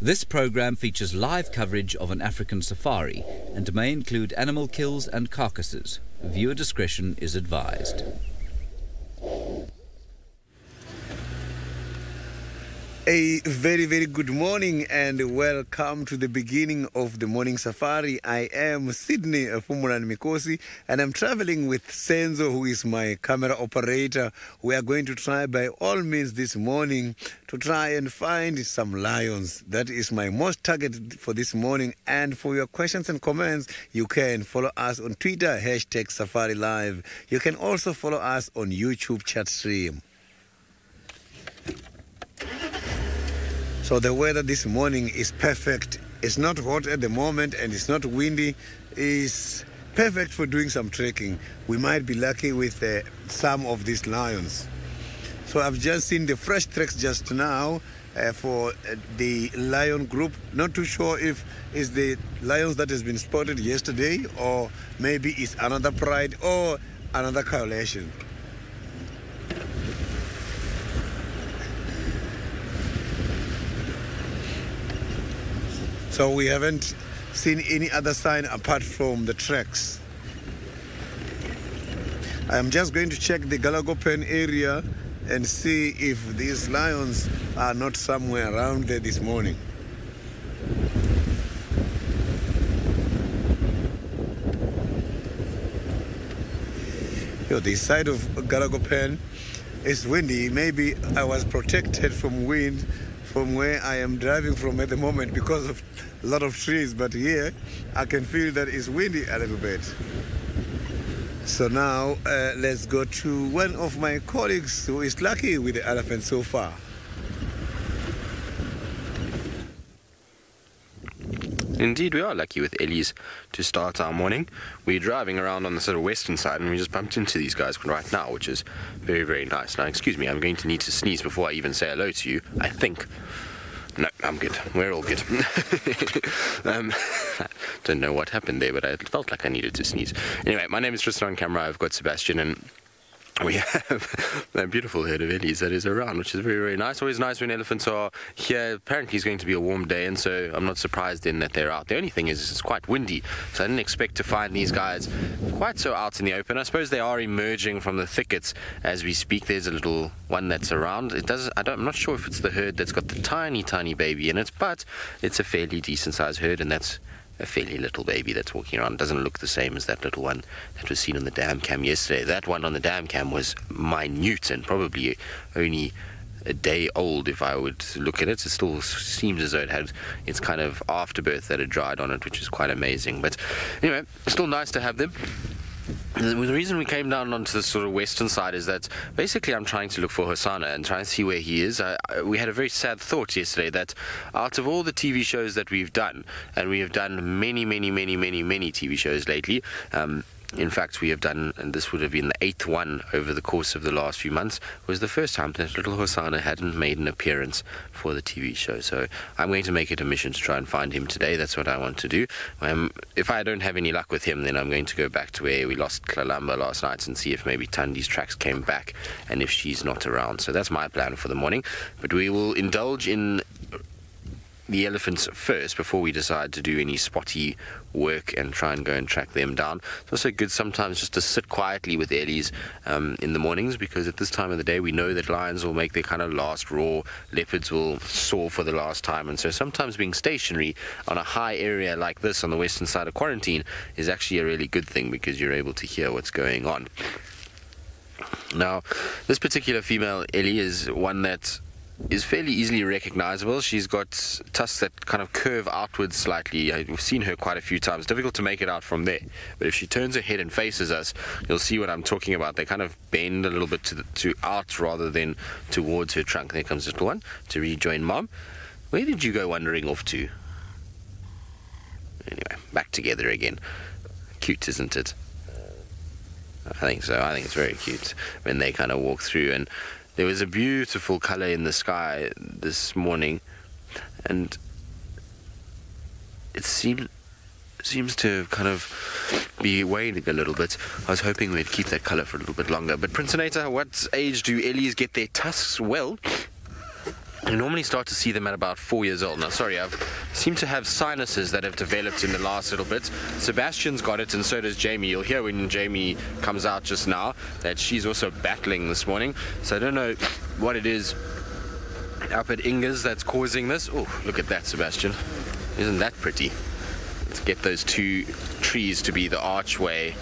This program features live coverage of an African safari and may include animal kills and carcasses. Viewer discretion is advised. A very, very good morning and welcome to the beginning of the morning safari. I am Sydney Fumulan Mikosi and I'm traveling with Senzo, who is my camera operator. We are going to try by all means this morning to try and find some lions. That is my most target for this morning. And for your questions and comments, you can follow us on Twitter, #SafariLive. You can also follow us on YouTube chat stream. So the weather this morning is perfect. It's not hot at the moment and it's not windy. It's perfect for doing some trekking. We might be lucky with some of these lions. So I've just seen the fresh tracks just now for the lion group. Not too sure if it's the lions that has been spotted yesterday or maybe it's another pride or another coalition. So we haven't seen any other sign apart from the tracks. I'm just going to check the Galagopen area and see if these lions are not somewhere around there this morning. The side of Galagopen is windy. Maybe I was protected from wind from where I am driving from at the moment because of a lot of trees, but here I can feel that it's windy a little bit. So now let's go to one of my colleagues who is lucky with the elephant so far. Indeed, we are lucky with Ellie's to start our morning. We're driving around on the sort of western side and we just bumped into these guys right now, which is very, very nice. Now, excuse me, I'm going to need to sneeze before I even say hello to you, I think. No, I'm good. We're all good. Don't know what happened there, but I felt like I needed to sneeze. Anyway, my name is Tristan on camera. I've got Sebastian and we have a beautiful herd of Ellies that is around, which is very, very nice. Always nice when elephants are here. Apparently it's going to be a warm day, and so I'm not surprised then that they're out. The only thing is it's quite windy, so I didn't expect to find these guys quite so out in the open. I suppose they are emerging from the thickets as we speak. There's a little one that's around. I'm not sure if it's the herd that's got the tiny, tiny baby in it, but it's a fairly decent-sized herd, and that's a fairly little baby that's walking around. Doesn't look the same as that little one that was seen on the dam cam yesterday. That one on the dam cam was minute and probably only a day old if I would look at it. It still seems as though it had its kind of afterbirth that had dried on it, which is quite amazing. But anyway, still nice to have them. The reason we came down onto the sort of western side is that basically I'm trying to look for Hosanna and try and see where he is. We had a very sad thought yesterday that out of all the TV shows that we've done, and we have done many TV shows lately, in fact, we have done, and this would have been the 8th one over the course of the last few months, was the first time that little Hosanna hadn't made an appearance for the TV show. So I'm going to make it a mission to try and find him today. That's what I want to do. If I don't have any luck with him, then I'm going to go back to where we lost Klalamba last night and see if maybe Tandi's tracks came back and if she's not around. So that's my plan for the morning. But we will indulge in the elephants first before we decide to do any spotty work and try and go and track them down. It's also good sometimes just to sit quietly with Ellies in the mornings, because at this time of the day we know that lions will make their kind of last roar, leopards will soar for the last time, and so sometimes being stationary on a high area like this on the western side of quarantine is actually a really good thing, because you're able to hear what's going on. Now, this particular female Ellie is one that is fairly easily recognizable. She's got tusks that kind of curve outwards slightly. I've seen her quite a few times. Difficult to make it out from there, but if she turns her head and faces us, you'll see what I'm talking about. They kind of bend a little bit to out rather than towards her trunk. There comes little one to rejoin mom. Where did you go wandering off to? Anyway, back together again. Cute, isn't it? I think so. I think it's very cute when they kind of walk through. And there was a beautiful color in the sky this morning, and it seems to kind of be waning a little bit. I was hoping we'd keep that color for a little bit longer. But Prince Aneta, what age do Ellies get their tusks? Well, You normally start to see them at about 4 years old. Now, sorry, I've seemed to have sinuses that have developed in the last little bit. Sebastian's got it, and so does Jamie. You'll hear when Jamie comes out just now that she's also battling this morning. So I don't know what it is up at Inga's that's causing this. Oh, look at that, Sebastian. Isn't that pretty? Let's get those two trees to be the archway.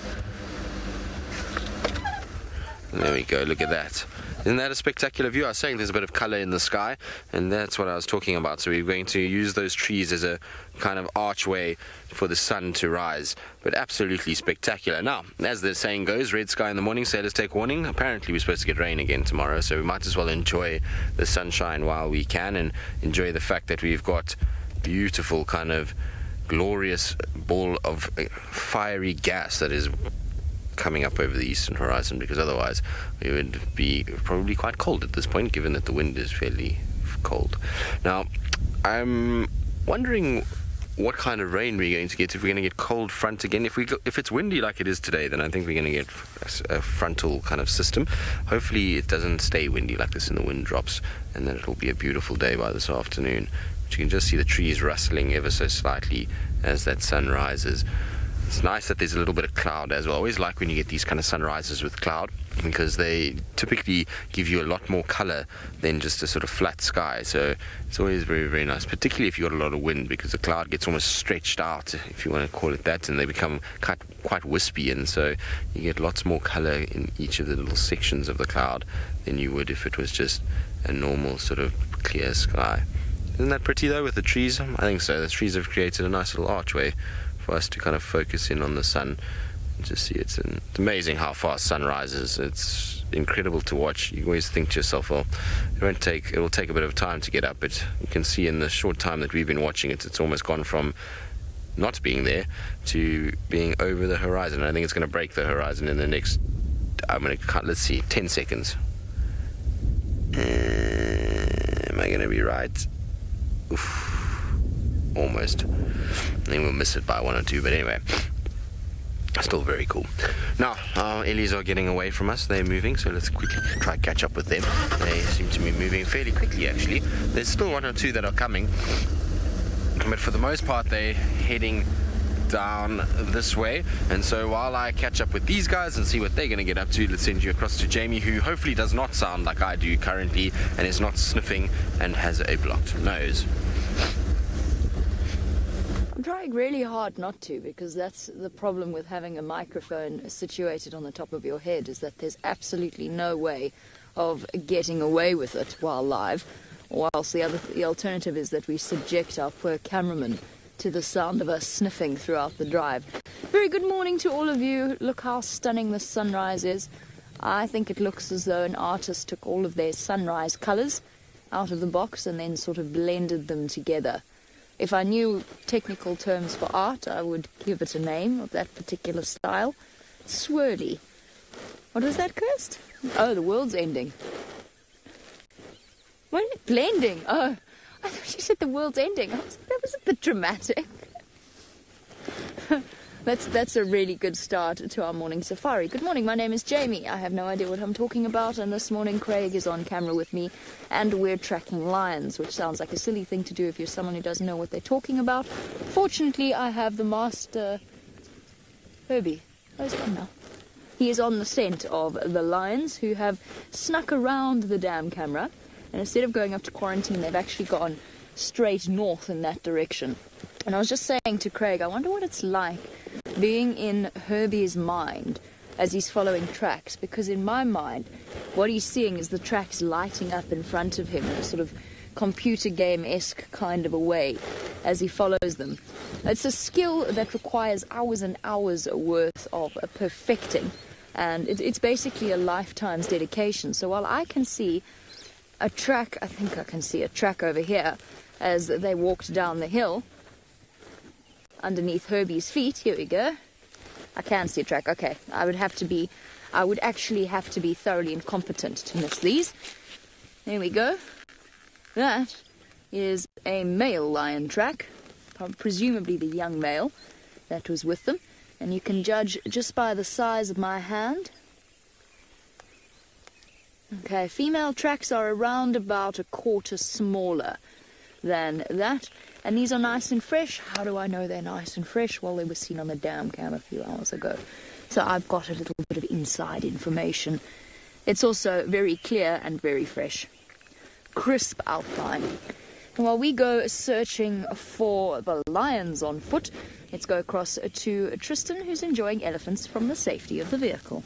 There we go, look at that. Isn't that a spectacular view? I was saying there's a bit of color in the sky, and that's what I was talking about. So we're going to use those trees as a kind of archway for the sun to rise. But absolutely spectacular. Now, as the saying goes, red sky in the morning, sailors take warning. Apparently we're supposed to get rain again tomorrow, so we might as well enjoy the sunshine while we can, and enjoy the fact that we've got beautiful kind of glorious ball of fiery gas that is coming up over the eastern horizon, because otherwise we would be probably quite cold at this point, given that the wind is fairly cold. Now, I'm wondering what kind of rain we're going to get, if we're going to get cold front again. If it's windy like it is today, then I think we're going to get a frontal kind of system. Hopefully it doesn't stay windy like this and the wind drops, and then it'll be a beautiful day by this afternoon. But you can just see the trees rustling ever so slightly as that sun rises. It's nice that there's a little bit of cloud as well. I always like when you get these kind of sunrises with cloud, because they typically give you a lot more color than just a sort of flat sky. So it's always very, very nice, particularly if you've got a lot of wind, because the cloud gets almost stretched out, if you want to call it that, and they become quite wispy, and so you get lots more color in each of the little sections of the cloud than you would if it was just a normal sort of clear sky. Isn't that pretty though with the trees? I think so. The trees have created a nice little archway for us to kind of focus in on the sun and just see. It's amazing how fast sun rises. It's incredible to watch. You always think to yourself, well, it will take a bit of time to get up, but you can see in the short time that we've been watching it, it's almost gone from not being there to being over the horizon. I think it's going to break the horizon in the next, let's see, 10 seconds. Am I going to be right? Oof, almost. I think we'll miss it by 1 or 2, but anyway, still very cool. Now, our Ellies are getting away from us. They're moving, so let's quickly try to catch up with them. They seem to be moving fairly quickly, actually. There's still 1 or 2 that are coming, but for the most part, they're heading down this way. And so while I catch up with these guys and see what they're going to get up to, let's send you across to Jamie, who hopefully does not sound like I do currently and is not sniffing and has a blocked nose. I'm trying really hard not to, because that's the problem with having a microphone situated on the top of your head, is that there's absolutely no way of getting away with it while live, whilst the alternative is that we subject our poor cameraman to the sound of us sniffing throughout the drive. Very good morning to all of you. Look how stunning the sunrise is. I think it looks as though an artist took all of their sunrise colours out of the box and then sort of blended them together. If I knew technical terms for art, I would give it a name of that particular style. Swirly. What was that, Kirst? Oh, the world's ending. What? Blending? Oh, I thought you said the world's ending. That was a bit dramatic. That's a really good start to our morning safari. Good morning, my name is Jamie. I have no idea what I'm talking about, and this morning Craig is on camera with me, and we're tracking lions, which sounds like a silly thing to do if you're someone who doesn't know what they're talking about. Fortunately, I have the master... Herbie. Where's he gone now? He is on the scent of the lions, who have snuck around the damn camera, and instead of going up to quarantine, they've actually gone straight north in that direction. And I was just saying to Craig, I wonder what it's like being in Herbie's mind as he's following tracks, because in my mind, what he's seeing is the tracks lighting up in front of him in a sort of computer game-esque kind of a way as he follows them. It's a skill that requires hours and hours worth of perfecting, and it's basically a lifetime's dedication. So while I can see a track, I think I can see a track over here as they walked down the hill underneath Herbie's feet. Here we go. I can see a track. Okay, I would actually have to be thoroughly incompetent to miss these. There we go. That is a male lion track, presumably the young male that was with them, and you can judge just by the size of my hand Okay, female tracks are around about a quarter smaller than that. And these are nice and fresh. How do I know they're nice and fresh? Well, they were seen on the dam cam a few hours ago. So I've got a little bit of inside information. It's also very clear and very fresh. Crisp outline. And while we go searching for the lions on foot, let's go across to Tristan, who's enjoying elephants from the safety of the vehicle.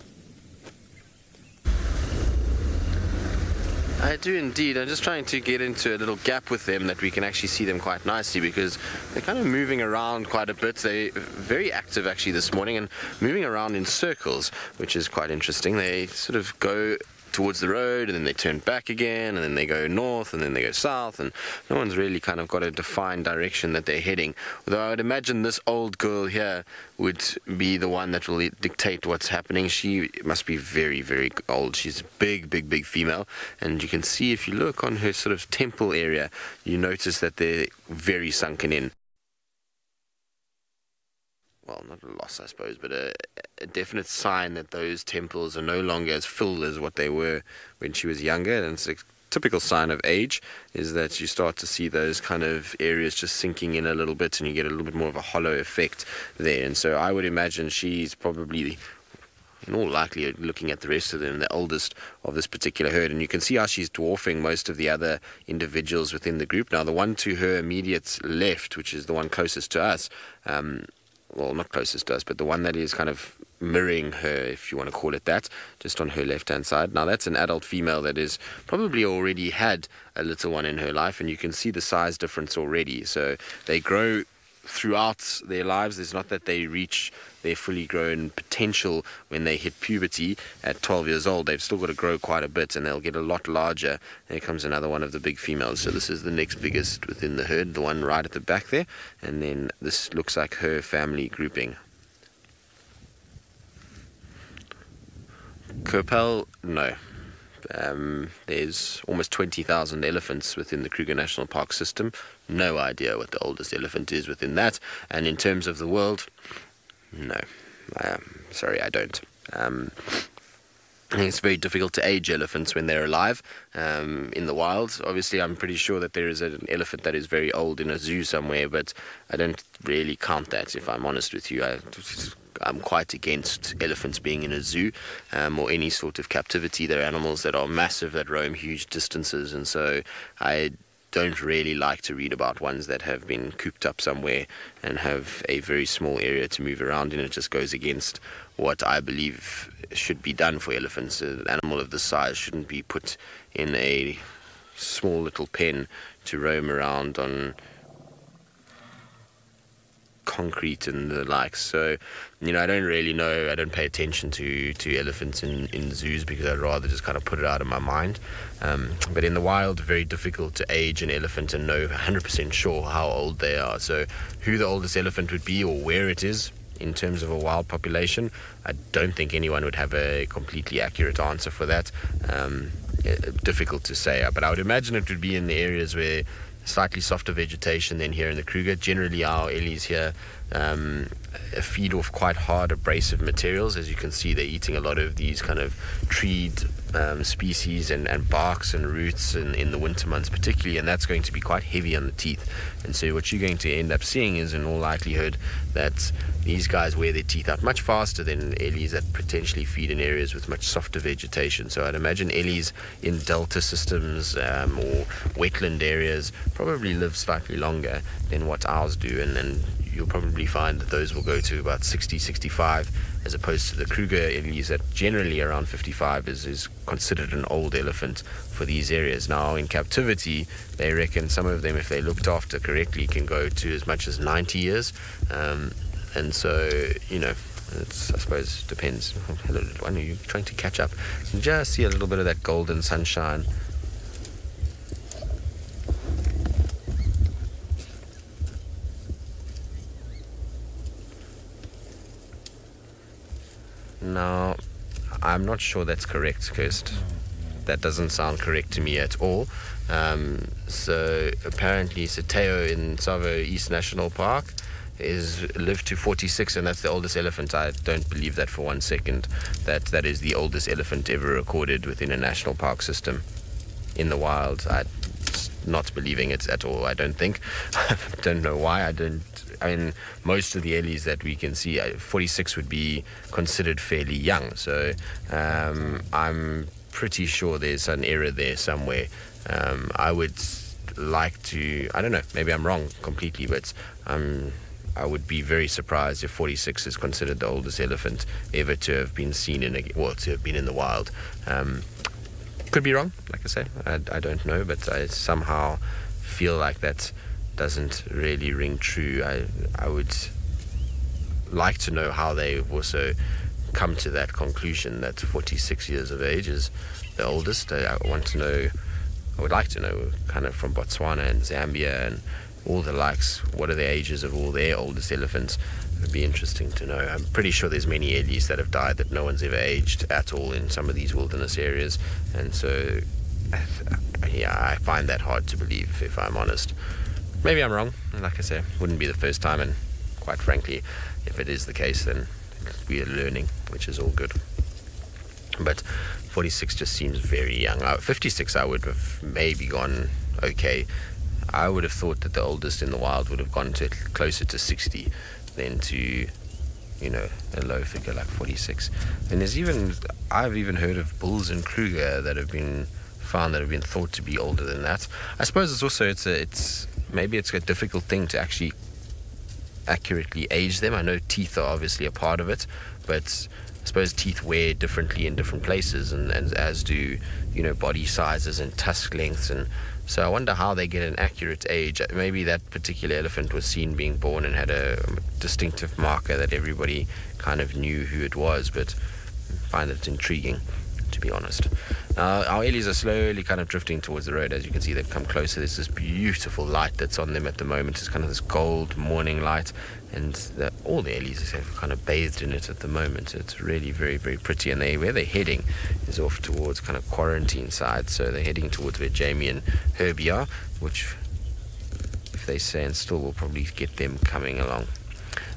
I do indeed. I'm just trying to get into a little gap with them that we can actually see them quite nicely, because they're kind of moving around quite a bit. They're very active actually this morning and moving around in circles, which is quite interesting. They sort of go towards the road and then they turn back again, and then they go north and then they go south, and no one's really kind of got a defined direction that they're heading. Although I would imagine this old girl here would be the one that will dictate what's happening. She must be very, very old. She's a big female, and you can see if you look on her sort of temple area, you notice that they're very sunken in. Well, not a loss, I suppose, but a definite sign that those temples are no longer as filled as what they were when she was younger. And it's a typical sign of age, is that you start to see those kind of areas just sinking in a little bit, and you get a little bit more of a hollow effect there. And so I would imagine she's probably, in all likelihood, looking at the rest of them, the oldest of this particular herd. And you can see how she's dwarfing most of the other individuals within the group. Now, the one to her immediate left, which is the one closest to us, well, not closest to us, but the one that is kind of mirroring her, if you want to call it that, just on her left-hand side. Now, that's an adult female that is probably already had a little one in her life, and you can see the size difference already. So they grow throughout their lives. It's not that they reach their fully grown potential when they hit puberty at 12 years old. They've still got to grow quite a bit, and they'll get a lot larger. There comes another one of the big females. So this is the next biggest within the herd, the one right at the back there, and then this looks like her family grouping. Kopel, no. There's almost 20,000 elephants within the Kruger National Park system. No idea what the oldest elephant is within that. And in terms of the world, no. Sorry, I don't. I think it's very difficult to age elephants when they're alive in the wild. Obviously, I'm pretty sure that there is an elephant that is very old in a zoo somewhere, but I don't really count that, if I'm honest with you. I'm quite against elephants being in a zoo or any sort of captivity. They're animals that are massive, that roam huge distances, and so I don't really like to read about ones that have been cooped up somewhere and have a very small area to move around in. It just goes against what I believe should be done for elephants. An animal of this size shouldn't be put in a small little pen to roam around on concrete and the like. So, I don't really know. I don't pay attention to elephants in zoos, because I'd rather just kind of put it out of my mind. But in the wild, very difficult to age an elephant and know 100% sure how old they are. So who the oldest elephant would be or where it is in terms of a wild population, I don't think anyone would have a completely accurate answer for that. Difficult to say, but I would imagine it would be in the areas where slightly softer vegetation than here in the Kruger. Generally, our ellies here feed off quite hard abrasive materials. As you can see, they're eating a lot of these kind of treed species and barks and roots in the winter months particularly, and that's going to be quite heavy on the teeth. And so what you're going to end up seeing is, in all likelihood, that these guys wear their teeth out much faster than ellies that potentially feed in areas with much softer vegetation. So I'd imagine ellies in delta systems or wetland areas probably live slightly longer than what ours do, and you'll probably find that those will go to about 60, 65, as opposed to the Kruger ellies that generally around 55 is considered an old elephant for these areas. Now, in captivity, they reckon some of them, if they're looked after correctly, can go to as much as 90 years. And so, it's, I suppose, depends. Oh, hello, little one, are you trying to catch up? You can just see a little bit of that golden sunshine. Now, I'm not sure that's correct, Kirst. That doesn't sound correct to me at all. So apparently Sateo in Tsavo East National Park is lived to 46, and that's the oldest elephant. I don't believe that for 1 second. That is the oldest elephant ever recorded within a national park system in the wild. I'm not believing it at all. I don't think. I don't know why. I mean, most of the ellies that we can see, 46 would be considered fairly young. So I'm pretty sure there's an error there somewhere. I would like to, I don't know, maybe I'm wrong completely, but I would be very surprised if 46 is considered the oldest elephant ever to have been seen to have been in the wild. Could be wrong, like I say. I don't know, but I somehow feel like that doesn't really ring true. I would like to know how they've also come to that conclusion that 46 years of age is the oldest. I would like to know, kind of from Botswana and Zambia and all the likes, what are the ages of all their oldest elephants. It would be interesting to know. I'm pretty sure there's many ellies that have died that no one's ever aged at all in some of these wilderness areas, and so yeah, I find that hard to believe, if I'm honest. Maybe I'm wrong. Like I say, wouldn't be the first time, and quite frankly, if it is the case, then we are learning, which is all good. But 46 just seems very young. 56 I would have maybe gone okay. I would have thought that the oldest in the wild would have gone to closer to 60 than to, a low figure like 46. And I've even heard of bulls in Kruger that have been found that have been thought to be older than that. I suppose maybe it's a difficult thing to actually accurately age them. I know teeth are obviously a part of it, but I suppose teeth wear differently in different places, and as do body sizes and tusk lengths, and so I wonder how they get an accurate age. Maybe that particular elephant was seen being born and had a distinctive marker that everybody kind of knew who it was, but I find it intriguing, to be honest. Now, our ellies are slowly kind of drifting towards the road. As you can see, they've come closer. There's this beautiful light that's on them at the moment. It's kind of this gold morning light, and all the ellies have kind of bathed in it at the moment. It's really very, very pretty, and where they're heading is off towards kind of quarantine side, so they're heading towards where Jamie and Herbie are, which, if they stand still, will probably get them coming along.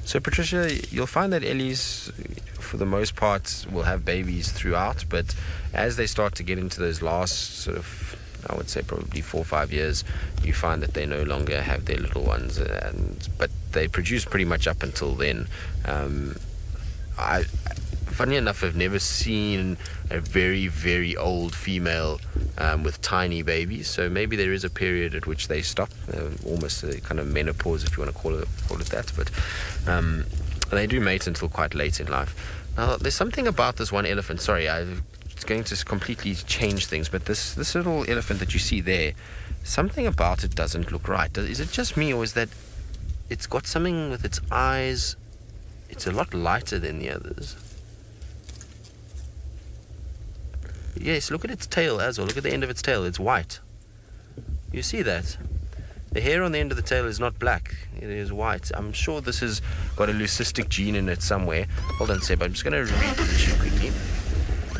So, Patricia, you'll find that ellies, for the most part, will have babies throughout, but as they start to get into those last sort of, I would say probably 4 or 5 years, you find that they no longer have their little ones, but they produce pretty much up until then. Funny enough, I've never seen a very, very old female with tiny babies, so maybe there is a period at which they stop, almost a kind of menopause, if you want to call it that, but they do mate until quite late in life. Now, there's something about this one elephant, sorry, it's going to completely change things, but this little elephant that you see there, something about it doesn't look right. Is it just me, or is that it's got something with its eyes? It's a lot lighter than the others. Yes, look at its tail as well. Look at the end of its tail. It's white. You see that? The hair on the end of the tail is not black. It is white. I'm sure this has got a leucistic gene in it somewhere. Hold on, Seb. I'm just going to reposition quickly.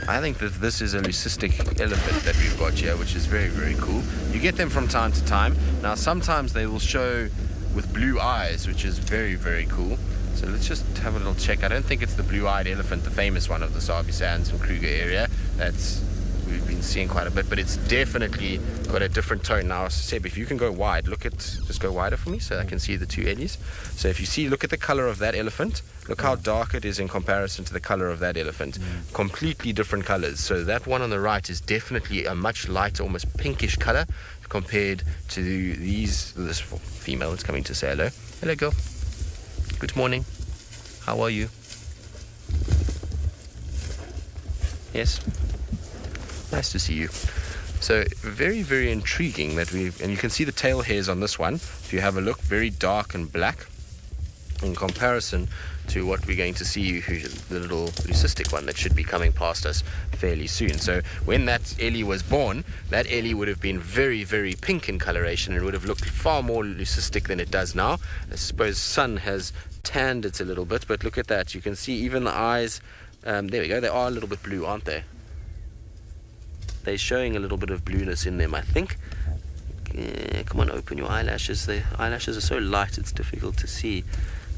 I think that this is a leucistic elephant that we've got here, which is very, very cool. You get them from time to time. Now, sometimes they will show with blue eyes, which is very, very cool. So let's just have a little check. I don't think it's the blue-eyed elephant, the famous one of the Sabi Sands and Kruger area. We've been seeing quite a bit, but it's definitely got a different tone. Now, Seb, if you can go wide, just go wider for me so I can see the two ellies. So if you see, look at the color of that elephant. Look how dark it is in comparison to the color of that elephant. Completely different colors. So that one on the right is definitely a much lighter, almost pinkish color compared to this female that's coming to say hello. Hello, girl. Good morning. How are you? Yes. Nice to see you. So very, very intriguing that and you can see the tail hairs on this one. If you have a look, very dark and black in comparison to what we're going to see, the little leucistic one that should be coming past us fairly soon. So when that ellie was born, that ellie would have been very, very pink in coloration and would have looked far more leucistic than it does now. I suppose sun has tanned it a little bit, but look at that. You can see even the eyes, there we go, they are a little bit blue, aren't they? They're showing a little bit of blueness in them, I think. Come on, open your eyelashes. The eyelashes are so light, it's difficult to see.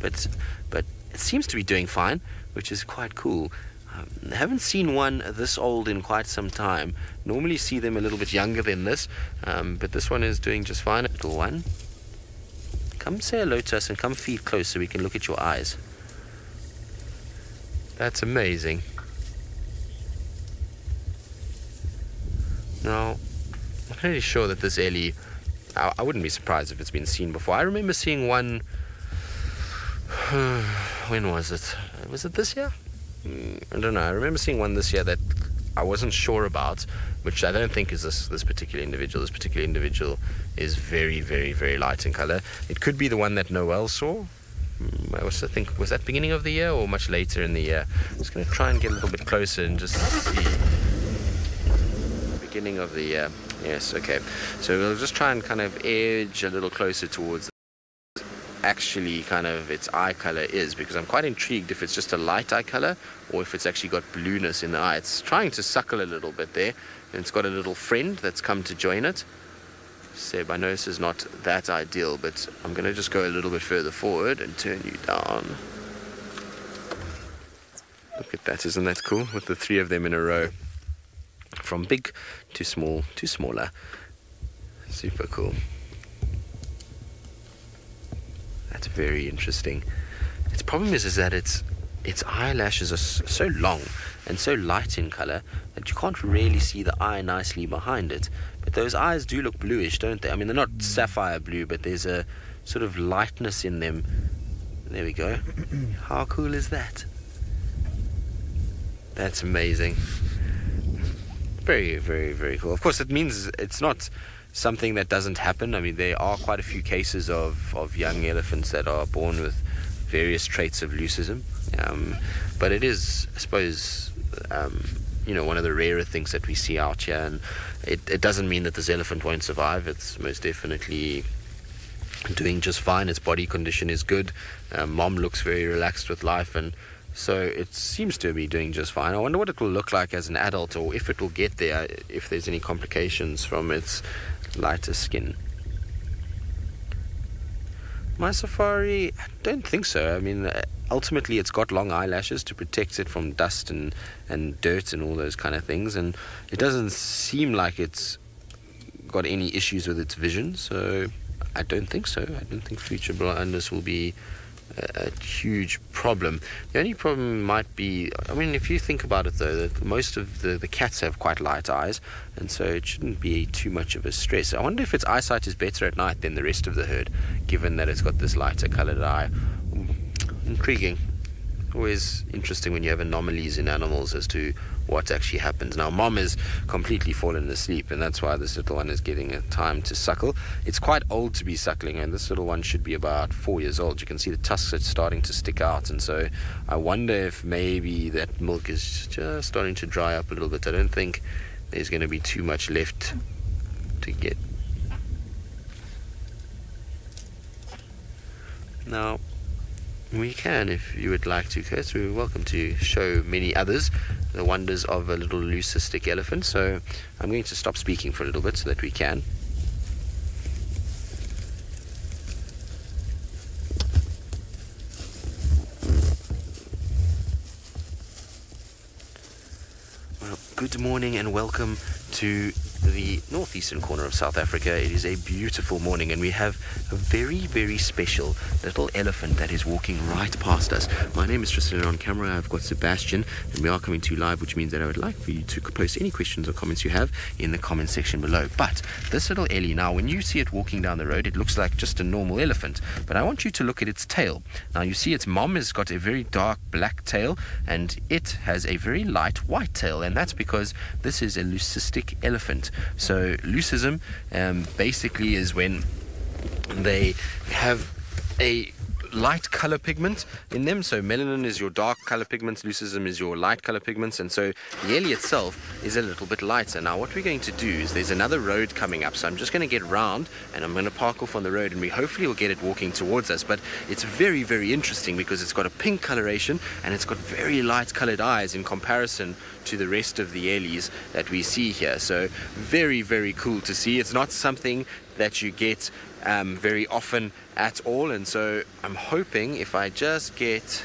but it seems to be doing fine, which is quite cool. I haven't seen one this old in quite some time. Normally see them a little bit younger than this, but this one is doing just fine. Little one, come say hello to us and come feed close so we can look at your eyes. That's amazing. Now, I'm pretty sure that this Ellie, I wouldn't be surprised if it's been seen before. I remember seeing one, when was it? Was it this year? I don't know. I remember seeing one this year that I wasn't sure about, which I don't think is this particular individual. This particular individual is very, very, very light in color. It could be the one that Noel saw. I think, was that beginning of the year or much later in the year? I'm just going to try and get a little bit closer and just see. Beginning of the year. Yes, okay. So we'll just try and kind of edge a little closer towards actually kind of its eye color is, because I'm quite intrigued if it's just a light eye color or if it's actually got blueness in the eye. It's trying to suckle a little bit there, and it's got a little friend that's come to join it. Seb, I know this is not that ideal, but I'm going to just go a little bit further forward and turn you down. Look at that, isn't that cool? With the three of them in a row. From big to small to smaller. Super cool. That's very interesting. Its problem is that its eyelashes are so long and so light in color that you can't really see the eye nicely behind it. But those eyes do look bluish, don't they? I mean, they're not sapphire blue, but there's a sort of lightness in them. There we go. How cool is that? That's amazing. Very, very, very cool. Of course, it means it's not something that doesn't happen. I mean, there are quite a few cases of young elephants that are born with various traits of leucism. But it is, I suppose, one of the rarer things that we see out here. And it doesn't mean that this elephant won't survive. It's most definitely doing just fine. Its body condition is good. Mom looks very relaxed with life, and so it seems to be doing just fine. I wonder what it will look like as an adult, or if it will get there, if there's any complications from its lighter skin. My safari, I don't think so. I mean, ultimately it's got long eyelashes to protect it from dust and dirt and all those kind of things, and it doesn't seem like it's got any issues with its vision, so I don't think so. I don't think future blindness will be a huge problem. The only problem might be, I mean, if you think about it though, that most of the cats have quite light eyes, and so it shouldn't be too much of a stress. I wonder if its eyesight is better at night than the rest of the herd, given that it's got this lighter colored eye. Intriguing. Always interesting when you have anomalies in animals as to what actually happens. Now, Mom is completely fallen asleep, and that's why this little one is getting a time to suckle. It's quite old to be suckling, and this little one should be about 4 years old. You can see the tusks are starting to stick out, and so I wonder if maybe that milk is just starting to dry up a little bit. I don't think there's going to be too much left to get. Now, we can, if you would like to, Kurt. We're welcome to show many others the wonders of a little leucistic elephant. So I'm going to stop speaking for a little bit so that we can. Well, good morning and welcome to the northeastern corner of South Africa. It is a beautiful morning, and we have a very, very special little elephant that is walking right past us. My name is Tristan, and on camera I've got Sebastian, and we are coming to you live, which means that I would like for you to post any questions or comments you have in the comment section below. But this little Ellie, now when you see it walking down the road, it looks like just a normal elephant, but I want you to look at its tail. Now you see its mom has got a very dark black tail, and it has a very light white tail, and that's because this is a leucistic elephant. So leucism basically is when they have a light color pigment in them. So melanin is your dark color pigments, leucism is your light color pigments, and so the Ellie itself is a little bit lighter. Now what we're going to do is there's another road coming up, so I'm just going to get round and I'm going to park off on the road, and we hopefully will get it walking towards us. But it's very, very interesting because it's got a pink coloration and it's got very light colored eyes in comparison to the rest of the Ellies that we see here. So very, very cool to see. It's not something that you get very often at all. And so I'm hoping if I just get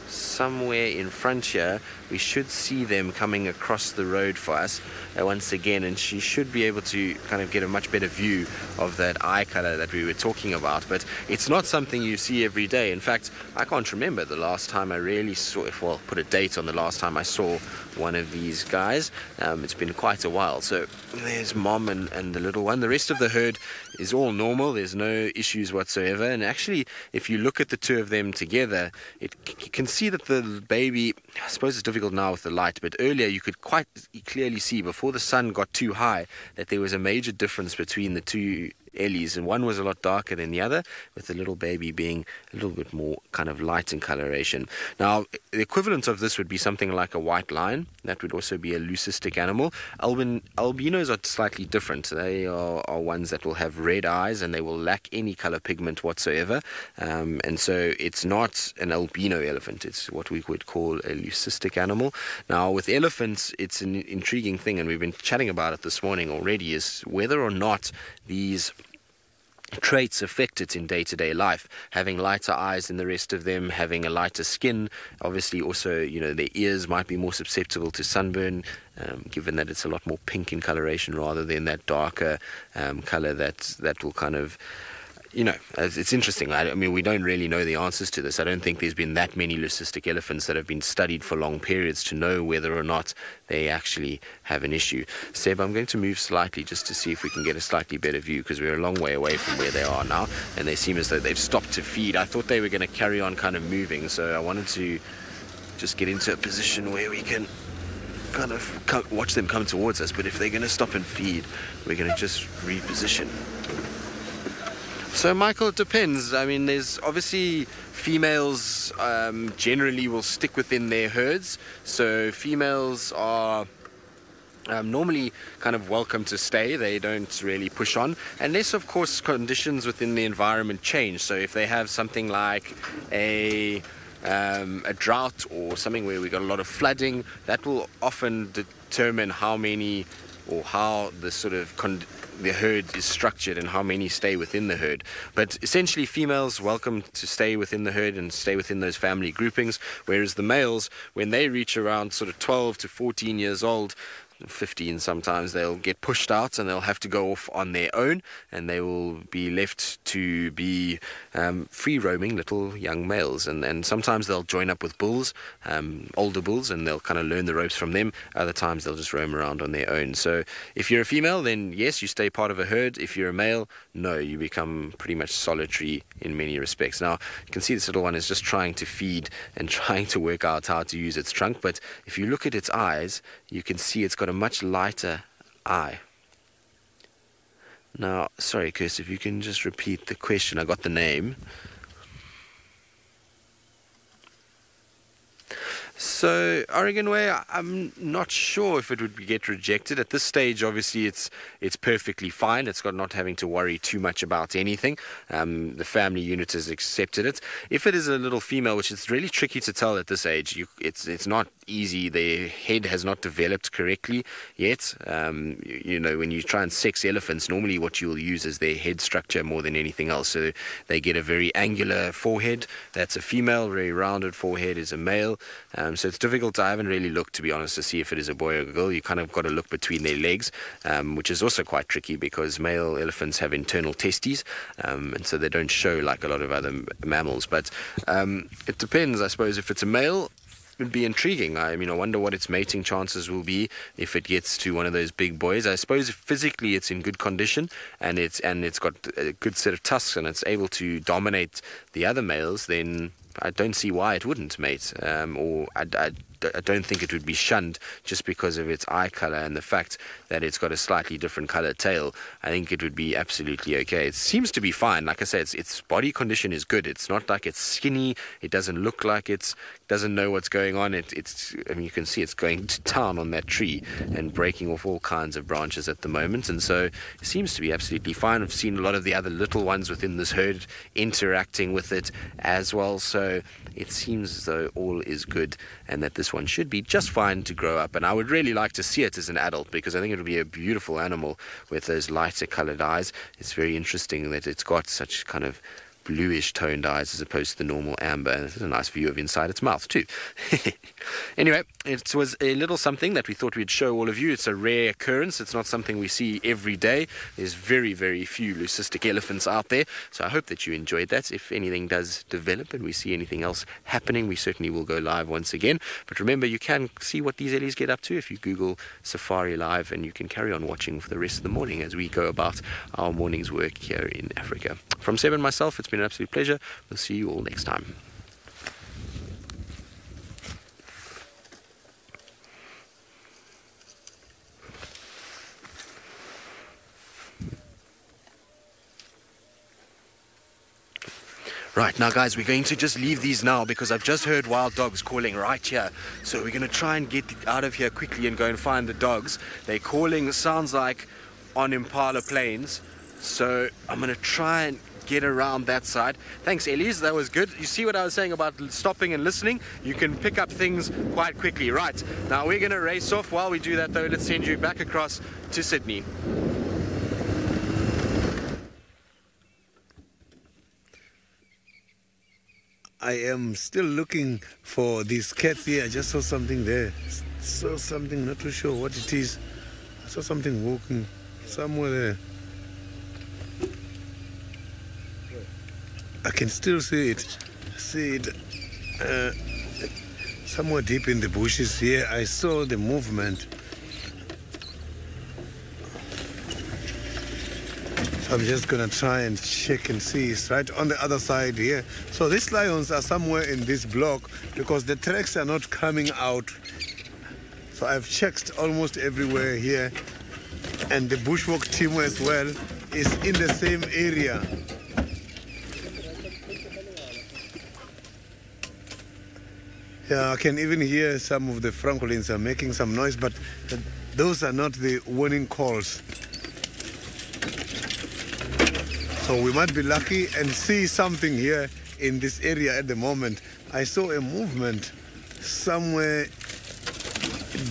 somewhere in front here, we should see them coming across the road for us once again, and she should be able to kind of get a much better view of that eye color that we were talking about. But it's not something you see every day. In fact, I can't remember the last time I really saw, well, put a date on the last time I saw one of these guys. It's been quite a while. So there's mom and the little one. The rest of the herd is all normal. There's no issues whatsoever. And actually, if you look at the two of them together, you can see that the baby, I suppose it's difficult now with the light, but earlier you could quite clearly see before the sun got too high that there was a major difference between the two Ellies, and one was a lot darker than the other, with the little baby being a little bit more kind of light in coloration. Now, the equivalent of this would be something like a white lion. That would also be a leucistic animal. Albinos are slightly different. They are ones that will have red eyes and they will lack any color pigment whatsoever. And so it's not an albino elephant. It's what we would call a leucistic animal. Now, with elephants, it's an intriguing thing, and we've been chatting about it this morning already, is whether or not these traits affect it in day-to-day life. Having lighter eyes than the rest of them, having a lighter skin, obviously also, their ears might be more susceptible to sunburn, given that it's a lot more pink in coloration rather than that darker color that will kind of, it's interesting. I mean, we don't really know the answers to this. I don't think there's been that many leucistic elephants that have been studied for long periods to know whether or not they actually have an issue. Seb, I'm going to move slightly just to see if we can get a slightly better view, because we're a long way away from where they are now, and they seem as though they've stopped to feed. I thought they were going to carry on kind of moving, so I wanted to just get into a position where we can kind of watch them come towards us. But if they're going to stop and feed, we're going to just reposition. So, Michael, it depends. I mean, there's obviously females generally will stick within their herds. So females are normally kind of welcome to stay. They don't really push on, unless, of course, conditions within the environment change. So if they have something like a drought or something where we got a lot of flooding, that will often determine how many or how the sort of the herd is structured and how many stay within the herd. But essentially, females welcome to stay within the herd and stay within those family groupings, whereas the males, when they reach around sort of 12 to 14 years old, 15 sometimes, they'll get pushed out and they'll have to go off on their own, and they will be left to be free roaming little young males, and sometimes they'll join up with bulls, older bulls, and they'll kind of learn the ropes from them. Other times they'll just roam around on their own. So if you're a female, then yes, you stay part of a herd. If you're a male, no, you become pretty much solitary in many respects. Now you can see this little one is just trying to feed and trying to work out how to use its trunk, but if you look at its eyes, you can see it's got a much lighter eye. Now, sorry, Chris, if you can just repeat the question. I got the name. So Oregon Way, I'm not sure if it would get rejected. At this stage, obviously, it's perfectly fine. It's got not having to worry too much about anything. The family unit has accepted it. If it is a little female, which is really tricky to tell at this age, it's not easy. Their head has not developed correctly yet. When you try and sex elephants, normally what you'll use is their head structure more than anything else. So they get a very angular forehead. That's a female. Very rounded forehead is a male. So it's difficult. I haven't really looked, to be honest, to see if it is a boy or a girl. You kind of got to look between their legs, which is also quite tricky because male elephants have internal testes, and so they don't show like a lot of other mammals. But it depends, I suppose. If it's a male, it would be intriguing. I wonder what its mating chances will be if it gets to one of those big boys. I suppose if physically it's in good condition and it's got a good set of tusks and it's able to dominate the other males, then I don't see why it wouldn't mate, or I don't think it would be shunned just because of its eye color and the fact that it's got a slightly different colored tail. I think it would be absolutely okay. It seems to be fine. Like I said, its body condition is good. It's not like it's skinny. It doesn't look like it doesn't know what's going on. You can see it's going to town on that tree and breaking off all kinds of branches at the moment, and so it seems to be absolutely fine. I've seen a lot of the other little ones within this herd interacting with it as well, so it seems as though all is good and that this this one should be just fine to grow up, and I would really like to see it as an adult because I think it would be a beautiful animal with those lighter colored eyes. It's very interesting that it's got such kind of bluish toned eyes as opposed to the normal amber, and this is a nice view of inside its mouth too. Anyway, it was a little something that we thought we'd show all of you. It's a rare occurrence. It's not something we see every day. There's very, very few leucistic elephants out there, so I hope that you enjoyed that. If anything does develop and we see anything else happening, we certainly will go live once again. But remember, you can see what these ellies get up to if you Google SafariLive, and you can carry on watching for the rest of the morning as we go about our morning's work here in Africa. From Seb and myself, it's been an absolute pleasure. We'll see you all next time. Right, now guys, we're going to just leave these now because I've just heard wild dogs calling right here. So we're going to try and get out of here quickly and go and find the dogs. They're calling, sounds like, on Impala Plains. So I'm going to try and get around that side. Thanks, Elise, that was good. You see what I was saying about stopping and listening? You can pick up things quite quickly. Right, now we're going to race off. While we do that though, let's send you back across to Sydney. I am still looking for these cats here. I just saw something there. Saw something, not too sure what it is. I saw something walking somewhere there. I can still see it. Somewhere deep in the bushes here. I saw the movement. So I'm just gonna try and check and see. It's right on the other side here. So these lions are somewhere in this block because the tracks are not coming out. So I've checked almost everywhere here, and the bushwalk team as well is in the same area. Yeah, I can even hear some of the francolins are making some noise, but those are not the warning calls. So we might be lucky and see something here in this area at the moment. I saw a movement somewhere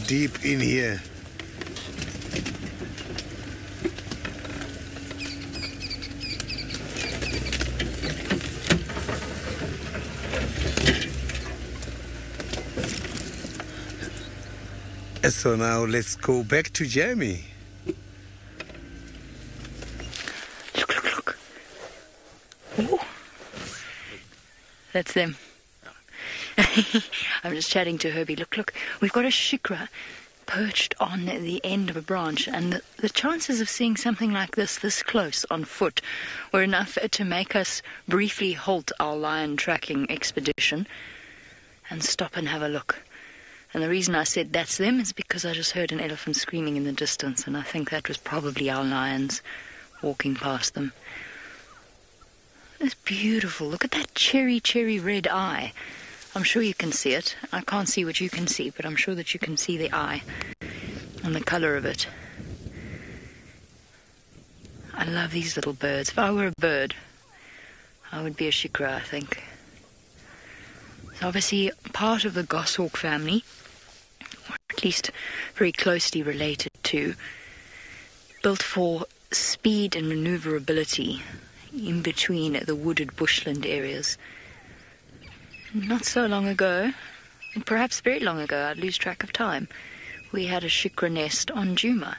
deep in here. So now let's go back to Jamie. Look. Ooh. That's them. I'm just chatting to Herbie. Look. We've got a shikra perched on the end of a branch, and the chances of seeing something like this close on foot were enough to make us briefly halt our lion tracking expedition and stop and have a look. And the reason I said that's them is because I just heard an elephant screaming in the distance, and I think that was probably our lions walking past them. It's beautiful. Look at that cherry red eye. I'm sure you can see it. I can't see what you can see, but I'm sure that you can see the eye and the colour of it. I love these little birds. If I were a bird, I would be a shikra, I think. It's obviously part of the goshawk family, or at least very closely related to, built for speed and maneuverability in between the wooded bushland areas. Not so long ago, perhaps very long ago, I'd lose track of time, we had a shikra nest on Juma,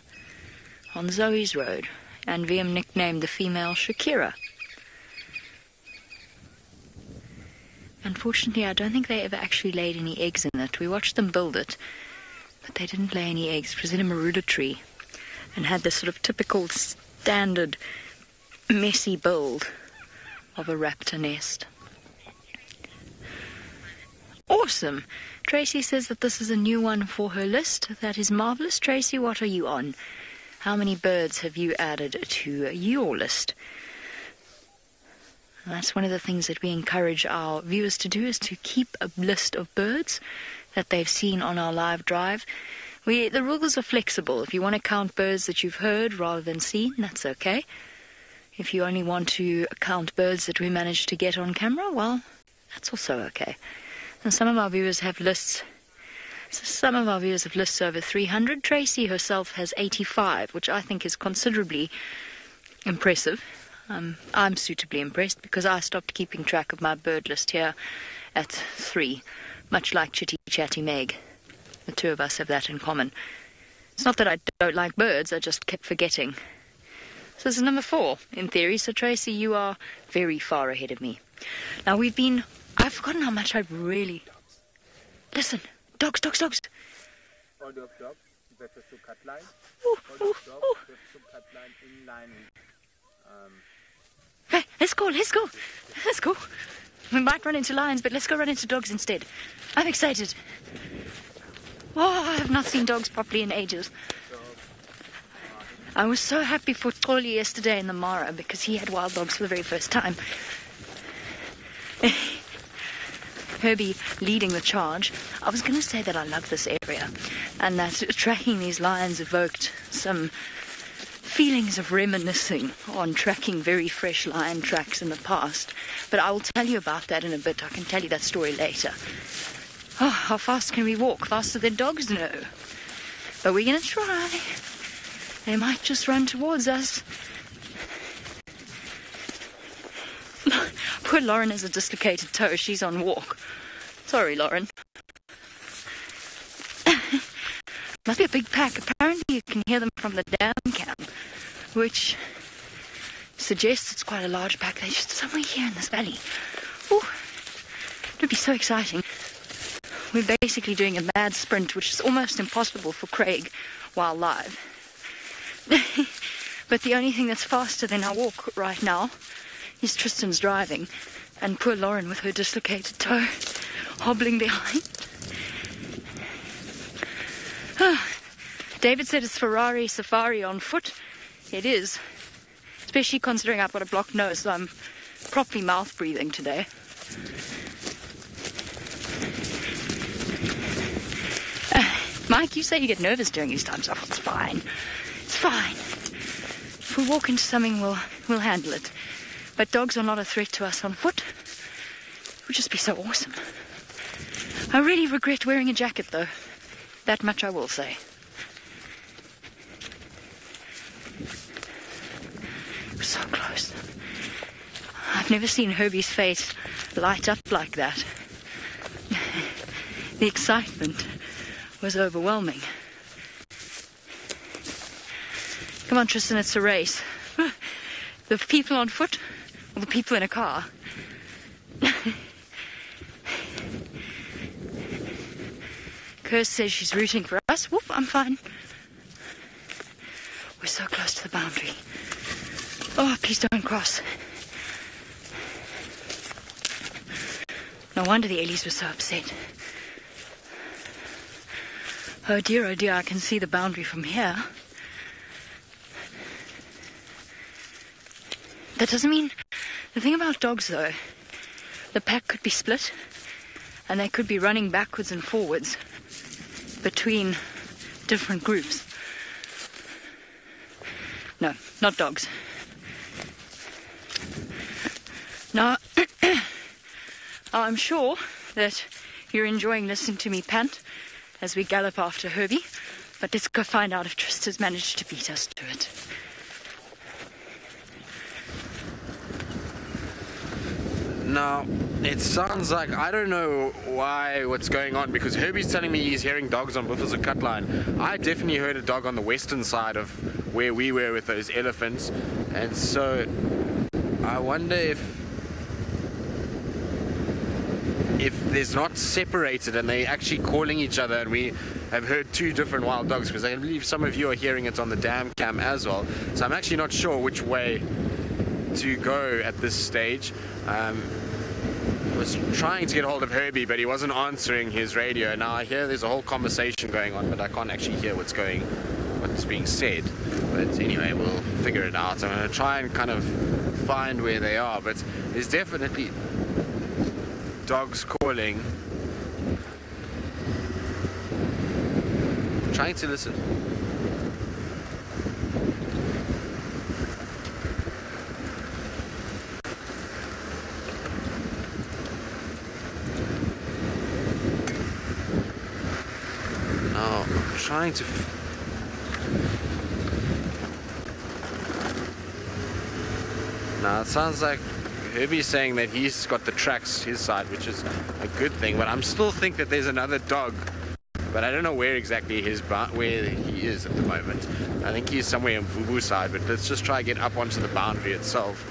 on Zoe's Road, and VM nicknamed the female Shakira. Unfortunately, I don't think they ever actually laid any eggs in it. We watched them build it, but they didn't lay any eggs. It was in a marula tree and had this sort of typical standard messy build of a raptor nest. Awesome. Tracy says that this is a new one for her list. That is marvelous. Tracy, what are you on? How many birds have you added to your list? That's one of the things that we encourage our viewers to do, is to keep a list of birds that they've seen on our live drive. The rules are flexible. If you want to count birds that you've heard rather than seen, that's okay. If you only want to count birds that we managed to get on camera, well, that's also okay. And some of our viewers have lists So some of our viewers have lists over 300. Tracy herself has 85, which I think is considerably impressive. I'm suitably impressed because I stopped keeping track of my bird list here at 3, much like Chitty Chatty Meg. The two of us have that in common. It's not that I don't like birds, I just kept forgetting. So this is number 4, in theory. So Tracy, you are very far ahead of me. Now I've forgotten how much I really... Listen, dogs. All dogs, that's a cut line. Ooh, All ooh, dogs, ooh. that's a cut line in line. Hey, let's go. We might run into lions, but let's go run into dogs instead. I'm excited. Oh, I have not seen dogs properly in ages. I was so happy for Toli yesterday in the Mara because he had wild dogs for the very first time. Herbie leading the charge. I was going to say that I love this area and that tracking these lions evoked some feelings of reminiscing on tracking very fresh lion tracks in the past. But I will tell you about that in a bit. I can tell you that story later. Oh, how fast can we walk? Faster than dogs? No. But we're going to try. They might just run towards us. Poor Lauren has a dislocated toe. She's on walk. Sorry, Lauren. Must be a big pack. Apparently you can hear them from the dam cam, which suggests it's quite a large pack. They're just somewhere here in this valley. Ooh, it would be so exciting. We're basically doing a mad sprint, which is almost impossible for Craig while live. But the only thing that's faster than our walk right now is Tristan's driving, and poor Lauren with her dislocated toe hobbling behind. David said it's Ferrari Safari on foot. It is, especially considering I've got a blocked nose, so I'm properly mouth breathing today. Mike, you say you get nervous during these times. Oh, it's fine. It's fine. If we walk into something, we'll handle it. But dogs are not a threat to us on foot. It would just be so awesome. I really regret wearing a jacket, though. That much I will say. We're so close. I've never seen Herbie's face light up like that. The excitement was overwhelming. Come on, Tristan, it's a race. The people on foot or the people in a car? Kirst says she's rooting for us. Whoop, I'm fine. We're so close to the boundary. Oh, please don't cross. No wonder the Ellies were so upset. Oh dear, I can see the boundary from here. That doesn't mean... The thing about dogs, though, the pack could be split, and they could be running backwards and forwards between different groups. No, not dogs. Now, I'm sure that you're enjoying listening to me pant as we gallop after Herbie, but let's go find out if Trista's managed to beat us to it. Now, it sounds like, I don't know what's going on, because Herbie's telling me he's hearing dogs on Buffalo's cut line. I definitely heard a dog on the western side of where we were with those elephants, and so I wonder if there's not separated and they're actually calling each other, and we have heard two different wild dogs, because I believe some of you are hearing it on the dam cam as well. So I'm actually not sure which way to go at this stage. I was trying to get hold of Herbie, but he wasn't answering his radio. Now I hear there's a whole conversation going on, but I can't actually hear what's being said. But anyway, we'll figure it out. I'm going to try and kind of find where they are, but there's definitely dogs calling. I'm trying to listen. trying to... Now, it sounds like Herbie's saying that he's got the tracks his side, which is a good thing, but I'm still think that there's another dog, but I don't know where exactly where he is at the moment. I think he's somewhere on Vubu's side, but let's just try to get up onto the boundary itself.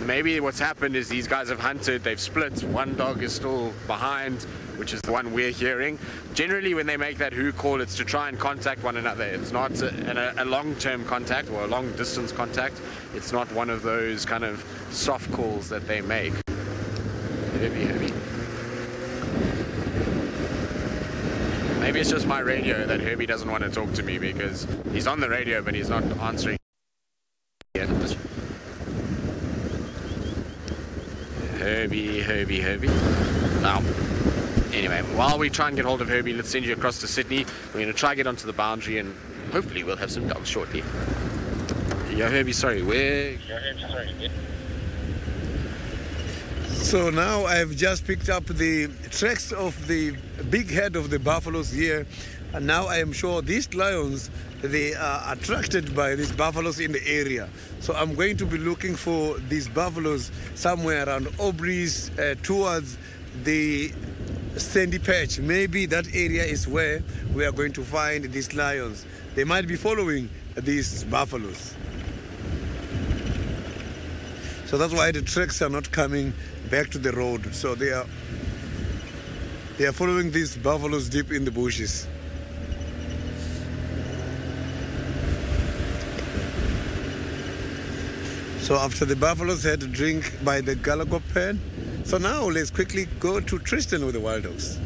Maybe what's happened is these guys have hunted, they've split, one dog is still behind, which is the one we're hearing. Generally, when they make that who call, it's to try and contact one another. It's not a long-term contact or a long-distance contact. It's not one of those kind of soft calls that they make. Herbie. Maybe it's just my radio that Herbie doesn't want to talk to me because he's on the radio, but he's not answering yet. Herbie. Now, anyway, while we try and get hold of Herbie, let's send you across to Sydney. We're going to try to get onto the boundary and hopefully we'll have some dogs shortly. Yeah, Herbie, sorry, where? So now I've just picked up the tracks of the big head of the buffaloes here, and now I am sure these lions, they are attracted by these buffaloes in the area. So I'm going to be looking for these buffaloes somewhere around Aubrey's towards the sandy patch. Maybe that area is where we are going to find these lions. They might be following these buffaloes. So that's why the tracks are not coming back to the road. So they are following these buffaloes deep in the bushes. So after the buffaloes had a drink by the Gallagher pen, so now let's quickly go to Tristan with the wild dogs.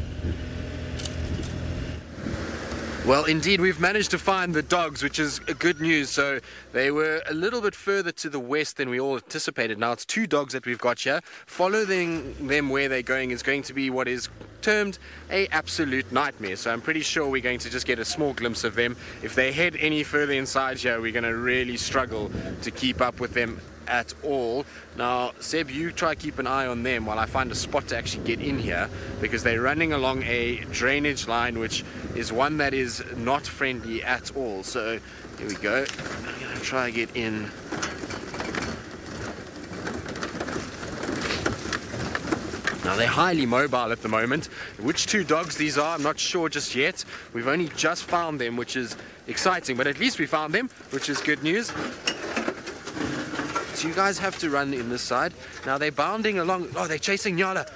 Well, indeed, we've managed to find the dogs, which is good news. So they were a little bit further to the west than we all anticipated. Now it's 2 dogs that we've got here. Following them where they're going is going to be what is termed a absolute nightmare. So I'm pretty sure we're going to just get a small glimpse of them. If they head any further inside here, we're going to really struggle to keep up with them at all. Now, Seb, you try to keep an eye on them while I find a spot to actually get in here, because they're running along a drainage line, which is one that is not friendly at all. So here we go. I'm going to try to get in. Now, they're highly mobile at the moment. Which 2 dogs these are, I'm not sure just yet. We've only just found them, which is exciting, but at least we found them, which is good news. So you guys have to run in this side. Now they're bounding along. Oh, they're chasing Nyala.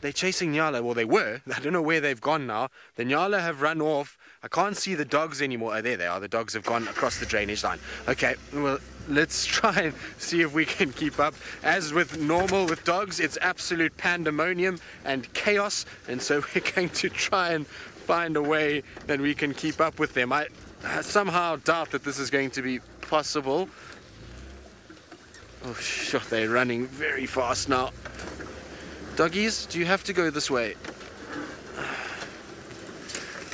They're chasing Nyala. Well, they were. I don't know where they've gone now. The Nyala have run off. I can't see the dogs anymore. Oh, there they are. The dogs have gone across the drainage line. Okay, well, let's try and see if we can keep up. As with normal with dogs, it's absolute pandemonium and chaos. And so we're going to try and find a way that we can keep up with them. I somehow doubt that this is going to be possible. Oh, shit, they're running very fast now. Doggies, do you have to go this way?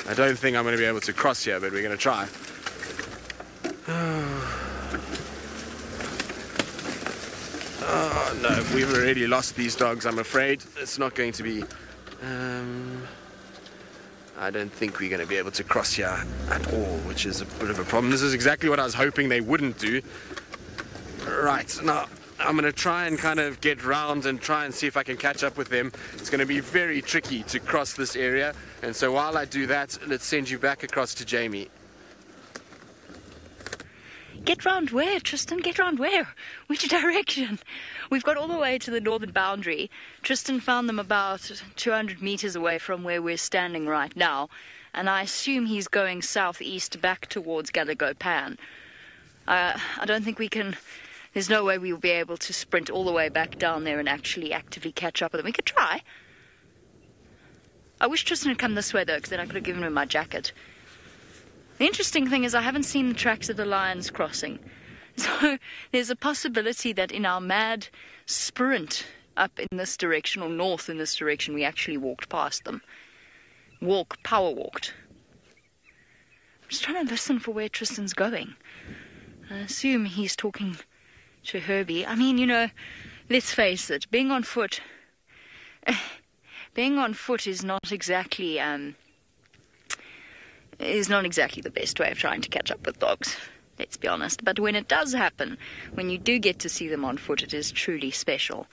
I don't think I'm going to be able to cross here, but we're going to try. Oh, no, we've already lost these dogs, I'm afraid. It's not going to be... I don't think we're going to be able to cross here at all, which is a bit of a problem. This is exactly what I was hoping they wouldn't do. Right, now I'm going to try and kind of get round and try and see if I can catch up with them. It's going to be very tricky to cross this area, and so while I do that, let's send you back across to Jamie. Get round where, Tristan? Get round where? Which direction? We've got all the way to the northern boundary. Tristan found them about 200 meters away from where we're standing right now, and I assume he's going southeast back towards Gallagher Pan. I don't think we can... There's no way we'll be able to sprint all the way back down there and actually actively catch up with them. We could try. I wish Tristan had come this way, though, because then I could have given him my jacket. The interesting thing is I haven't seen the tracks of the lions crossing. So there's a possibility that in our mad sprint up in this direction, or north in this direction, we actually walked past them. Power walked. I'm just trying to listen for where Tristan's going. I assume he's talking to Herbie. I mean, you know, let's face it, being on foot is not exactly is not exactly the best way of trying to catch up with dogs, let's be honest. But when it does happen, when you do get to see them on foot, it is truly special.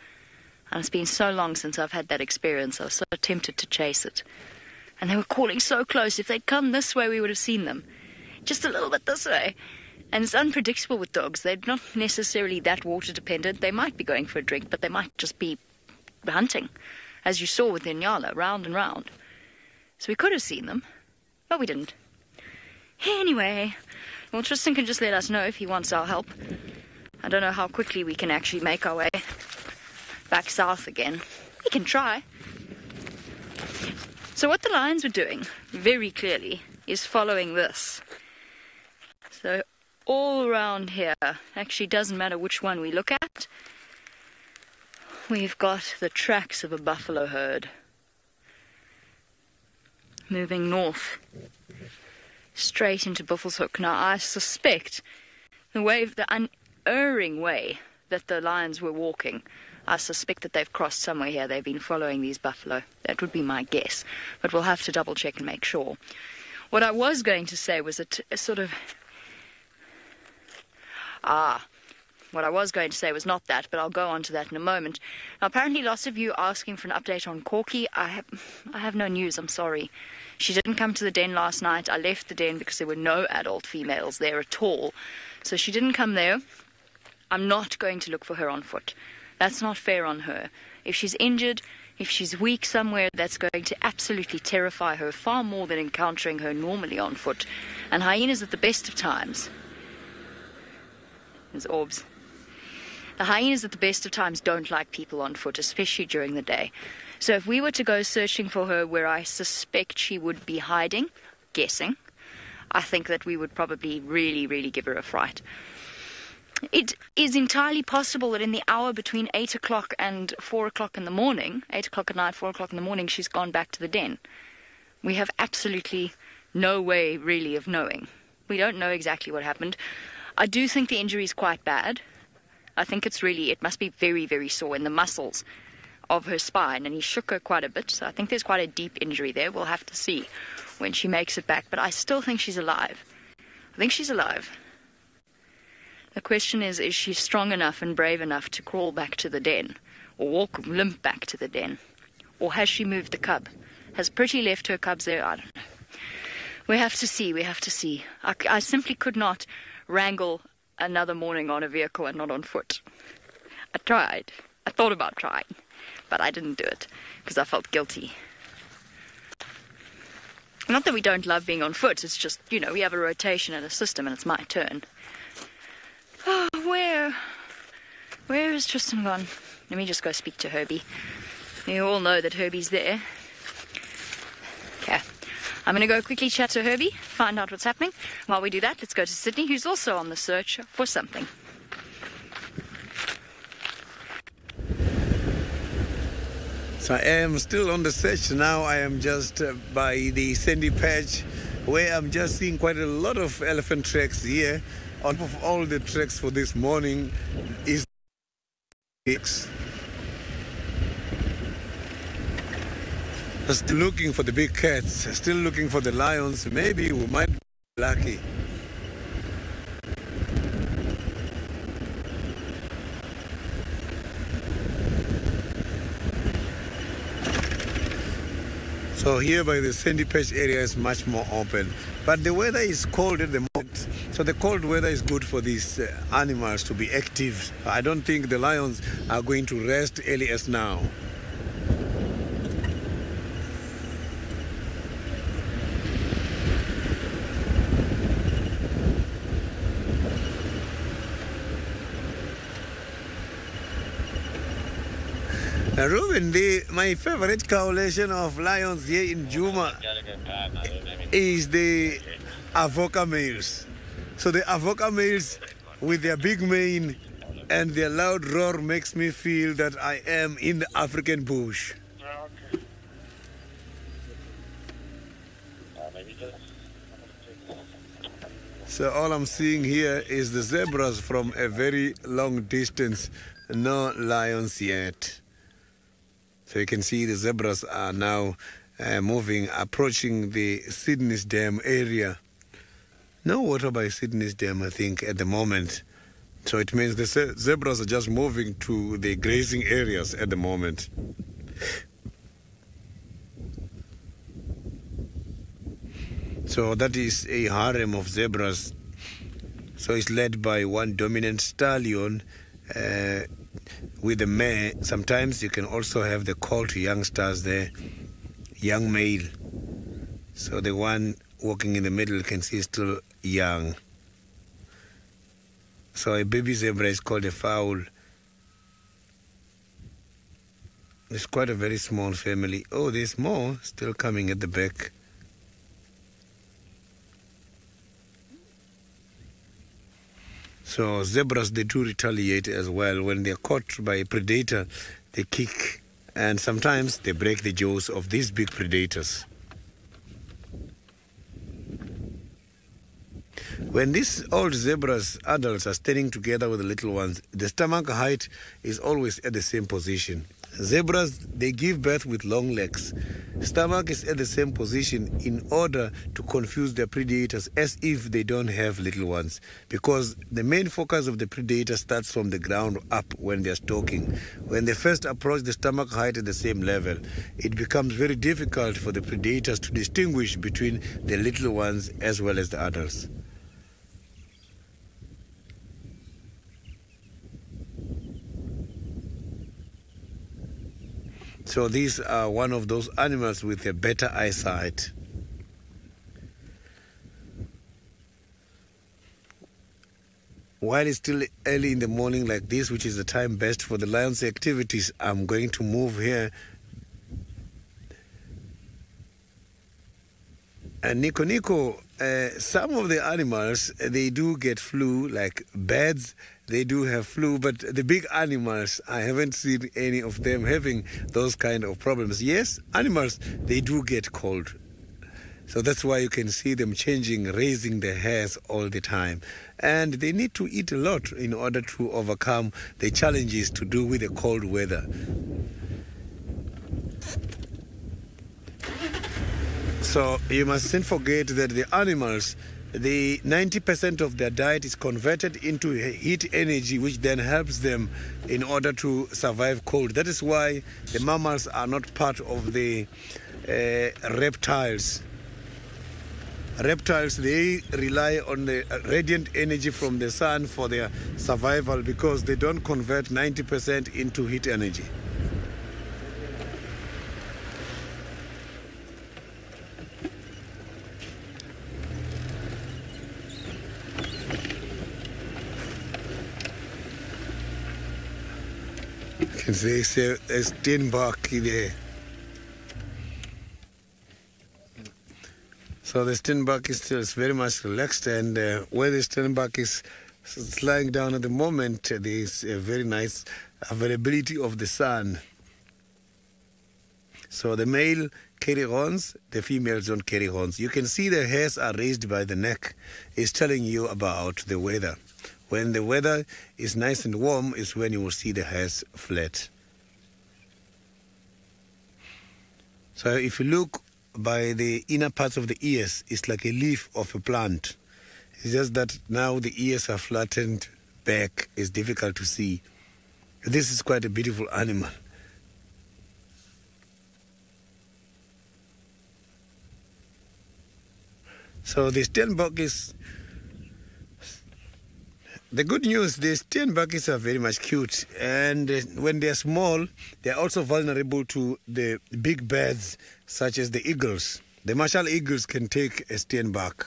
And it's been so long since I've had that experience. I was so tempted to chase it. And they were calling so close. If they'd come this way, we would have seen them. Just a little bit this way. And it's unpredictable with dogs. They're not necessarily that water dependent. They might be going for a drink, but they might just be hunting, as you saw with the Nyala, round and round. So we could have seen them, but we didn't. Anyway, well, Tristan can just let us know if he wants our help. I don't know how quickly we can actually make our way back south again. We can try. So what the lions were doing, very clearly, is following this. So all around here, actually doesn't matter which one we look at, we've got the tracks of a buffalo herd moving north, straight into Buffelshoek. Now I suspect the unerring way that the lions were walking, I suspect that they've crossed somewhere here. They've been following these buffalo. That would be my guess, but we'll have to double check and make sure. What I was going to say was what I was going to say was not that, but I'll go on to that in a moment. Now, apparently lots of you are asking for an update on Corky. I have no news, I'm sorry. She didn't come to the den last night. I left the den because there were no adult females there at all. So she didn't come there. I'm not going to look for her on foot. That's not fair on her. If she's injured, if she's weak somewhere, that's going to absolutely terrify her far more than encountering her normally on foot. And hyenas at the best of times. There's orbs. The hyenas at the best of times don't like people on foot, especially during the day. So if we were to go searching for her where I suspect she would be hiding, guessing, I think that we would probably really, really give her a fright. It is entirely possible that in the hour between 8 o'clock and 4 o'clock in the morning, 8 o'clock at night, 4 o'clock in the morning, she's gone back to the den. We have absolutely no way really of knowing. We don't know exactly what happened. I do think the injury is quite bad. I think it must be very, very sore in the muscles of her spine, and he shook her quite a bit, so I think there's quite a deep injury there. We'll have to see when she makes it back, but I still think she's alive. I think she's alive. The question is she strong enough and brave enough to crawl back to the den, or limp back to the den? Or has she moved the cub? Has Pretty left her cubs there? I don't know. We have to see. I simply could not wrangle another morning on a vehicle and not on foot. I tried. I thought about trying, but I didn't do it because I felt guilty. Not that we don't love being on foot, it's just, we have a rotation and a system and it's my turn. Oh, where is Tristan gone? Let me just go speak to Herbie. You all know that Herbie's there. Okay. I'm going to go quickly chat to Herbie, find out what's happening. While we do that, let's go to Sydney, who's also on the search for something. So I am still on the search now. I am just by the sandy patch where I'm just seeing quite a lot of elephant tracks here. On top of all the tracks for this morning is still looking for the big cats, still looking for the lions. Maybe we might be lucky. So here by the sandy patch area is much more open. But the weather is cold at the moment. So the cold weather is good for these animals to be active. I don't think the lions are going to rest early as now. Ruben, my favorite coalition of lions here in Juma is the Avoca males. So the Avoca males with their big mane and their loud roar makes me feel that I am in the African bush. So all I'm seeing here is the zebras from a very long distance. No lions yet. So you can see the zebras are now approaching the Sydney's Dam area. No water by Sydney's Dam, I think, at the moment. So it means the zebras are just moving to the grazing areas at the moment. So that is a harem of zebras. So it's led by one dominant stallion with a mare. Sometimes you can also have the colt youngsters there, young male. So the one walking in the middle you can see is still young. So a baby zebra is called a foal. It's quite a very small family. Oh, there's more still coming at the back. So zebras, they do retaliate as well. When they're caught by a predator, they kick, and sometimes they break the jaws of these big predators. When these old zebras, adults, are standing together with the little ones, the stomach height is always at the same position. Zebras, they give birth with long legs. Stomach is at the same position in order to confuse their predators as if they don't have little ones, because the main focus of the predator starts from the ground up when they're stalking. When they first approach the stomach height at the same level, it becomes very difficult for the predators to distinguish between the little ones as well as the adults. So these are one of those animals with a better eyesight. While it's still early in the morning like this, which is the time best for the lion's activities, I'm going to move here. And Niconico, some of the animals, they do get flu, like birds, they do have flu, but the big animals, I haven't seen any of them having those kind of problems. Yes, animals, they do get cold. So that's why you can see them changing, raising their hairs all the time. And they need to eat a lot in order to overcome the challenges to do with the cold weather. So you mustn't forget that the animals, the 90% of their diet is converted into heat energy, which then helps them in order to survive cold. That is why the mammals are not part of the reptiles. Reptiles, they rely on the radiant energy from the sun for their survival because they don't convert 90% into heat energy. You can see a steenbok there. So the steenbok is still very much relaxed, and where the steenbok is lying down at the moment, there is a very nice availability of the sun. So the male carry horns, the females don't carry horns. You can see the hairs are raised by the neck. It's telling you about the weather. When the weather is nice and warm is when you will see the hairs flat. So if you look by the inner parts of the ears, it's like a leaf of a plant. It's just that now the ears are flattened back. It's difficult to see. This is quite a beautiful animal. So the steenbok is... The good news, the steenbokkies are very much cute, and when they are small, they are also vulnerable to the big birds, such as the eagles. The martial eagles can take a steenbok.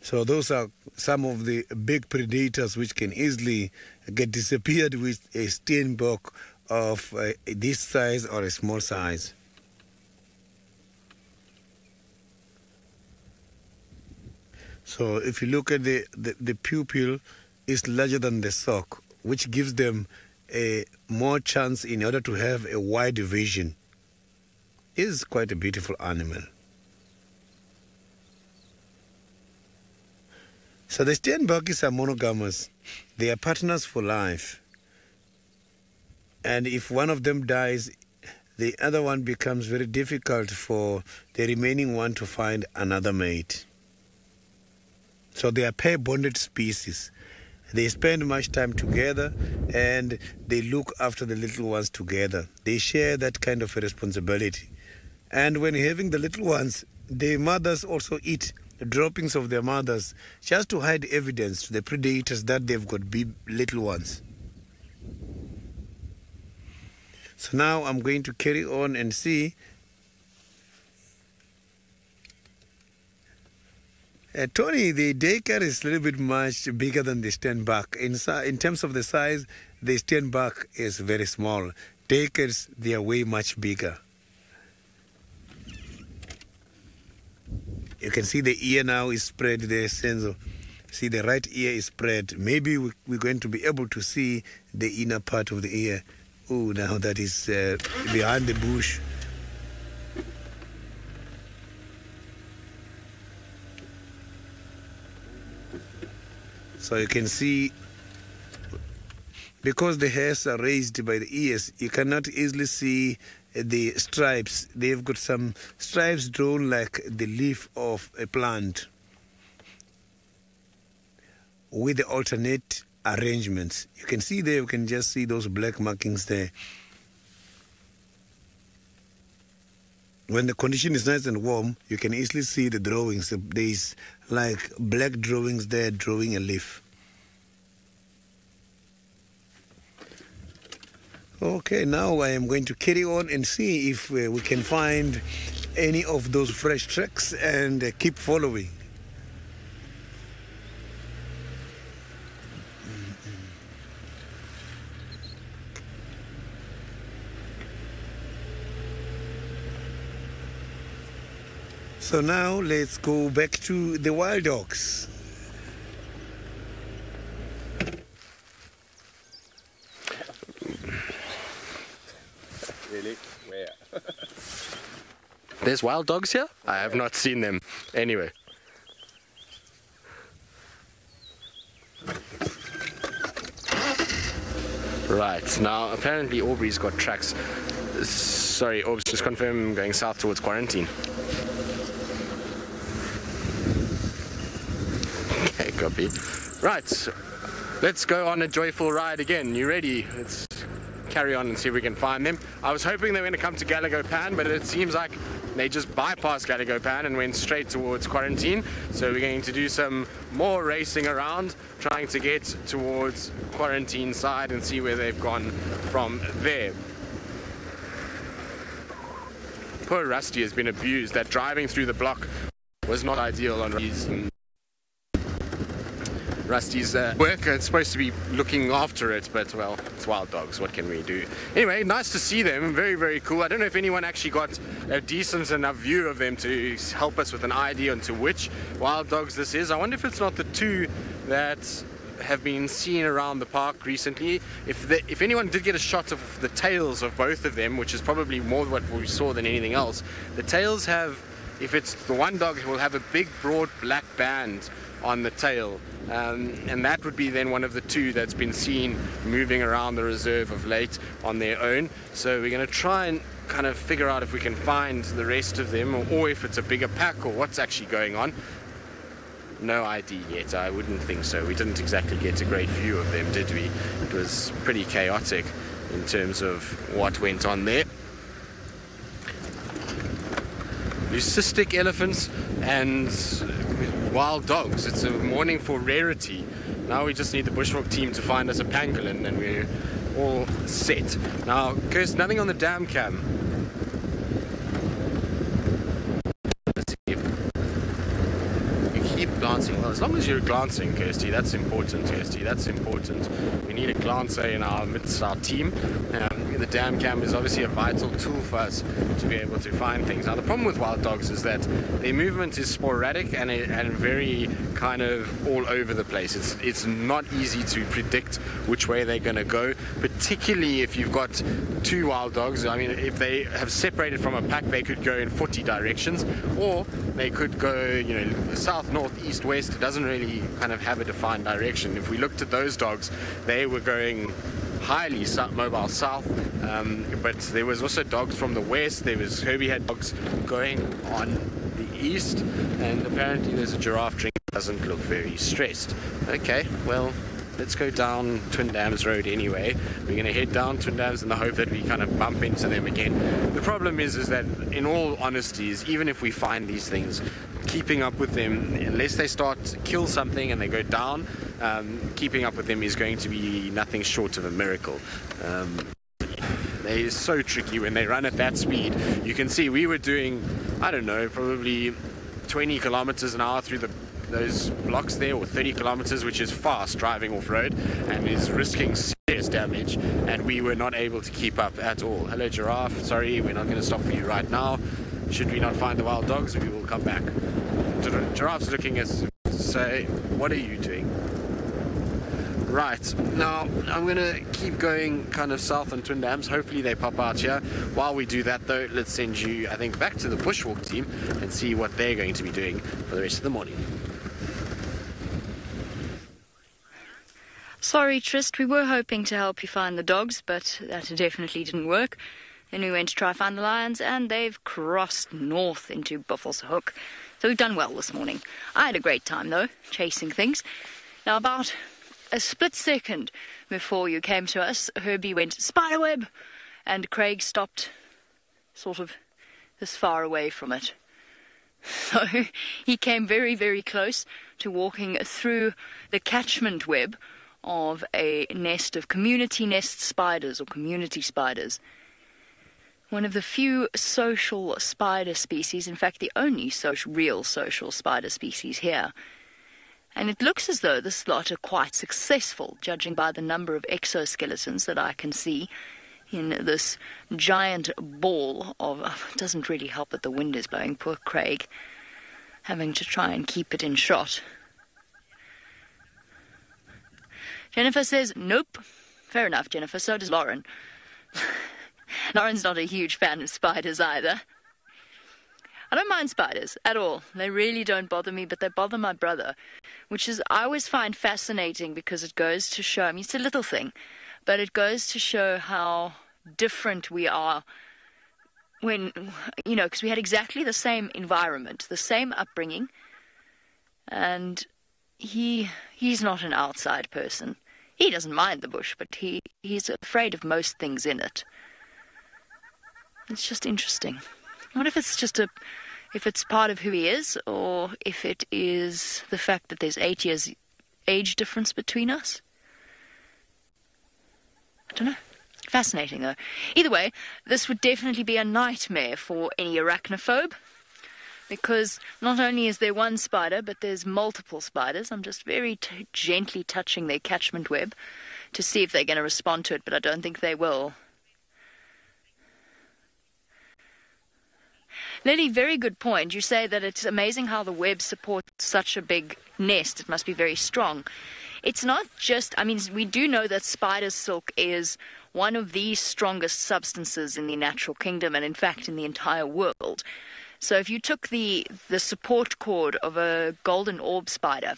So those are some of the big predators which can easily get disappeared with a steenbok of this size or a small size. So if you look at the pupil, is larger than the sock, which gives them a more chance in order to have a wide vision. It is quite a beautiful animal. So the steenbokkies are monogamous. They are partners for life. And if one of them dies, the other one becomes very difficult for the remaining one to find another mate. So they are pair-bonded species. They spend much time together and they look after the little ones together. They share that kind of a responsibility. And when having the little ones, the mothers also eat the droppings of their mothers just to hide evidence to the predators that they've got little ones. So now I'm going to carry on and see. Tony, the daycare is a little bit much bigger than the Steenbok. In terms of the size, the Steenbok is very small. Daycares, they are way much bigger. You can see the ear now is spread there, Senzo. See, the right ear is spread. Maybe we're going to be able to see the inner part of the ear. Oh, now that is behind the bush. So you can see, because the hairs are raised by the ears, you cannot easily see the stripes. They've got some stripes drawn like the leaf of a plant with the alternate arrangements. You can see there, you can just see those black markings there. When the condition is nice and warm, you can easily see the drawings. There's like black drawings there drawing a leaf. Okay, now I am going to carry on and see if we can find any of those fresh tracks and keep following. So now let's go back to the wild dogs. Really? Where? There's wild dogs here? I have not seen them anyway. Right, now apparently Aubrey's got tracks. Sorry, Aubs, just confirm going south towards quarantine. Okay, copy. Right, let's go on a joyful ride again. You ready? Let's carry on and see if we can find them. I was hoping they were going to come to Gallego Pan, but it seems like they just bypassed Gallego Pan and went straight towards quarantine. So we're going to do some more racing around, trying to get towards quarantine side and see where they've gone from there. Poor Rusty has been abused. That driving through the block was not ideal on Rusty's work. It's supposed to be looking after it, but well, it's wild dogs, what can we do? Anyway, nice to see them, very, very cool. I don't know if anyone actually got a decent enough view of them to help us with an idea onto which wild dogs this is. I wonder if it's not the two that have been seen around the park recently. If anyone did get a shot of the tails of both of them, which is probably more what we saw than anything else, the tails have, if it's the one dog, it will have a big broad black band on the tail, and that would be then one of the two that's been seen moving around the reserve of late on their own. So we're going to try and kind of figure out if we can find the rest of them, or if it's a bigger pack, or what's actually going on. No ID yet, I wouldn't think so. We didn't exactly get a great view of them, did we? It was pretty chaotic in terms of what went on there. Leucistic elephants and wild dogs. It's a morning for rarity. Now we just need the bushwalk team to find us a pangolin and we're all set. Now, Kirst, nothing on the dam cam. You keep glancing. Well, as long as you're glancing, Kirsty, that's important, Kirsty, that's important. We need a glancer in our midst, our team. The dam cam is obviously a vital tool for us to be able to find things. Now, the problem with wild dogs is that their movement is sporadic and very kind of all over the place. It's not easy to predict which way they're going to go, particularly if you've got two wild dogs. I mean, if they have separated from a pack, they could go in 40 directions, or they could go, you know, south, north, east, west. It doesn't really kind of have a defined direction. If we looked at those dogs, they were going highly mobile south, but there was also dogs from the west. Herbie had dogs going on the east, and apparently there's a giraffe drink that doesn't look very stressed. Okay, well, let's go down Twin Dams Road anyway. We're going to head down Twin Dams in the hope that we kind of bump into them again. The problem is that, in all honesty, is even if we find these things, keeping up with them, unless they start to kill something and they go down, keeping up with them is going to be nothing short of a miracle. They're so tricky when they run at that speed. You can see we were doing, I don't know, probably 20 kilometers an hour through those blocks there, or 30 kilometers, which is fast driving off-road and is risking serious damage, and we were not able to keep up at all. Hello, giraffe. Sorry, we're not going to stop for you right now. Should we not find the wild dogs, we will come back. Giraffe's looking at us to say, what are you doing? Right, now I'm going to keep going kind of south on Twin Dams. Hopefully they pop out here. While we do that though, let's send you, I think, back to the bushwalk team and see what they're going to be doing for the rest of the morning. Sorry, Trist, we were hoping to help you find the dogs, but that definitely didn't work. Then we went to try find the lions, and they've crossed north into Buffalo's Hook. So we've done well this morning. I had a great time, though, chasing things. Now, about a split second before you came to us, Herbie went, "Spiderweb!" and Craig stopped sort of this far away from it. So he came very, very close to walking through the catchment web of a nest of community nest spiders, or community spiders. One of the few social spider species, in fact the only real social spider species here. And it looks as though this lot are quite successful, judging by the number of exoskeletons that I can see in this giant ball of... It doesn't really help that the wind is blowing. Poor Craig, having to try and keep it in shot. Jennifer says, nope. Fair enough, Jennifer. So does Lauren. Lauren's not a huge fan of spiders either. I don't mind spiders at all. They really don't bother me, but they bother my brother, which is, I always find fascinating, because it goes to show, I mean, it's a little thing, but it goes to show how different we are when, you know, because we had exactly the same environment, the same upbringing, and he's not an outside person. He doesn't mind the bush, but he's afraid of most things in it. It's just interesting. What if it's just if it's part of who he is, or if it is the fact that there's 8 years age difference between us? I don't know. Fascinating, though. Either way, this would definitely be a nightmare for any arachnophobe, because not only is there one spider, but there's multiple spiders. I'm just very gently touching their catchment web to see if they're going to respond to it, but I don't think they will. Lily, very good point. You say that it's amazing how the web supports such a big nest. It must be very strong. It's not just, I mean, we do know that spider silk is one of the strongest substances in the natural kingdom, and in fact in the entire world. So if you took the support cord of a golden orb spider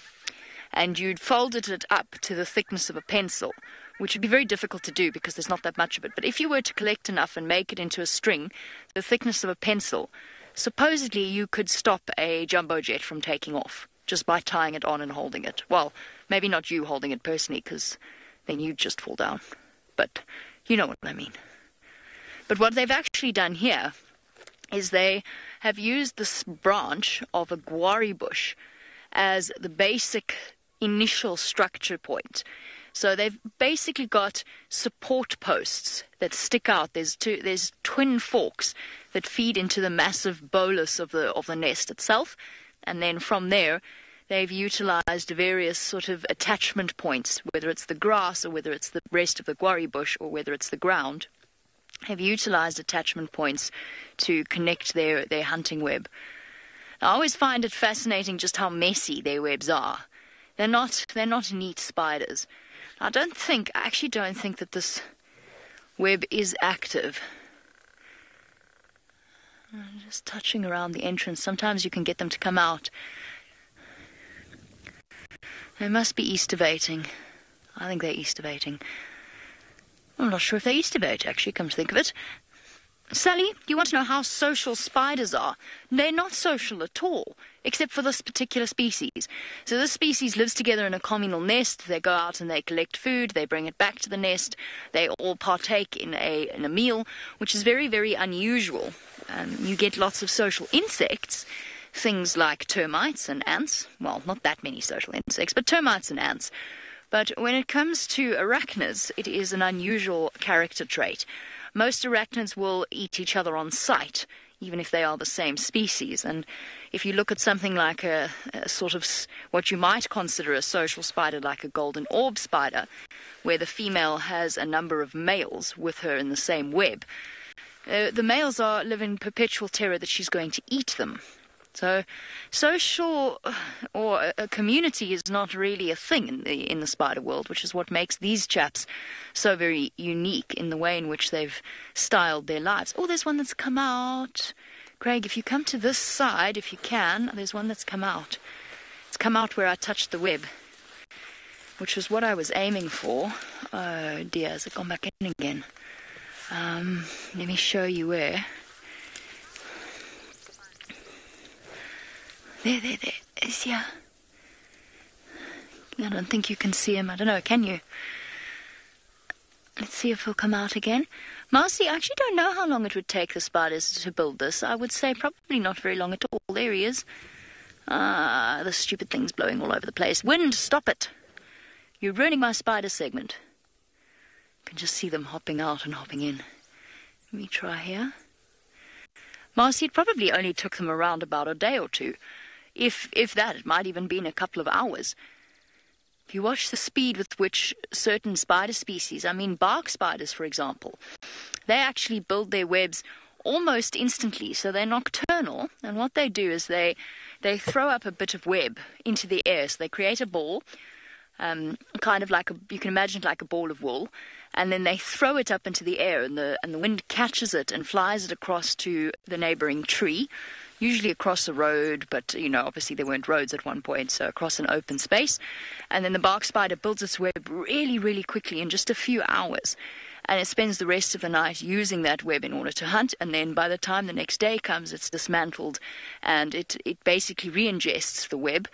and you'd folded it up to the thickness of a pencil, which would be very difficult to do because there's not that much of it, but if you were to collect enough and make it into a string, the thickness of a pencil, supposedly you could stop a jumbo jet from taking off just by tying it on and holding it. Well, maybe not you holding it personally, because then you'd just fall down. But you know what I mean. But what they've actually done here is they have used this branch of a guari bush as the basic initial structure point. So they've basically got support posts that stick out. There's twin forks that feed into the massive bolus of the nest itself, and then from there they've utilized various sort of attachment points, whether it's the grass or whether it's the rest of the guari bush or whether it's the ground. Have utilized attachment points to connect their hunting web. Now, I always find it fascinating just how messy their webs are. They're not neat spiders. I actually don't think that this web is active. I'm just touching around the entrance. Sometimes you can get them to come out. They must be estivating. I think they're estivating. I'm not sure if they estivate, actually, come to think of it. Sally, you want to know how social spiders are? They're not social at all, except for this particular species. So this species lives together in a communal nest. They go out and they collect food. They bring it back to the nest. They all partake in a meal, which is very, very unusual. You get lots of social insects, things like termites and ants. Well, not that many social insects, but termites and ants. But when it comes to arachnids, it is an unusual character trait. Most arachnids will eat each other on sight, even if they are the same species. And if you look at something like a sort of what you might consider a social spider, like a golden orb spider, where the female has a number of males with her in the same web, the males live in perpetual terror that she's going to eat them. So social or a community is not really a thing in the spider world, which is what makes these chaps so very unique in the way in which they've styled their lives. Oh, there's one that's come out. Craig, if you come to this side, if you can, there's one that's come out. It's come out where I touched the web, which was what I was aiming for. Oh dear, has it gone back in again? Let me show you where. There. Is here. I don't think you can see him. I don't know, can you? Let's see if he'll come out again. Marcy, I actually don't know how long it would take the spiders to build this. I would say probably not very long at all. There he is. The stupid thing's blowing all over the place. Wind, stop it. You're ruining my spider segment. You can just see them hopping out and hopping in. Let me try here. Marcy, it probably only took them around about a day or two. If that, it might even been a couple of hours. If you watch the speed with which certain spider species, I mean bark spiders, for example, they actually build their webs almost instantly. So they're nocturnal, and what they do is they throw up a bit of web into the air. So they create a ball, kind of like you can imagine it like a ball of wool, and then they throw it up into the air, and the wind catches it and flies it across to the neighboring tree, usually across a road, but, obviously there weren't roads at one point, so across an open space. And then the bark spider builds its web really, really quickly in just a few hours. And it spends the rest of the night using that web in order to hunt, and then by the time the next day comes, it's dismantled, and it basically re-ingests the web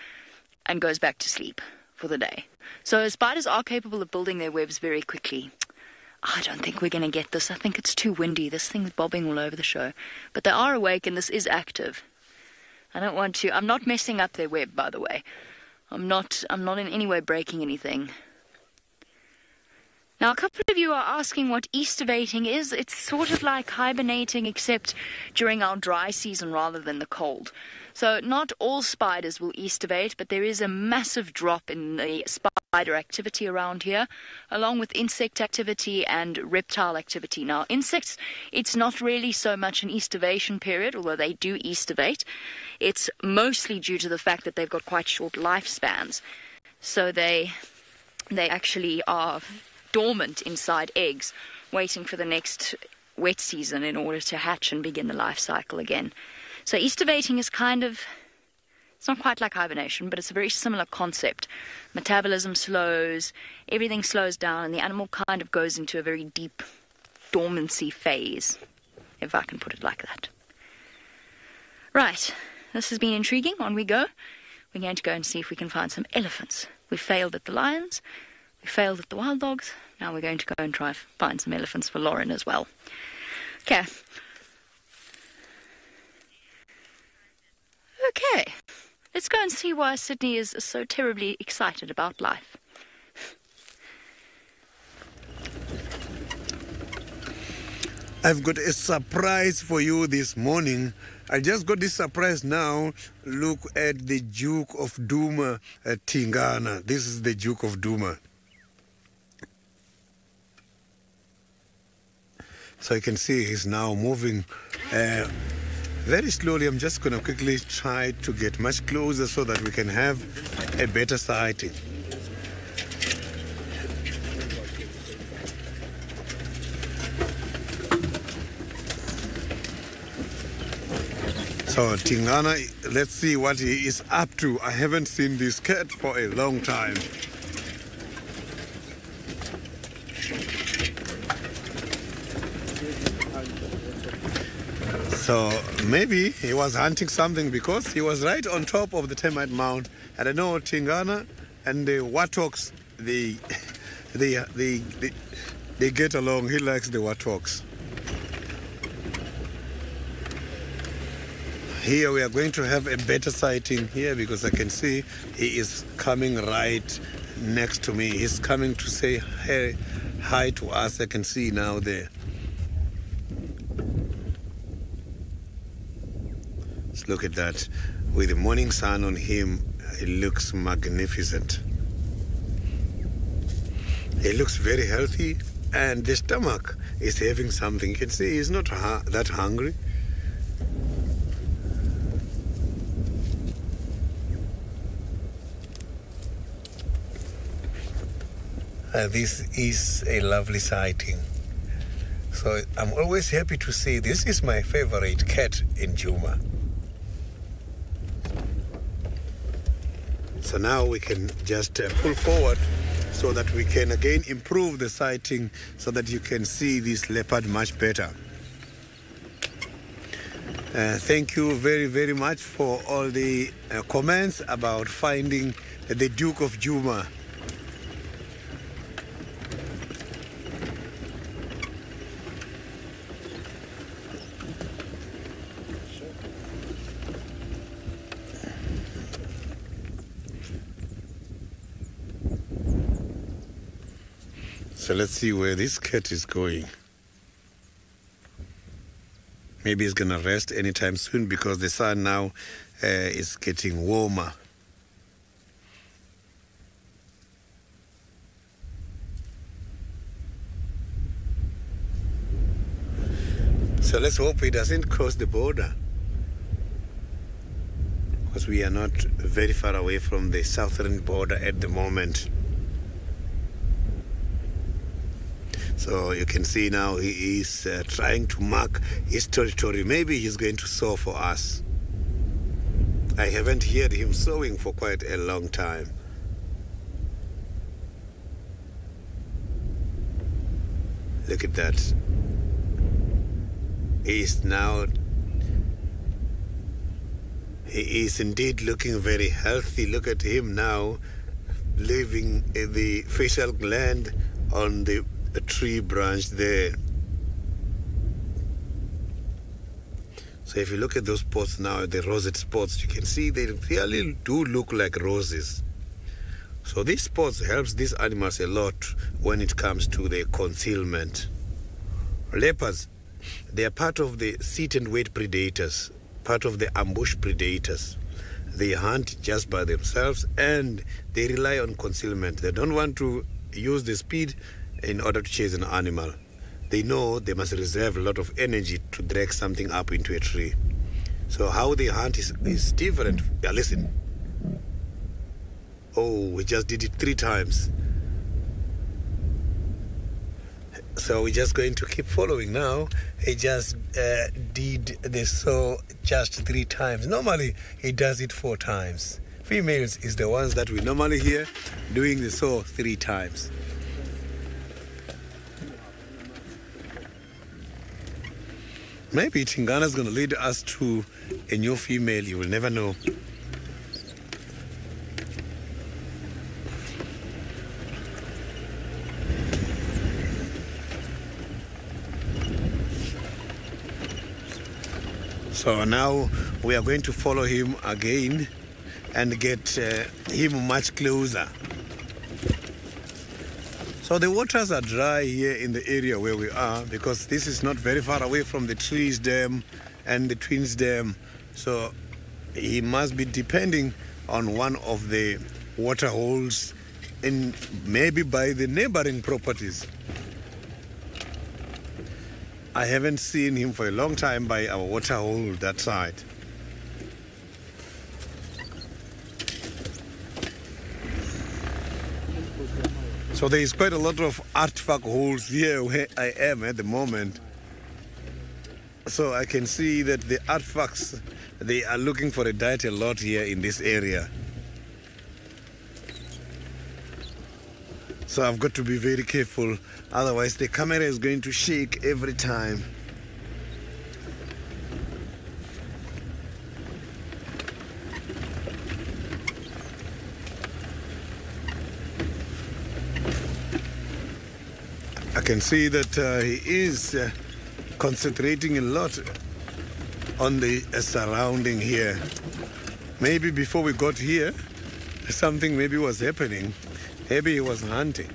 and goes back to sleep for the day. So spiders are capable of building their webs very quickly. I don't think we're going to get this. I think it's too windy. This thing's bobbing all over the show. But they are awake, and this is active. I'm not messing up their web, by the way. I'm not in any way breaking anything. Now, a couple of you are asking what estivating is. It's sort of like hibernating, except during our dry season rather than the cold. So not all spiders will estivate, but there is a massive drop in the spider activity around here, along with insect activity and reptile activity. Now, insects, it's not really so much an estivation period, although they do estivate. It's mostly due to the fact that they've got quite short lifespans. So they actually are dormant inside eggs, waiting for the next wet season in order to hatch and begin the life cycle again. So estivating is it's not quite like hibernation, but it's a very similar concept. Metabolism slows, everything slows down, and the animal kind of goes into a very deep dormancy phase, if I can put it like that. Right, this has been intriguing. On we go. We're going to go and see if we can find some elephants. We failed at the lions. We failed at the wild dogs. Now we're going to go and try and find some elephants for Lauren as well. Okay. Okay. Let's go and see why Sydney is so terribly excited about life. I've got a surprise for you this morning. I just got this surprise now. Look at the Duke of Duma at Tingana. This is the Duke of Duma. So you can see he's now moving very slowly. I'm just going to quickly try to get much closer so that we can have a better sighting. So Tingana, let's see what he is up to. I haven't seen this cat for a long time. So maybe he was hunting something because he was right on top of the termite mound. And I know Tingana and the warthogs, they get along. He likes the warthogs. Here we are going to have a better sighting here because I can see he is coming right next to me. He's coming to say hey, hi to us. I can see now there. Let's look at that. With the morning sun on him, it looks magnificent. He looks very healthy and the stomach is having something. You can see he's not that hungry. This is a lovely sighting. So I'm always happy to see this is my favorite cat in Djuma. So now we can just pull forward so that we can again improve the sighting so that you can see this leopard much better. Thank you very, very much for all the comments about finding the Duke of Djuma. So let's see where this cat is going. Maybe he's going to rest anytime soon because the sun now is getting warmer. So let's hope he doesn't cross the border, because we are not very far away from the southern border at the moment. So you can see now he is trying to mark his territory. Maybe he's going to sow for us. I haven't heard him sowing for quite a long time. Look at that. He is indeed looking very healthy. Look at him now, leaving the facial gland on the tree branch there. So if you look at those spots now, the roseate spots, you can see they really do look like roses. So these spots helps these animals a lot when it comes to their concealment. Leopards, they are part of the sit and wait predators, part of the ambush predators. They hunt just by themselves and they rely on concealment. They don't want to use the speed in order to chase an animal. They know they must reserve a lot of energy to drag something up into a tree. So how they hunt is different. Yeah, listen. Oh, we just did it 3 times. So we're just going to keep following now. He just did the sow just 3 times. Normally, he does it 4 times. Females is the ones that we normally hear doing the sow 3 times. Maybe Tingana's going to lead us to a new female. You will never know. So now we are going to follow him again and get him much closer. So the waters are dry here in the area where we are because this is not very far away from the Trees Dam and the Twins Dam. So he must be depending on one of the water holes in maybe by the neighboring properties. I haven't seen him for a long time by our water hole that side. So there is quite a lot of artifact holes here where I am at the moment. So I can see that the artifacts, they are looking for a diet a lot here in this area. So I've got to be very careful, otherwise the camera is going to shake every time. can see that he is concentrating a lot on the surrounding here. Maybe before we got here, something maybe was happening. Maybe he was hunting.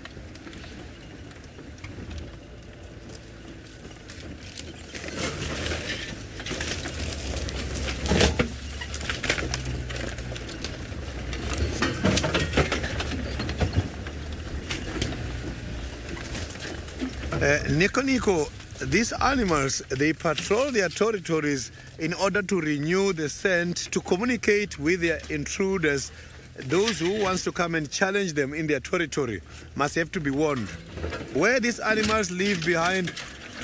Niconico, these animals, they patrol their territories in order to renew the scent, to communicate with their intruders. Those who wants to come and challenge them in their territory must have to be warned. Where these animals leave behind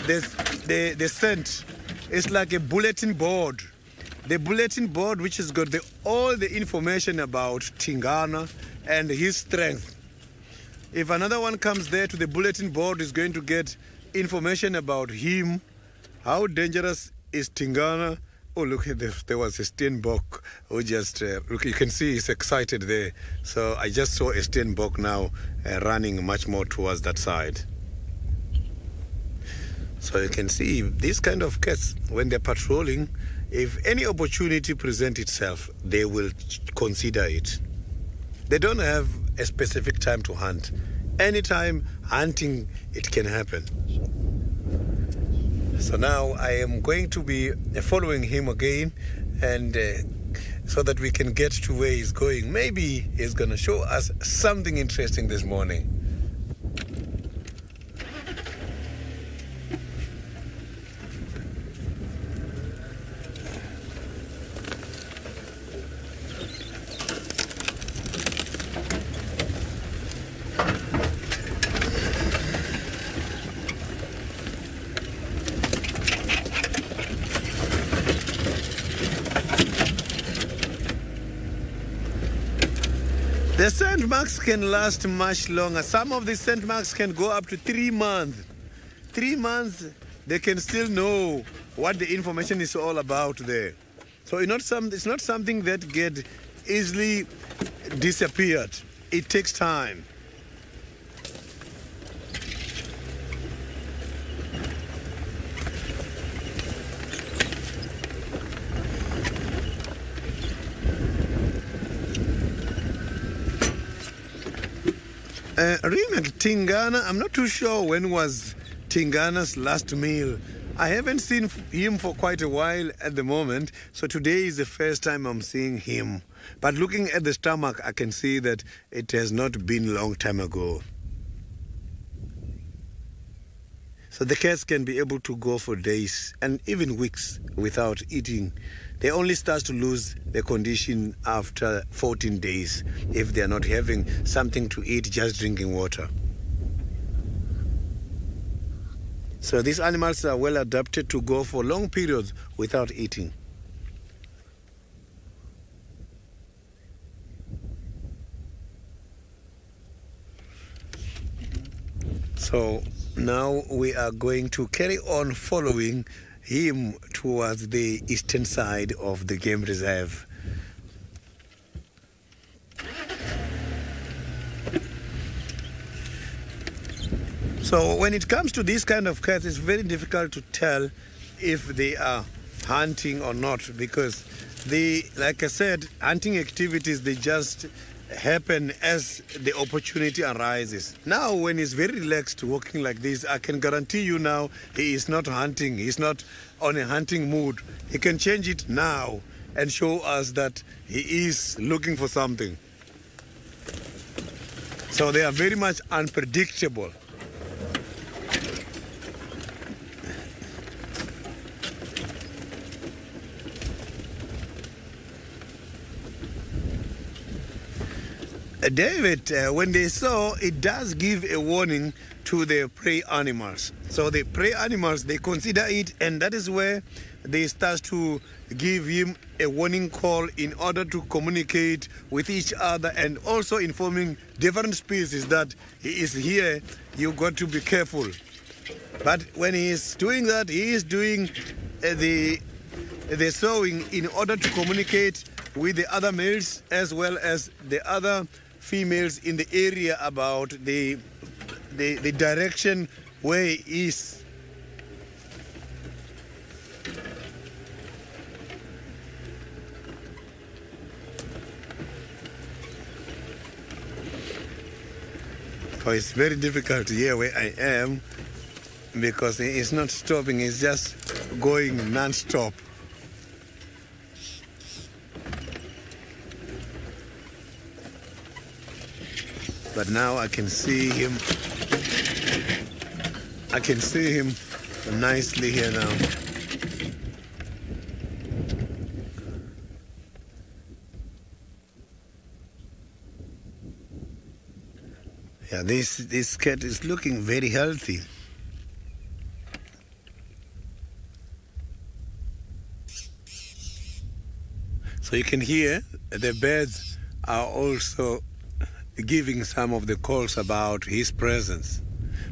the scent is like a bulletin board. The bulletin board which has got all the information about Tingana and his strength. If another one comes there to the bulletin board, is going to get information about him. How dangerous is Tingana? Oh, look at this. There was a Steenbok who just, look, you can see he's excited there. So I just saw a Steenbok now running much more towards that side. So you can see these kind of cats, when they're patrolling, if any opportunity presents itself, they will consider it. They don't have a specific time to hunt. Anytime hunting, it can happen. So now I am going to be following him again, and so that we can get to where he's going. Maybe he's going to show us something interesting this morning. The scent marks can last much longer. Some of the scent marks can go up to 3 months. 3 months, they can still know what the information is all about there. So it's not something that get easily disappeared. It takes time. Remake Tingana, I'm not too sure when was Tingana's last meal. I haven't seen him for quite a while at the moment, so today is the first time I'm seeing him. But looking at the stomach, I can see that it has not been a long time ago. So the cats can be able to go for days and even weeks without eating. They only start to lose their condition after 14 days if they are not having something to eat, just drinking water. So these animals are well adapted to go for long periods without eating. So now we are going to carry on following him towards the eastern side of the game reserve. So when it comes to these kind of cats, it's very difficult to tell if they are hunting or not, because like I said, hunting activities, they just happen as the opportunity arises. Now when he's very relaxed walking like this, I can guarantee you now he is not hunting. He's not on a hunting mood. He can change it now and show us that he is looking for something. So they are very much unpredictable. David, when they saw, it does give a warning to the prey animals. So the prey animals, they consider it, and that is where they start to give him a warning call in order to communicate with each other, and also informing different species that he is here, you got to be careful. But when he is doing that, he is doing the sowing in order to communicate with the other males as well as the other females in the area about the direction where he is. Oh, it's very difficult here where I am because it's not stopping, it's just going non-stop. But now I can see him. I can see him nicely here now. Yeah, this cat is looking very healthy. So you can hear the birds are also giving some of the calls about his presence.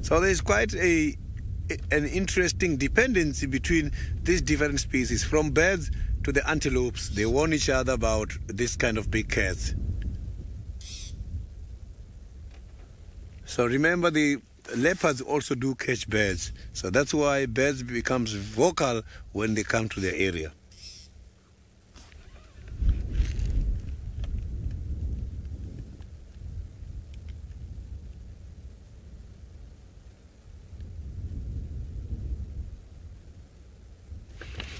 So there's quite an interesting dependency between these different species. From birds to the antelopes, they warn each other about this kind of big cats. So remember, the leopards also do catch birds. So that's why birds becomes vocal when they come to the area.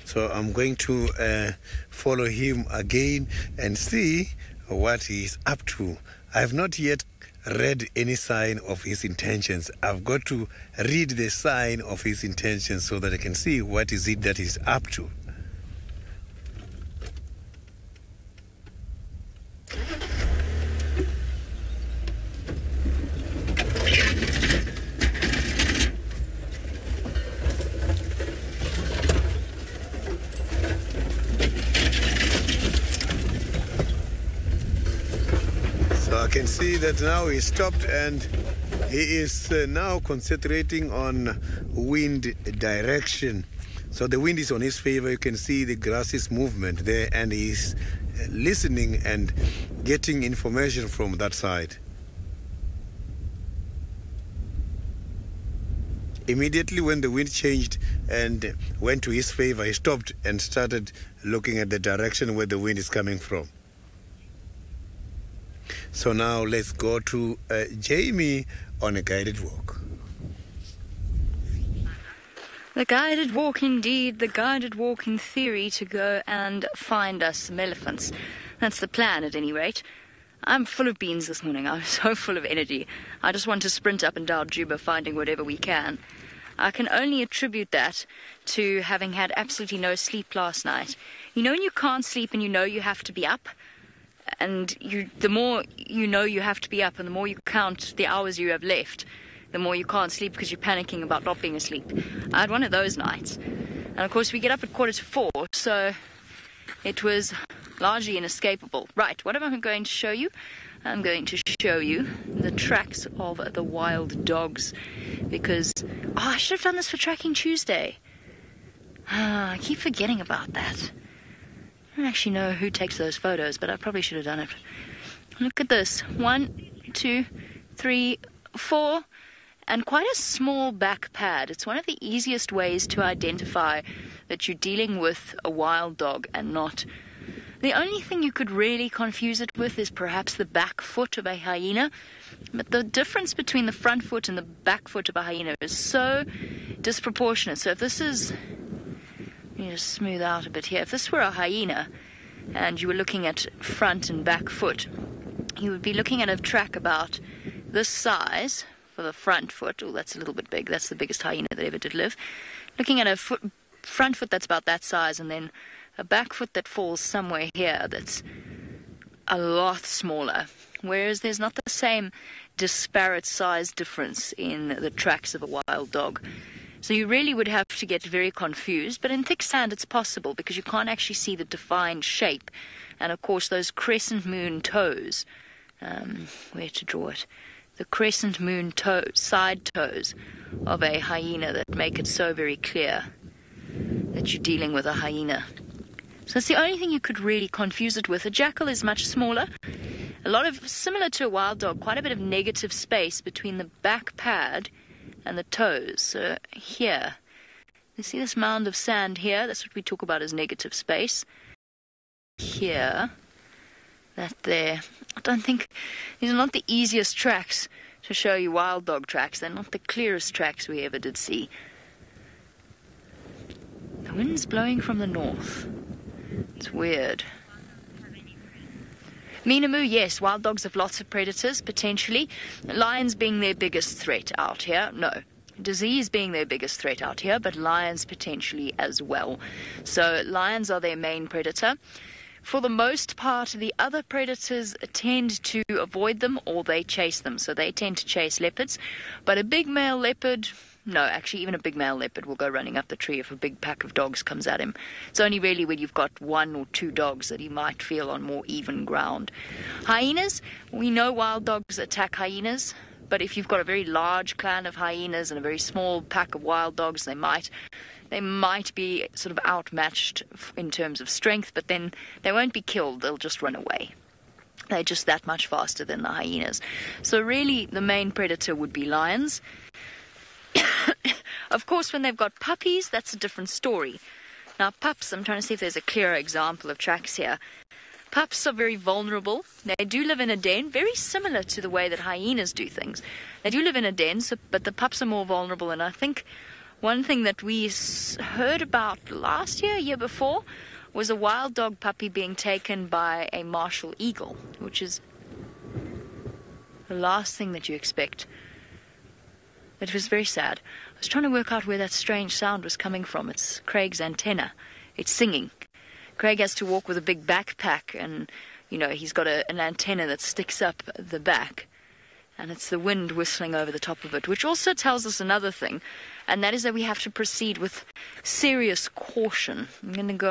So I'm going to follow him again and see what he's up to. I have not yet read any sign of his intentions. I've got to read the sign of his intentions so that I can see what is it that he's up to. I can see that now he stopped and he is now concentrating on wind direction. So the wind is on his favor. You can see the grasses movement there and he's listening and getting information from that side. Immediately when the wind changed and went to his favor, he stopped and started looking at the direction where the wind is coming from. So now let's go to Jamie on a guided walk. The guided walk indeed, the guided walk in theory to go and find us some elephants. That's the plan at any rate. I'm full of beans this morning. I'm so full of energy. I just want to sprint up and down Juba finding whatever we can. I can only attribute that to having had absolutely no sleep last night. You know when you can't sleep and you know you have to be up? And the more you know you have to be up and the more you count the hours you have left, the more you can't sleep because you're panicking about not being asleep. I had one of those nights. And of course we get up at 4:45, so it was largely inescapable. Right, what am I going to show you? I'm going to show you the tracks of the wild dogs because, I should have done this for Tracking Tuesday. I keep forgetting about that. I don't actually know who takes those photos, but I probably should have done it. Look at this. 1, 2, 3, 4, and quite a small back pad. It's one of the easiest ways to identify that you're dealing with a wild dog and not. The only thing you could really confuse it with is perhaps the back foot of a hyena. But the difference between the front foot and the back foot of a hyena is so disproportionate. So if this is... Let me just smooth out a bit here. If this were a hyena and you were looking at front and back foot, you would be looking at a track about this size for the front foot. Oh, that's a little bit big. That's the biggest hyena that ever did live. Looking at a front foot that's about that size and then a back foot that falls somewhere here that's a lot smaller. Whereas there's not the same disparate size difference in the tracks of a wild dog. So you really would have to get very confused, but in thick sand it's possible because you can't actually see the defined shape. And of course those crescent moon toes, where to draw it? The crescent moon toes, side toes of a hyena that make it so very clear that you're dealing with a hyena. So it's the only thing you could really confuse it with. A jackal is much smaller. A lot of, similar to a wild dog, quite a bit of negative space between the back pad and the toes. So here, you see this mound of sand here? That's what we talk about as negative space. Here, that there. I don't think these are not the easiest tracks to show you wild dog tracks. They're not the clearest tracks we ever did see. The wind's blowing from the north. It's weird. Minamu, yes, wild dogs have lots of predators, potentially. Lions being their biggest threat out here, no. Disease being their biggest threat out here, but lions potentially as well. So lions are their main predator. For the most part, the other predators tend to avoid them or they chase them. So they tend to chase leopards. But a big male leopard, no, actually even a big male leopard will go running up the tree if a big pack of dogs comes at him. It's only really when you've got 1 or 2 dogs that he might feel on more even ground. Hyenas, we know wild dogs attack hyenas. But if you've got a very large clan of hyenas and a very small pack of wild dogs, they might be sort of outmatched in terms of strength, but then they won't be killed, they'll just run away. They're just that much faster than the hyenas. So really, the main predator would be lions. Of course, when they've got puppies, that's a different story. Now, pups, I'm trying to see if there's a clearer example of tracks here. Pups are very vulnerable. They do live in a den, very similar to the way that hyenas do things. They do live in a den, but the pups are more vulnerable, and I think one thing that we heard about last year before, was a wild dog puppy being taken by a martial eagle, which is the last thing that you expect. It was very sad. I was trying to work out where that strange sound was coming from. It's Craig's antenna. It's singing. Craig has to walk with a big backpack, and, you know, he's got an antenna that sticks up the back, and it's the wind whistling over the top of it, which also tells us another thing, and that is that we have to proceed with serious caution. I think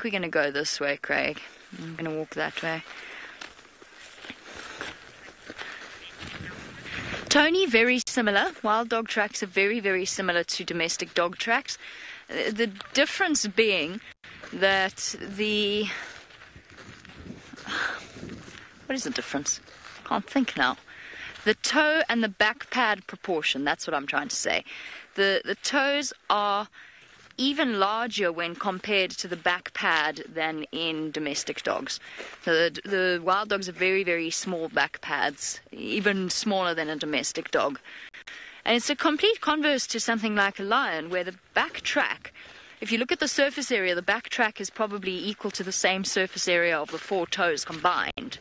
we're going to go this way, Craig. I'm going to walk that way. Tony, very similar. Wild dog tracks are very, very similar to domestic dog tracks. The difference being that what is the difference? Can't think now. The toe and the back pad proportion, that's what I'm trying to say. The toes are even larger when compared to the back pad than in domestic dogs. The wild dogs are very, very small back pads, even smaller than a domestic dog. And it's a complete converse to something like a lion, where the back track, if you look at the surface area, the back track is probably equal to the same surface area of the 4 toes combined.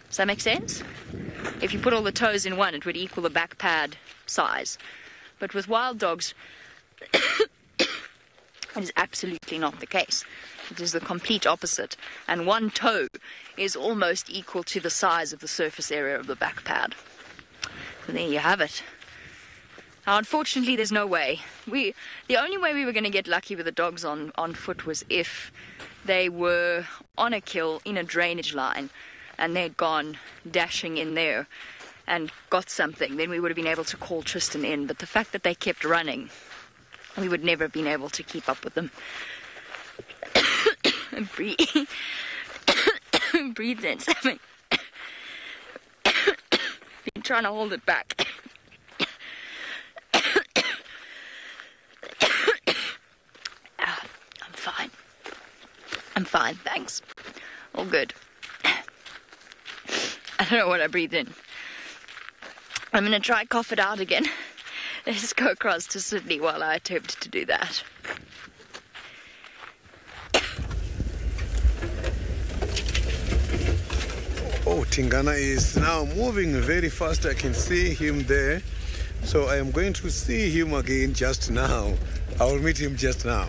Does that make sense? If you put all the toes in one, it would equal the back pad size. But with wild dogs, it is absolutely not the case. It is the complete opposite. And 1 toe is almost equal to the size of the surface area of the back pad. So there you have it. Now, unfortunately, there's no way. The only way we were going to get lucky with the dogs on foot was if they were on a kill in a drainage line and they'd gone dashing in there and got something. Then we would have been able to call Tristan in. But the fact that they kept running, we would never have been able to keep up with them. Breathe. Breathe in something. Been trying to hold it back. I'm fine, thanks. All good. I don't know what I breathed in. I'm going to try cough it out again. Let's go across to Sydney while I attempt to do that. Oh, Tingana is now moving very fast. I can see him there. So I am going to see him again just now. I will meet him just now.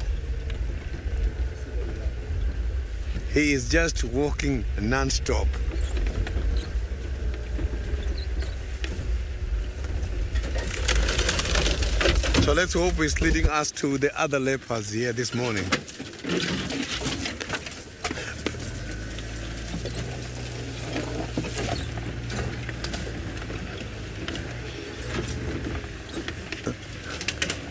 He is just walking non-stop. So let's hope he's leading us to the other leopards here this morning.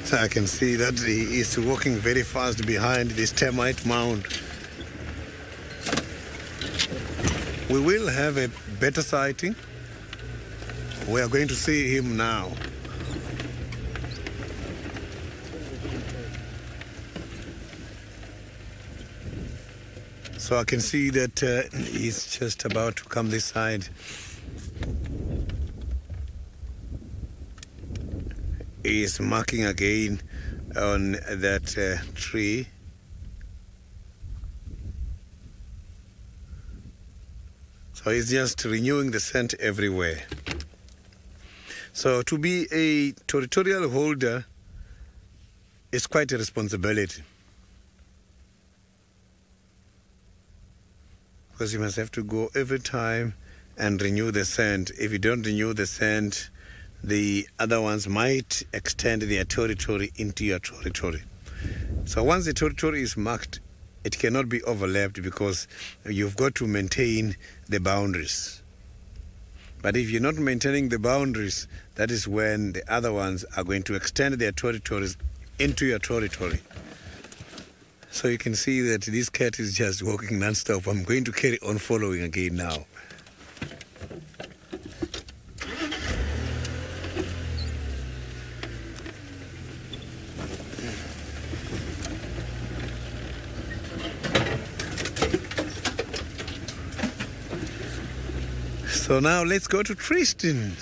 So I can see that he is walking very fast behind this termite mound. We will have a better sighting. We are going to see him now. So I can see that he's just about to come this side. He's marking again on that tree. So he's just renewing the scent everywhere. So to be a territorial holder is quite a responsibility, because you must have to go every time and renew the scent. If you don't renew the scent, the other ones might extend their territory into your territory. So once the territory is marked, it cannot be overlapped, because you've got to maintain the boundaries. But if you're not maintaining the boundaries, that is when the other ones are going to extend their territories into your territory. So you can see that this cat is just walking non-stop. I'm going to carry on following again now. So now let's go to Tristan.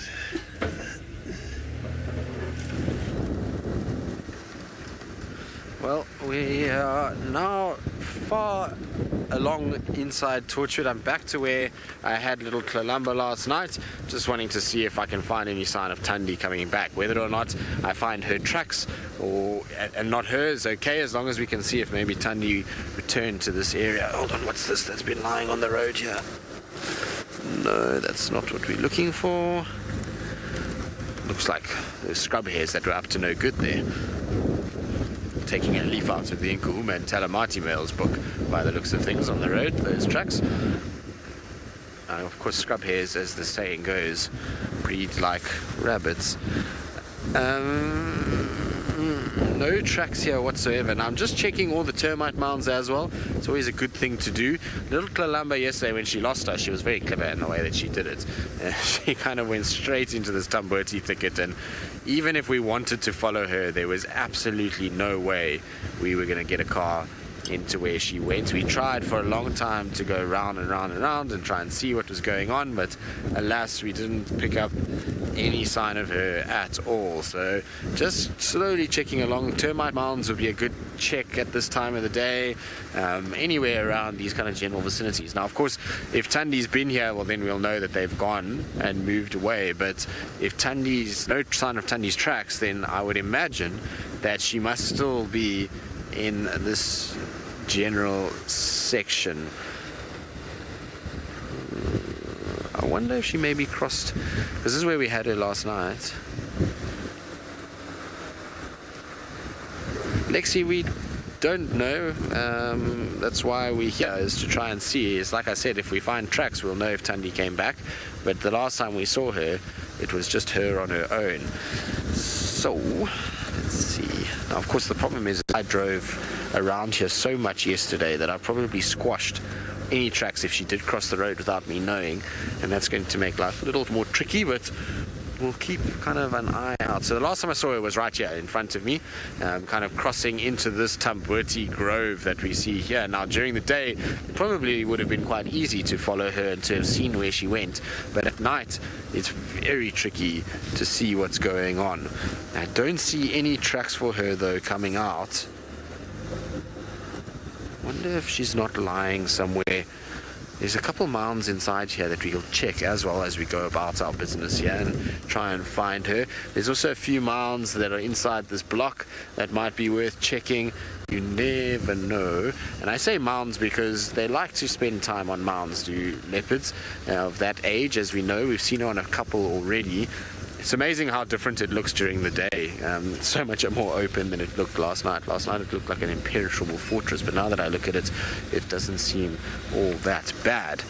Well, we are now far along inside Torchwood. I'm back to where I had little Columba last night, just wanting to see if I can find any sign of Tundi coming back. Whether or not I find her tracks and not hers, okay, as long as we can see if maybe Tundi returned to this area. Hold on, what's this that's been lying on the road here? No, that's not what we're looking for. Looks like those scrub hairs that were up to no good there. Taking a leaf out of the Nkuhuma and Talamati Mail's book by the looks of things on the road, those tracks. Of course, scrub hairs, as the saying goes, breed like rabbits. No tracks here whatsoever. Now I'm just checking all the termite mounds as well. It's always a good thing to do. Little Kalamba yesterday, when she lost us, she was very clever in the way that she did it. She kind of went straight into this Tambuti thicket, and even if we wanted to follow her, there was absolutely no way we were going to get a car into where she went. We tried for a long time to go round and round and round and try and see what was going on, but alas, we didn't pick up any sign of her at all. So just slowly checking along. Termite mounds would be a good check at this time of the day, anywhere around these kind of general vicinities. Now, of course, if Tundi's been here, well, then we'll know that they've gone and moved away. But if Tundi's no sign of Tundi's tracks, then I would imagine that she must still be in this general section. I wonder if she maybe crossed, because this is where we had her last night. Lexi, we don't know. That's why we're here, is to try and see. It's like I said, if we find tracks, we'll know if Tundi came back. But the last time we saw her, it was just her on her own. So let's see. Now, of course, the problem is I drove around here so much yesterday that I probably squashed any tracks if she did cross the road without me knowing, and that's going to make life a little more tricky, but we'll keep kind of an eye out. So the last time I saw her was right here in front of me, kind of crossing into this Tambuti grove that we see here. Now, during the day, it probably would have been quite easy to follow her and to have seen where she went, but at night it's very tricky to see what's going on. I don't see any tracks for her though coming out. Wonder if she's not lying somewhere. There's a couple mounds inside here that we'll check as well as we go about our business here and try and find her. There's also a few mounds that are inside this block that might be worth checking. You never know. And I say mounds because they like to spend time on mounds, do leopards of that age. As we know, we've seen her on a couple already. It's amazing how different it looks during the day. So much more open than it looked last night. Last night it looked like an impenetrable fortress, but now that I look at it, it doesn't seem all that bad.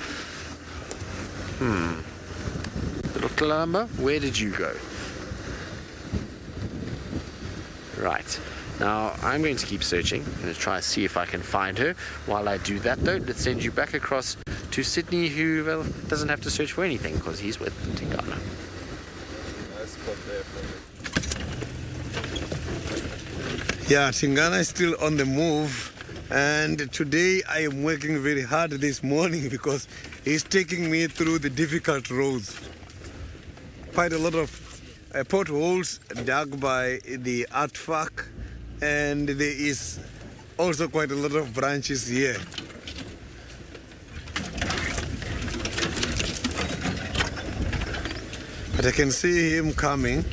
Little Columba, where did you go? Right. Now, I'm going to keep searching. I'm going to try to see if I can find her. While I do that, though, let's send you back across to Sydney, who, well, doesn't have to search for anything because he's with Tingana. Yeah, Tingana is still on the move, And today I am working very hard this morning because he's taking me through the difficult roads. Quite a lot of potholes dug by the artwork, and there is also quite a lot of branches here. But I can see him coming.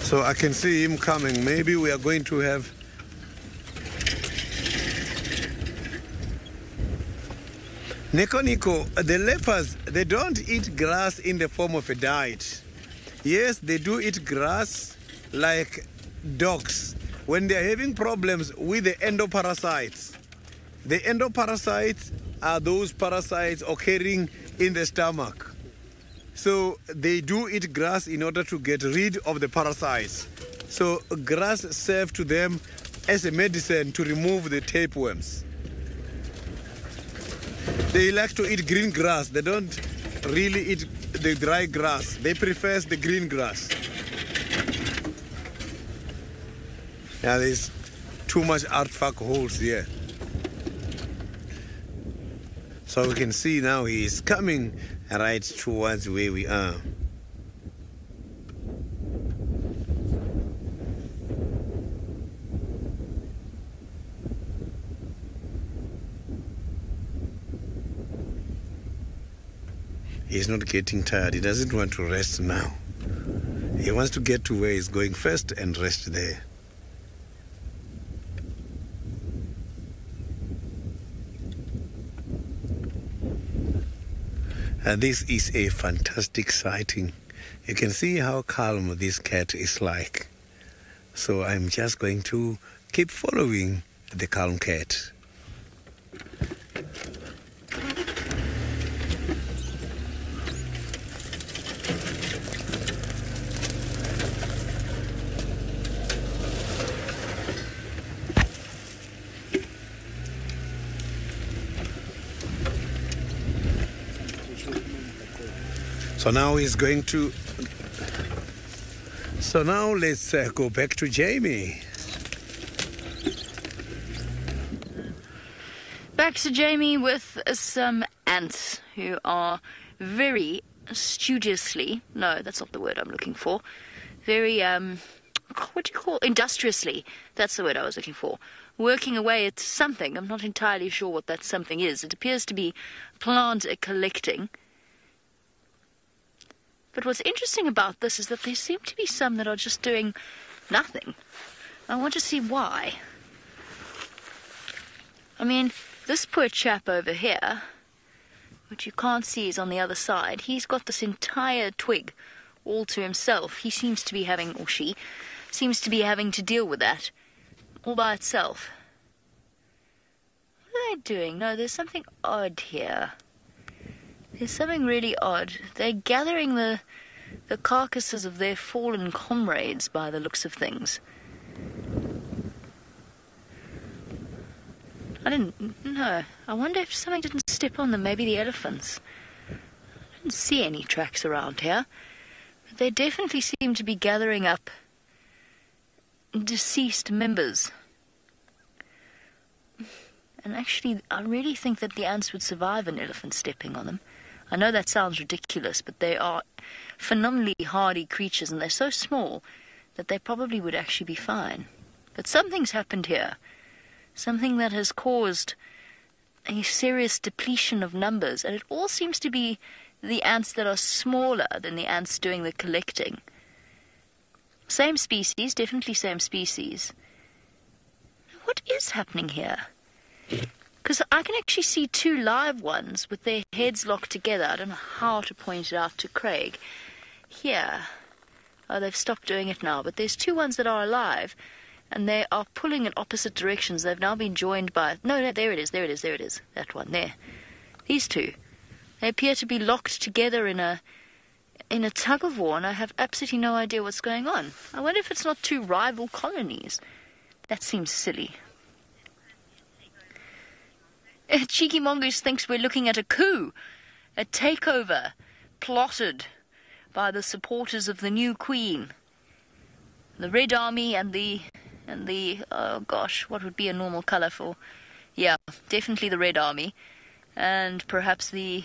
So I can see him coming. Maybe we are going to have Niconico, the lepers, they don't eat grass in the form of a diet. Yes, they do eat grass like dogs when they are having problems with the endoparasites. The endoparasites are those parasites occurring in the stomach. So they do eat grass in order to get rid of the parasites. So grass serves to them as a medicine to remove the tapeworms. They like to eat green grass. They don't really eat the dry grass. They prefer the green grass. Yeah, there's too much artwork holes here. So we can see now he is coming right towards where we are. He's not getting tired. He doesn't want to rest now. He wants to get to where he's going first and rest there. This is a fantastic sighting. You can see how calm this cat is like. So I'm just going to keep following the calm cat. So now he's going to... So now let's go back to Jamie. Back to Jamie with some ants who are very studiously... No, that's not the word I'm looking for. Very, what do you call... Industriously. That's the word I was looking for. Working away at something. I'm not entirely sure what that something is. It appears to be plant collecting. But what's interesting about this is that there seem to be some that are just doing nothing. I want to see why. I mean, this poor chap over here, which you can't see is on the other side, he's got this entire twig all to himself. He seems to be having, or she, seems to be having to deal with that all by itself. What are they doing? No, there's something odd here. There's something really odd. They're gathering the carcasses of their fallen comrades by the looks of things. I didn't know. I wonder if something didn't step on them, maybe the elephants. I didn't see any tracks around here. But they definitely seem to be gathering up deceased members. And actually, I really think that the ants would survive an elephant stepping on them. I know that sounds ridiculous, but they are phenomenally hardy creatures, and they're so small that they probably would actually be fine. But something's happened here. Something that has caused a serious depletion of numbers, and it all seems to be the ants that are smaller than the ants doing the collecting. Same species, definitely same species. What is happening here? Because I can actually see two live ones with their heads locked together. I don't know how to point it out to Craig. Here. Oh, they've stopped doing it now. But there's two ones that are alive, and they are pulling in opposite directions. They've now been joined by... No, there it is. That one, there. These two. They appear to be locked together in a tug-of-war, and I have absolutely no idea what's going on. I wonder if it's not two rival colonies. That seems silly. Cheeky Mongoose thinks we're looking at a coup, a takeover plotted by the supporters of the new Queen. The Red Army and the oh gosh, what would be a normal colour for? Yeah, definitely the Red Army, and perhaps the...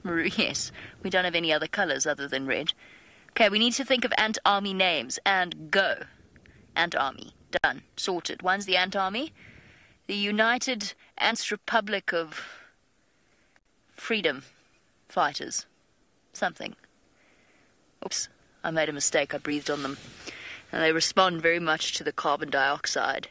Yes, we don't have any other colours other than red. Okay, we need to think of Ant Army names, and go. Ant Army, done, sorted. One's the Ant Army, the United Ants Republic of Freedom Fighters, something. Oops, I made a mistake, I breathed on them. And they respond very much to the carbon dioxide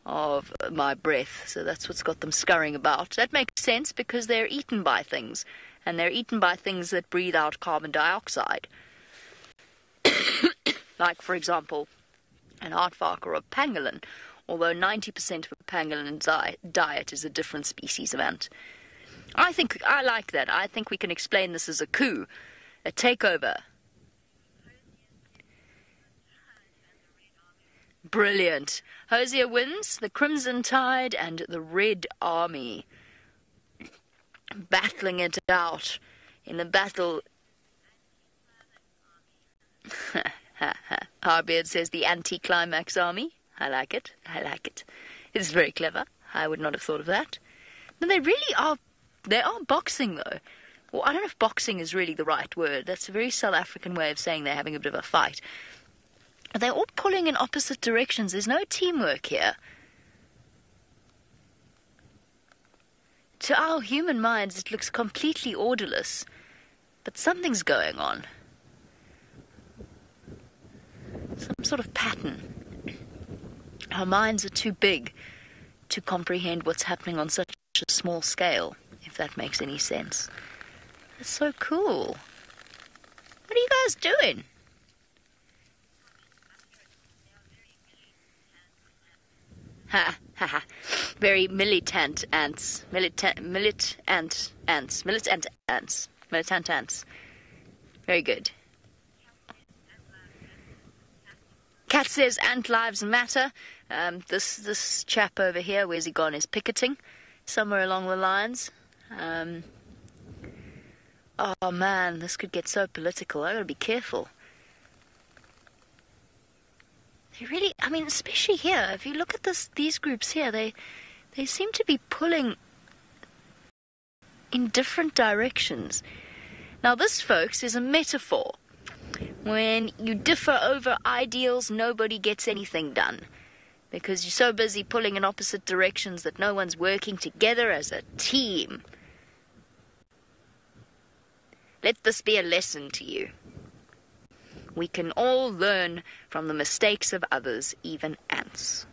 of my breath, so that's what's got them scurrying about. That makes sense because they're eaten by things, and they're eaten by things that breathe out carbon dioxide. Like, for example, an aardvark or a pangolin, although 90% of a pangolin diet is a different species of ant. I like that. I think we can explain this as a coup, a takeover. Brilliant. Hosier wins, the Crimson Tide and the Red Army battling it out in a battle. Harbeard says the anti-climax army. I like it. I like it. It's very clever. I would not have thought of that. But they really are. They are boxing, though. Well, I don't know if boxing is really the right word. That's a very South African way of saying they're having a bit of a fight. They're all pulling in opposite directions. There's no teamwork here. To our human minds, it looks completely orderless. But something's going on. Some sort of pattern. Our minds are too big to comprehend what's happening on such a small scale, if that makes any sense. It's so cool. What are you guys doing? Ha, ha, ha. Very militant ants. Militant ants. Very good. Kat says ant lives matter. This chap over here, where's he gone, is picketing somewhere along the lines. Oh man, this could get so political. I gotta be careful. They really, I mean, especially here, if you look at these groups here, they seem to be pulling in different directions. Now this, folks, is a metaphor. When you differ over ideals, nobody gets anything done. Because you're so busy pulling in opposite directions that no one's working together as a team. Let this be a lesson to you. We can all learn from the mistakes of others, even ants.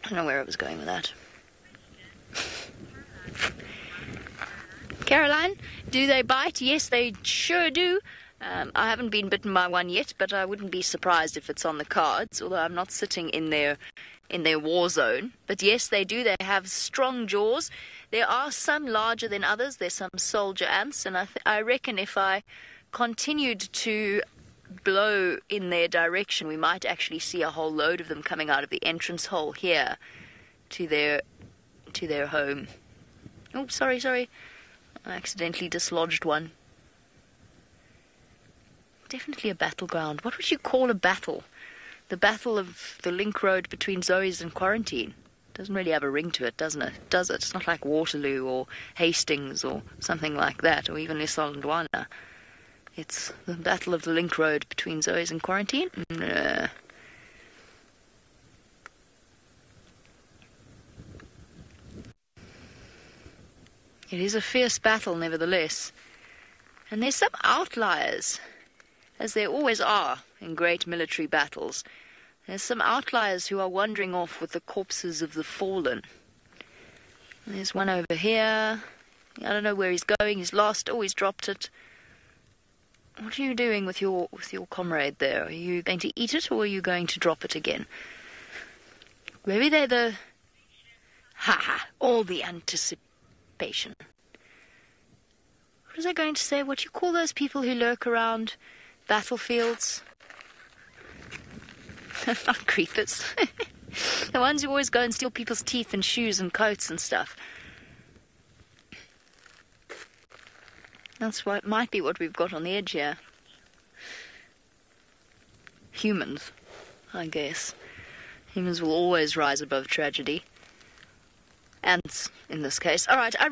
I don't know where I was going with that. Caroline, do they bite? Yes, they sure do. I haven't been bitten by one yet, but I wouldn't be surprised if it's on the cards, although I'm not sitting in their war zone. But yes, they do. They have strong jaws. There are some larger than others. There's some soldier ants, and I reckon if I continued to blow in their direction, we might actually see a whole load of them coming out of the entrance hole here to their home. Oh, sorry. I accidentally dislodged one. Definitely a battleground. What would you call a battle? The battle of the link road between Zoe's and Quarantine. Doesn't really have a ring to it, doesn't it? Does it? It's not like Waterloo or Hastings or something like that, or even Lisandwana. It's the battle of the link road between Zoe's and Quarantine. Nah. It is a fierce battle, nevertheless. And there's some outliers, as there always are in great military battles. There's some outliers who are wandering off with the corpses of the fallen. There's one over here. I don't know where he's going. He's lost. Oh, he's dropped it. What are you doing with your comrade there? Are you going to eat it, or are you going to drop it again? Maybe they're the... all the anticipation. What was I going to say? What do you call those people who lurk around battlefields? Not creepers. The ones who always go and steal people's teeth and shoes and coats and stuff. That's what might be what we've got on the edge here. Humans, I guess. Humans will always rise above tragedy. Ants, in this case. All right, I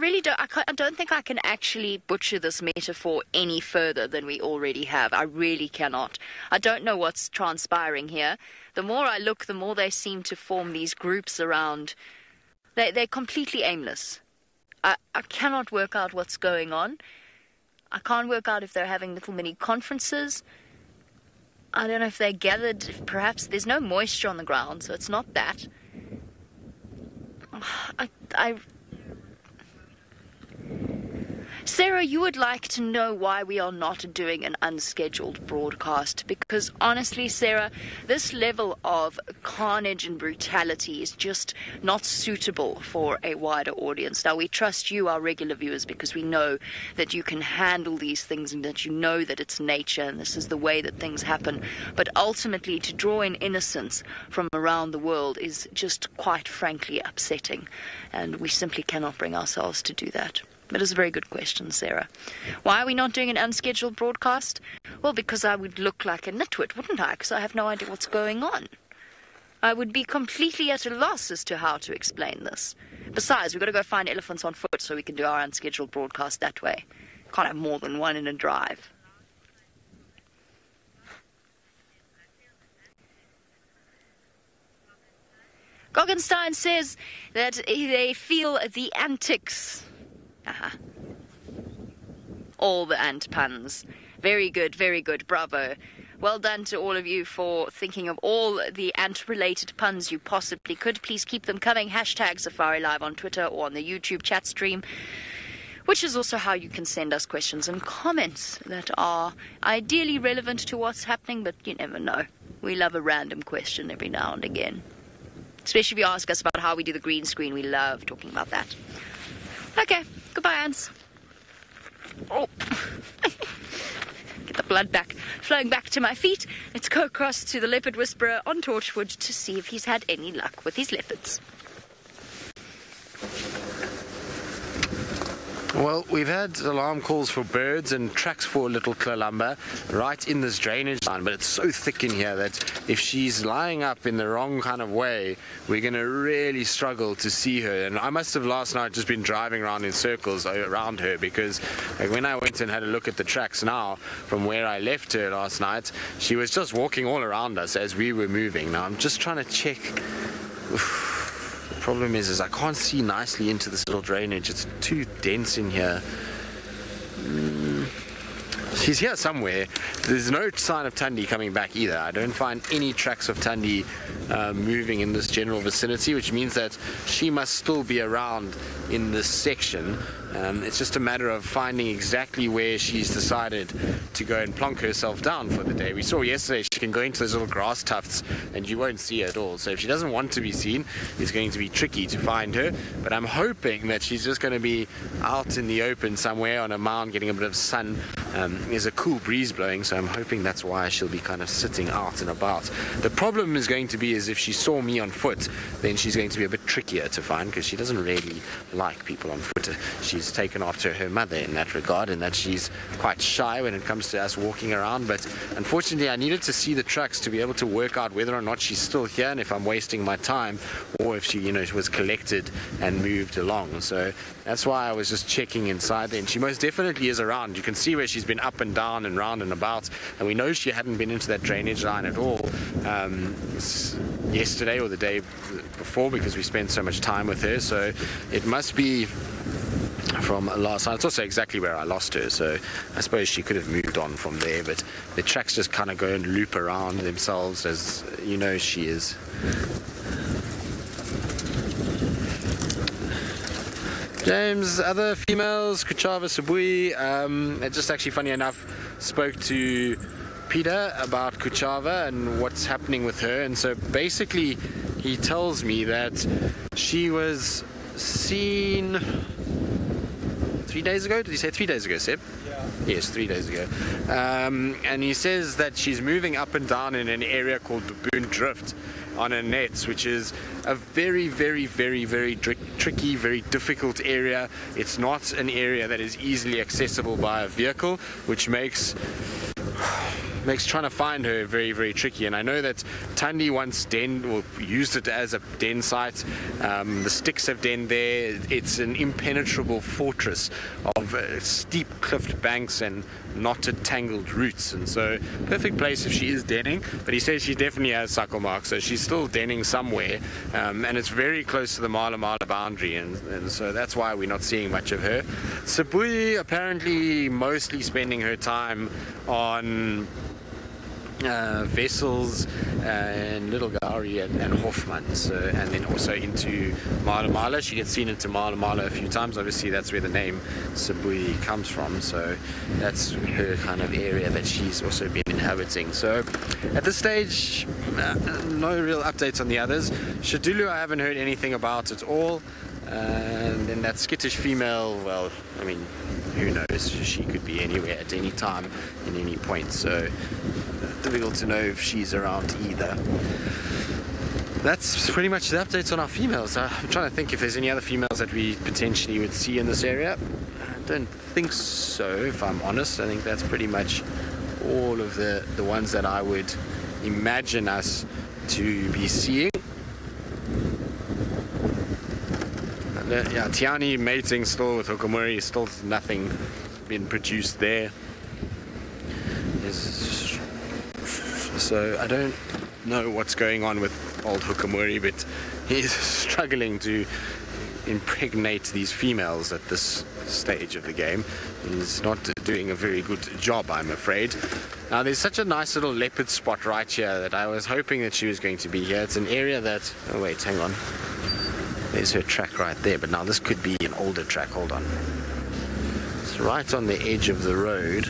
don't think I can actually butcher this metaphor any further than we already have. I really cannot. I don't know what's transpiring here. The more I look, the more they seem to form these groups around. They're completely aimless. I cannot work out what's going on. I can't work out if they're having little mini conferences. I don't know if they're gathered. Perhaps there's no moisture on the ground, so it's not that. Sarah, you would like to know why we are not doing an unscheduled broadcast, because honestly, Sarah, this level of carnage and brutality is just not suitable for a wider audience. Now, we trust you, our regular viewers, because we know that you can handle these things and that you know that it's nature and this is the way that things happen. But ultimately, to draw in innocence from around the world is just quite frankly upsetting, and we simply cannot bring ourselves to do that. But it's a very good question, Sarah. Why are we not doing an unscheduled broadcast? Well, because I would look like a nitwit, wouldn't I? Because I have no idea what's going on. I would be completely at a loss as to how to explain this. Besides, we've got to go find elephants on foot so we can do our unscheduled broadcast that way. Can't have more than one in a drive. Goggenstein says that they feel the antics. All the ant puns. Very good, bravo. Well done to all of you for thinking of all the ant-related puns you possibly could. Please keep them coming. Hashtag SafariLive on Twitter or on the YouTube chat stream, which is also how you can send us questions and comments that are ideally relevant to what's happening, but you never know. We love a random question every now and again. Especially if you ask us about how we do the green screen. We love talking about that. Okay, goodbye, ants. Oh. Get the blood back, flowing back to my feet. Let's go across to the leopard whisperer on Torchwood to see if he's had any luck with his leopards. Well, we've had alarm calls for birds and tracks for little Columba right in this drainage line, but it's so thick in here that if she's lying up in the wrong kind of way, we're going to really struggle to see her. And I must have last night just been driving around in circles around her, because when I went and had a look at the tracks now from where I left her last night, she was just walking all around us as we were moving. Now I'm just trying to check. The problem is I can't see nicely into this little drainage. It's too dense in here. She's here somewhere. There's no sign of Tundi coming back either. I don't find any tracks of Tundi moving in this general vicinity, which means that she must still be around in this section. It's just a matter of finding exactly where she's decided to go and plonk herself down for the day. We saw yesterday she can go into those little grass tufts and you won't see her at all. So if she doesn't want to be seen, it's going to be tricky to find her. But I'm hoping that she's just going to be out in the open somewhere on a mound getting a bit of sun. There's a cool breeze blowing, so I'm hoping that's why she'll be kind of sitting out and about. The problem is going to be is if she saw me on foot, then she's going to be a bit trickier to find, because she doesn't really like people on foot. She's taken after her mother in that regard, and that she's quite shy when it comes to us walking around. But unfortunately I needed to see the tracks to be able to work out whether or not she's still here and if I'm wasting my time, or if she, she was collected and moved along. So that's why I was just checking inside there, and she most definitely is around. You can see where she's been up and down and round and about, and we know she hadn't been into that drainage line at all yesterday or the day before, because we spent so much time with her. So it must be from last night. It's also exactly where I lost her, so I suppose she could have moved on from there, but the tracks just kind of go and loop around themselves, as you know she is. James, other females, Kuchava Sabui, just actually funny enough, spoke to Peter about Kuchava and what's happening with her, and so basically he tells me that she was seen 3 3 days ago. Did you say 3 days ago, Seb? Yeah. Yes, 3 days ago. And he says that she's moving up and down in an area called Baboon Drift on her nets, which is a very, very, very, very tricky, very difficult area. It's not an area that is easily accessible by a vehicle, which makes trying to find her very, very tricky. And I know that Thandi once used it as a den site. The sticks have denned there. It's an impenetrable fortress of steep cliffed banks and knotted, tangled roots, and so perfect place if she is denning. But he says she definitely has suckle marks, so she's still denning somewhere, and it's very close to the Mala boundary, and so that's why we're not seeing much of her. Sabui apparently mostly spending her time on vessels and Little Gowrie and Hoffman, and then also into Mala. She gets seen into Mala a few times. Obviously that's where the name Sabui comes from, so that's her kind of area that she's also been inhabiting. So at this stage, no real updates on the others. Shadulu I haven't heard anything about at all, and then that skittish female, well, I mean, who knows, she could be anywhere at any time in any point, so difficult to know if she's around either. That's pretty much the updates on our females. I'm trying to think if there's any other females that we potentially would see in this area. I don't think so, if I'm honest. I think that's pretty much all of the ones that I would imagine us to be seeing. Yeah, Tiani mating still with Hukamuri, still nothing been produced there. So I don't know what's going on with old Hukamuri, but he's struggling to impregnate these females at this stage of the game. He's not doing a very good job, I'm afraid. Now there's such a nice little leopard spot right here that I was hoping that she was going to be here. It's an area that, oh wait, hang on. There's her track right there, but now this could be an older track. Hold on. It's right on the edge of the road.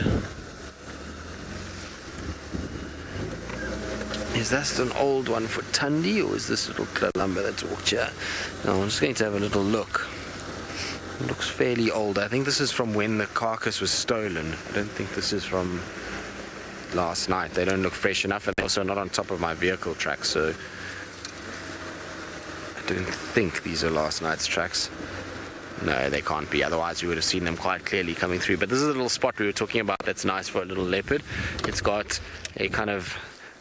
Is that an old one for Thandi, or is this little Kalamba that's walked here? No, I'm just going to have a little look. It looks fairly old. I think this is from when the carcass was stolen. I don't think this is from last night. They don't look fresh enough, and they're also not on top of my vehicle tracks, so I don't think these are last night's tracks. No, they can't be, otherwise we would have seen them quite clearly coming through. But this is a little spot we were talking about that's nice for a little leopard. It's got a kind of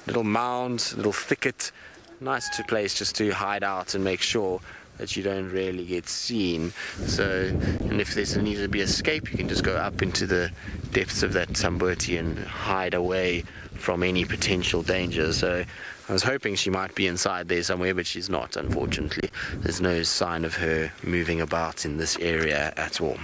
little mound, little thicket, nice place just to hide out and make sure that you don't really get seen. So, and if there's a need to be escape, you can just go up into the depths of that Sambuti and hide away from any potential danger. So I was hoping she might be inside there somewhere, but she's not, unfortunately. There's no sign of her moving about in this area at all.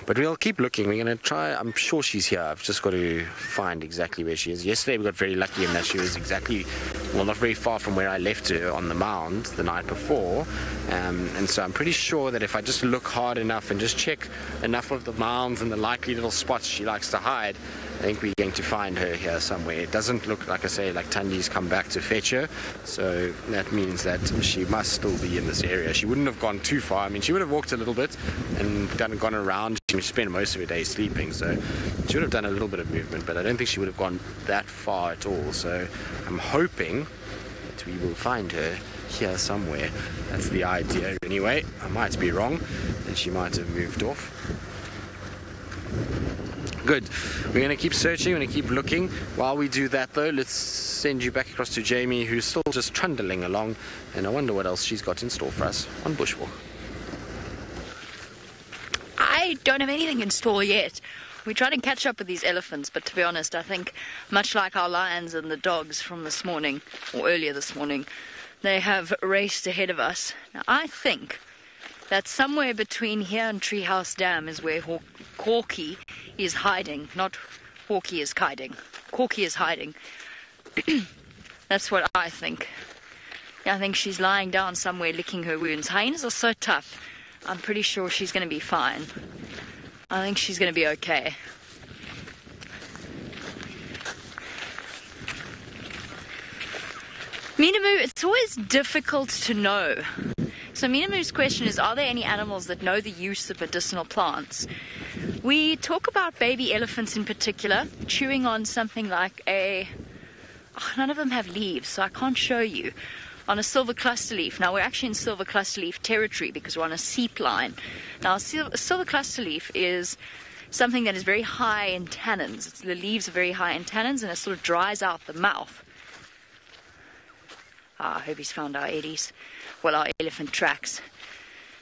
But we'll keep looking. We're going to try. I'm sure she's here. I've just got to find exactly where she is. Yesterday we got very lucky in that she was exactly, well, not very far from where I left her on the mound the night before. And so I'm pretty sure that if I just look hard enough and just check enough of the mounds and the likely little spots she likes to hide, I think we're going to find her here somewhere. It doesn't look, like I say, like Thandi's come back to fetch her, so that means that she must still be in this area. She wouldn't have gone too far. I mean, she would have walked a little bit and gone around. She spent most of her day sleeping, so she would have done a little bit of movement, but I don't think she would have gone that far at all. So I'm hoping that we will find her here somewhere. That's the idea anyway. I might be wrong, and she might have moved off. Good. We're going to keep searching, we're going to keep looking. While we do that though, let's send you back across to Jamie, who's still just trundling along, and I wonder what else she's got in store for us on Bushwalk. I don't have anything in store yet. We're trying to catch up with these elephants, but to be honest, I think much like our lions and the dogs from this morning, or earlier this morning, they have raced ahead of us. Now, I think that somewhere between here and Treehouse Dam is where Corky is hiding. Not Hawkie is hiding. Corky is hiding. That's what I think. I think she's lying down somewhere licking her wounds. Hyenas are so tough. I'm pretty sure she's going to be fine. I think she's going to be okay. Minamu, it's always difficult to know. So Minamu's question is, are there any animals that know the use of medicinal plants? We talk about baby elephants in particular, chewing on something like none of them have leaves, so I can't show you, on a silver cluster leaf. Now, we're actually in silver cluster leaf territory because we're on a seep line. Now, silver cluster leaf is something that is very high in tannins. The leaves are very high in tannins, and it sort of dries out the mouth. I hope he's found our eddies. Well, our elephant tracks.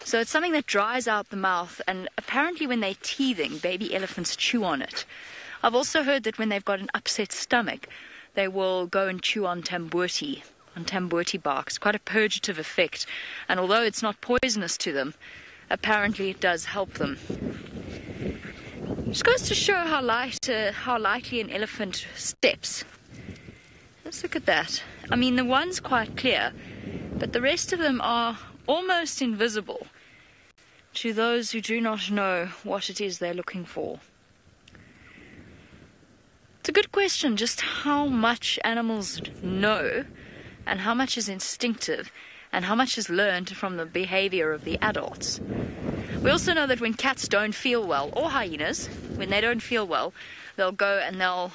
So it's something that dries out the mouth, and apparently when they're teething, baby elephants chew on it. I've also heard that when they've got an upset stomach, they will go and chew on tamboti bark. It's quite a purgative effect, and although it's not poisonous to them, apparently it does help them. Just goes to show how lightly an elephant steps. Let's look at that. I mean, the one's quite clear, but the rest of them are almost invisible to those who do not know what it is they're looking for. It's a good question, just how much animals know and how much is instinctive and how much is learned from the behavior of the adults. We also know that when cats don't feel well, or hyenas, when they don't feel well, they'll go and they'll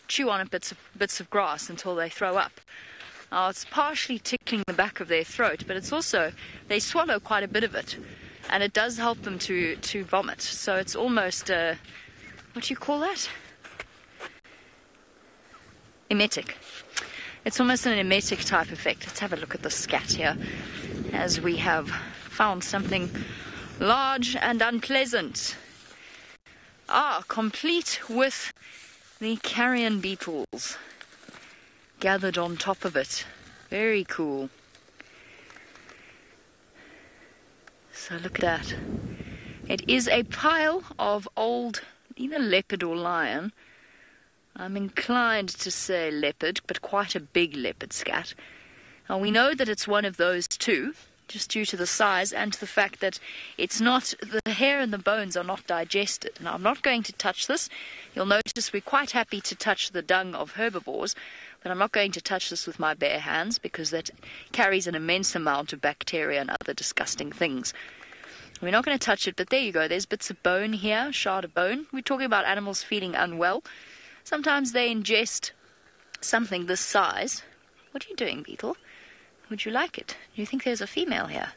chew on bits of grass until they throw up. Now, it's partially tickling the back of their throat, but it's also, they swallow quite a bit of it, and it does help them to vomit. So it's almost, what do you call that? Emetic. It's almost an emetic type effect. Let's have a look at the scat here, as we have found something large and unpleasant. Complete with the carrion beetles gathered on top of it. Very cool. So look at that. It is a pile of old, either leopard or lion. I'm inclined to say leopard, but quite a big leopard scat. Now, we know that it's one of those two, just due to the size and to the fact that it's not, the hair and the bones are not digested. Now, I'm not going to touch this. You'll notice we're quite happy to touch the dung of herbivores, but I'm not going to touch this with my bare hands because that carries an immense amount of bacteria and other disgusting things. We're not going to touch it, but there you go. There's bits of bone here, shard of bone. We're talking about animals feeling unwell. Sometimes they ingest something this size. What are you doing, beetle? Would you like it? Do you think there's a female here?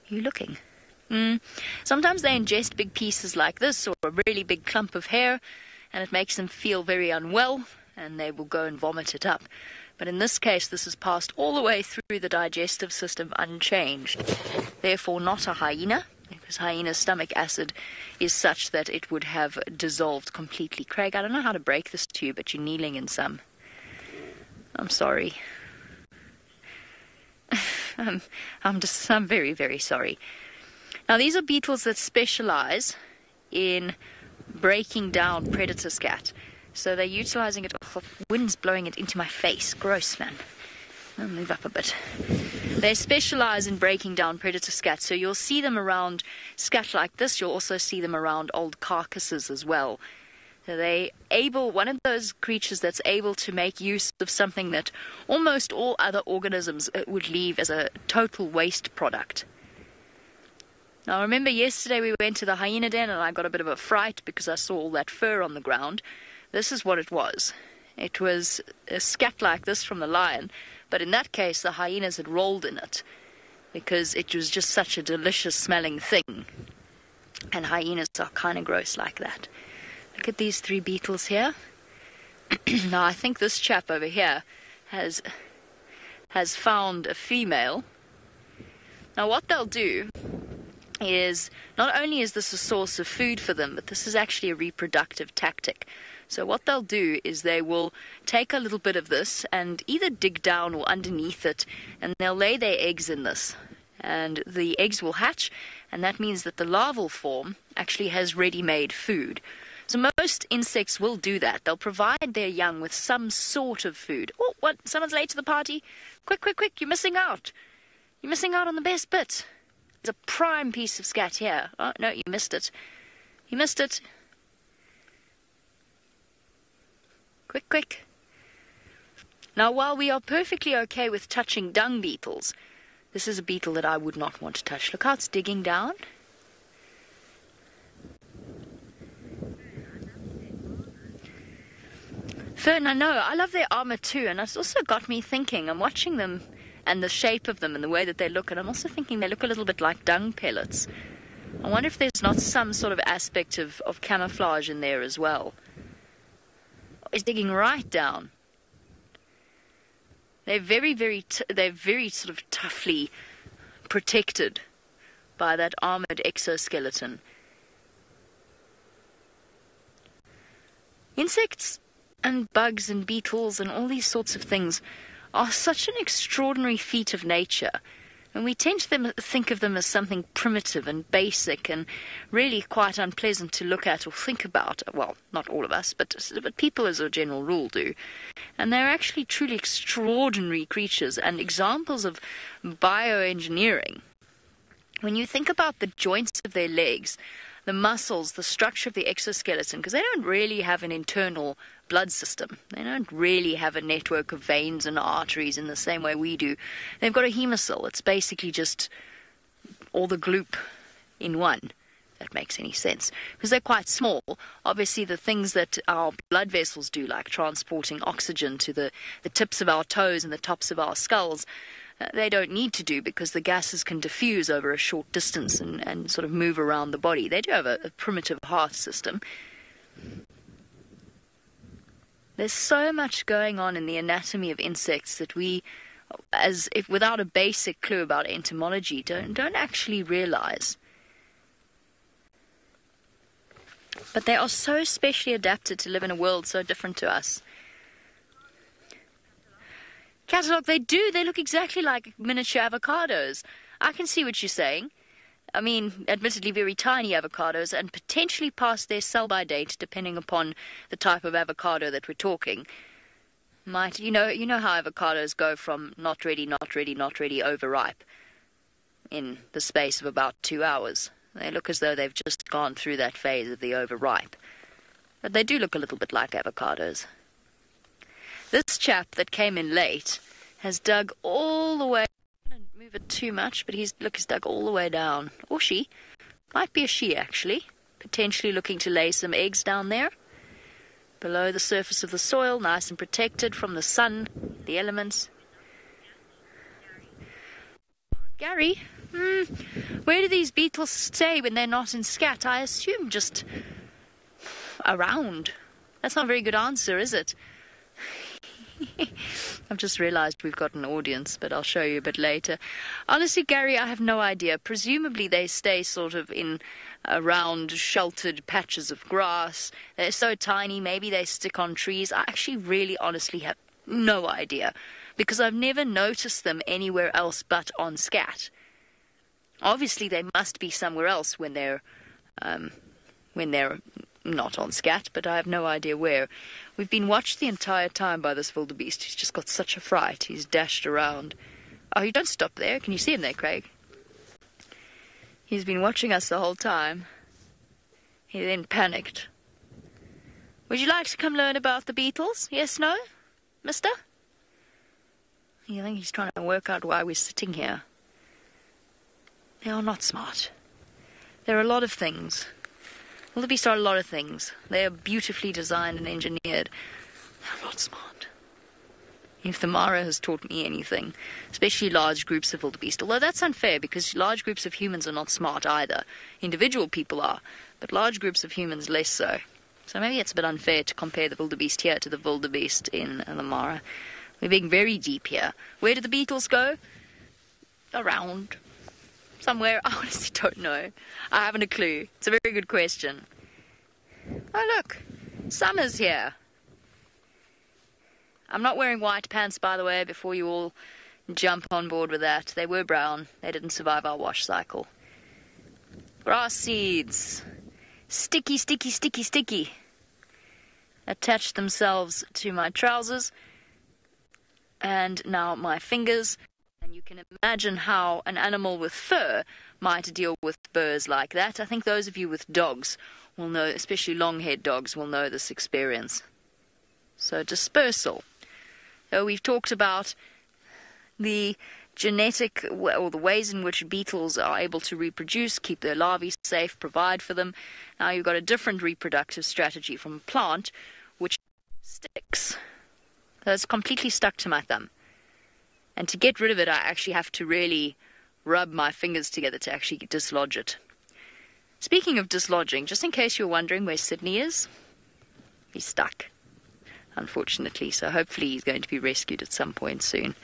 Are you looking? Sometimes they ingest big pieces like this or a really big clump of hair, and it makes them feel very unwell, and they will go and vomit it up. But in this case, this has passed all the way through the digestive system unchanged. Therefore, not a hyena, because hyena's stomach acid is such that it would have dissolved completely. Craig, I don't know how to break this to you, but you're kneeling in some. I'm sorry. I'm very, very sorry. Now, these are beetles that specialize in breaking down predator scat. So they're utilizing it. Oh, the wind's blowing it into my face. Gross, man. I'll move up a bit. They specialize in breaking down predator scat. So you'll see them around scat like this. You'll also see them around old carcasses as well. So one of those creatures that's able to make use of something that almost all other organisms would leave as a total waste product. Now, remember yesterday we went to the hyena den and I got a bit of a fright because I saw all that fur on the ground. This is what it was. It was a scat like this from the lion, but in that case the hyenas had rolled in it because it was just such a delicious smelling thing. And hyenas are kind of gross like that. Look at these three beetles here. Now, I think this chap over here has found a female. Now, what they'll do is, not only is this a source of food for them, but this is actually a reproductive tactic. So what they'll do is they will take a little bit of this and either dig down or underneath it, and they'll lay their eggs in this. And the eggs will hatch, and that means that the larval form actually has ready-made food. So most insects will do that. They'll provide their young with some sort of food. Oh, what? Someone's late to the party? Quick, quick, quick, you're missing out. You're missing out on the best bit. There's a prime piece of scat here. Oh, no, you missed it. You missed it. Quick, quick. Now, while we are perfectly okay with touching dung beetles, this is a beetle that I would not want to touch. Look how it's digging down. Fern, I know. I love their armor too, and it's also got me thinking. I'm watching them and the shape of them and the way that they look, and I'm also thinking they look a little bit like dung pellets. I wonder if there's not some sort of aspect of camouflage in there as well. It's digging right down. They're very sort of toughly protected by that armored exoskeleton. Insects and bugs and beetles and all these sorts of things are such an extraordinary feat of nature. And we tend to think of them as something primitive and basic and really quite unpleasant to look at or think about. Well, not all of us, but people as a general rule do. And they're actually truly extraordinary creatures and examples of bioengineering. When you think about the joints of their legs, the muscles, the structure of the exoskeleton, because they don't really have an internal blood system. They don't really have a network of veins and arteries in the same way we do. They've got a hemocell. It's basically just all the gloop in one. If that makes any sense. Because they're quite small. Obviously, the things that our blood vessels do, like transporting oxygen to the tips of our toes and the tops of our skulls, they don't need to do because the gases can diffuse over a short distance and sort of move around the body. They do have a primitive heart system. There's so much going on in the anatomy of insects that we, as if without a basic clue about entomology, don't actually realize. But they are so specially adapted to live in a world so different to us. Catalog, they do. They look exactly like miniature avocados. I can see what you're saying. I mean, admittedly very tiny avocados and potentially past their sell-by date, depending upon the type of avocado that we're talking. You know how avocados go from not ready, not ready, not ready, overripe in the space of about 2 hours. They look as though they've just gone through that phase of the overripe. But they do look a little bit like avocados. This chap that came in late has dug all the way. I'm going to move it too much, but he's dug all the way down. Or she. Might be a she, actually. Potentially looking to lay some eggs down there. Below the surface of the soil, nice and protected from the sun, the elements. Gary, where do these beetles stay when they're not in scat? I assume just around. That's not a very good answer, is it? I've just realized we've got an audience, but I'll show you a bit later. Honestly, Gary, I have no idea. Presumably they stay sort of in around sheltered patches of grass. They're so tiny, maybe they stick on trees. I actually really honestly have no idea, because I've never noticed them anywhere else but on scat. Obviously they must be somewhere else when they're not on scat, but I have no idea where. We've been watched the entire time by this wildebeest. He's just got such a fright. He's dashed around. Oh, you don't stop there. Can you see him there, Craig? He's been watching us the whole time. He then panicked. Would you like to come learn about the beetles? Yes, no? Mister? I think he's trying to work out why we're sitting here. They are not smart. There are a lot of things. Wildebeest are a lot of things. They are beautifully designed and engineered. They're not smart. If the Mara has taught me anything, especially large groups of wildebeest, although that's unfair because large groups of humans are not smart either. Individual people are, but large groups of humans less so. So maybe it's a bit unfair to compare the wildebeest here to the wildebeest in the Mara. We're being very deep here. Where do the beetles go? Around. Somewhere. I honestly don't know. I haven't a clue. It's a very good question. Oh, look. Summer's here. I'm not wearing white pants, by the way, before you all jump on board with that. They were brown. They didn't survive our wash cycle. Grass seeds. Sticky, sticky, sticky, sticky. Attached themselves to my trousers. And now my fingers. And you can imagine how an animal with fur might deal with burrs like that. I think those of you with dogs will know, especially long-haired dogs, will know this experience. So dispersal. We've talked about the genetic, or the ways in which beetles are able to reproduce, keep their larvae safe, provide for them. Now you've got a different reproductive strategy from a plant, which sticks. So it's completely stuck to my thumb. And to get rid of it, I actually have to really rub my fingers together to actually dislodge it. Speaking of dislodging, just in case you're wondering where Sydney is, he's stuck, unfortunately. So hopefully he's going to be rescued at some point soon.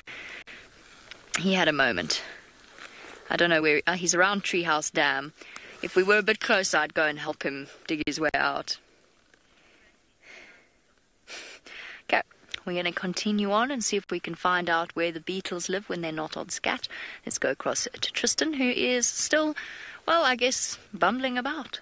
He had a moment. I don't know where he's around Treehouse Dam. If we were a bit closer, I'd go and help him dig his way out. Okay, we're going to continue on and see if we can find out where the beetles live when they're not on scat. Let's go across to Tristan, who is still, well, I guess, bumbling about.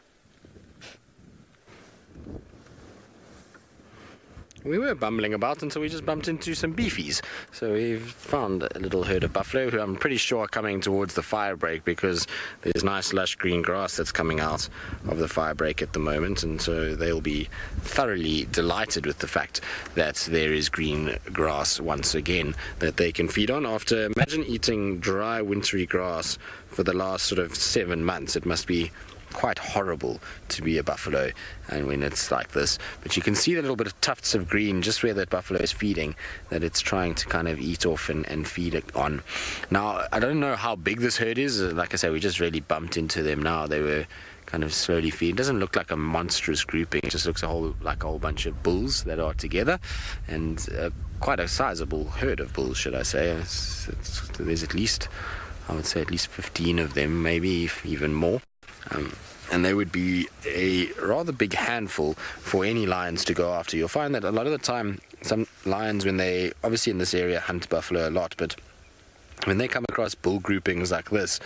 We were bumbling about until we just bumped into some beefies. So we've found a little herd of buffalo who I'm pretty sure are coming towards the fire break, because there's nice lush green grass that's coming out of the fire break at the moment, and so they'll be thoroughly delighted with the fact that there is green grass once again that they can feed on. After, imagine eating dry wintry grass for the last sort of 7 months. It must be quite horrible to be a buffalo and when it's like this. But you can see the little bit of tufts of green just where that buffalo is feeding, that it's trying to kind of eat off and feed it on. Now, I don't know how big this herd is. Like I say, we just really bumped into them now. They were kind of slowly feeding. It doesn't look like a monstrous grouping. It just looks like a whole bunch of bulls that are together, and quite a sizable herd of bulls, should I say. There's at least, I would say, at least 15 of them, maybe even more. And they would be a rather big handful for any lions to go after. You'll find that a lot of the time, some lions, when they, obviously in this area, hunt buffalo a lot, but when they come across bull groupings like this,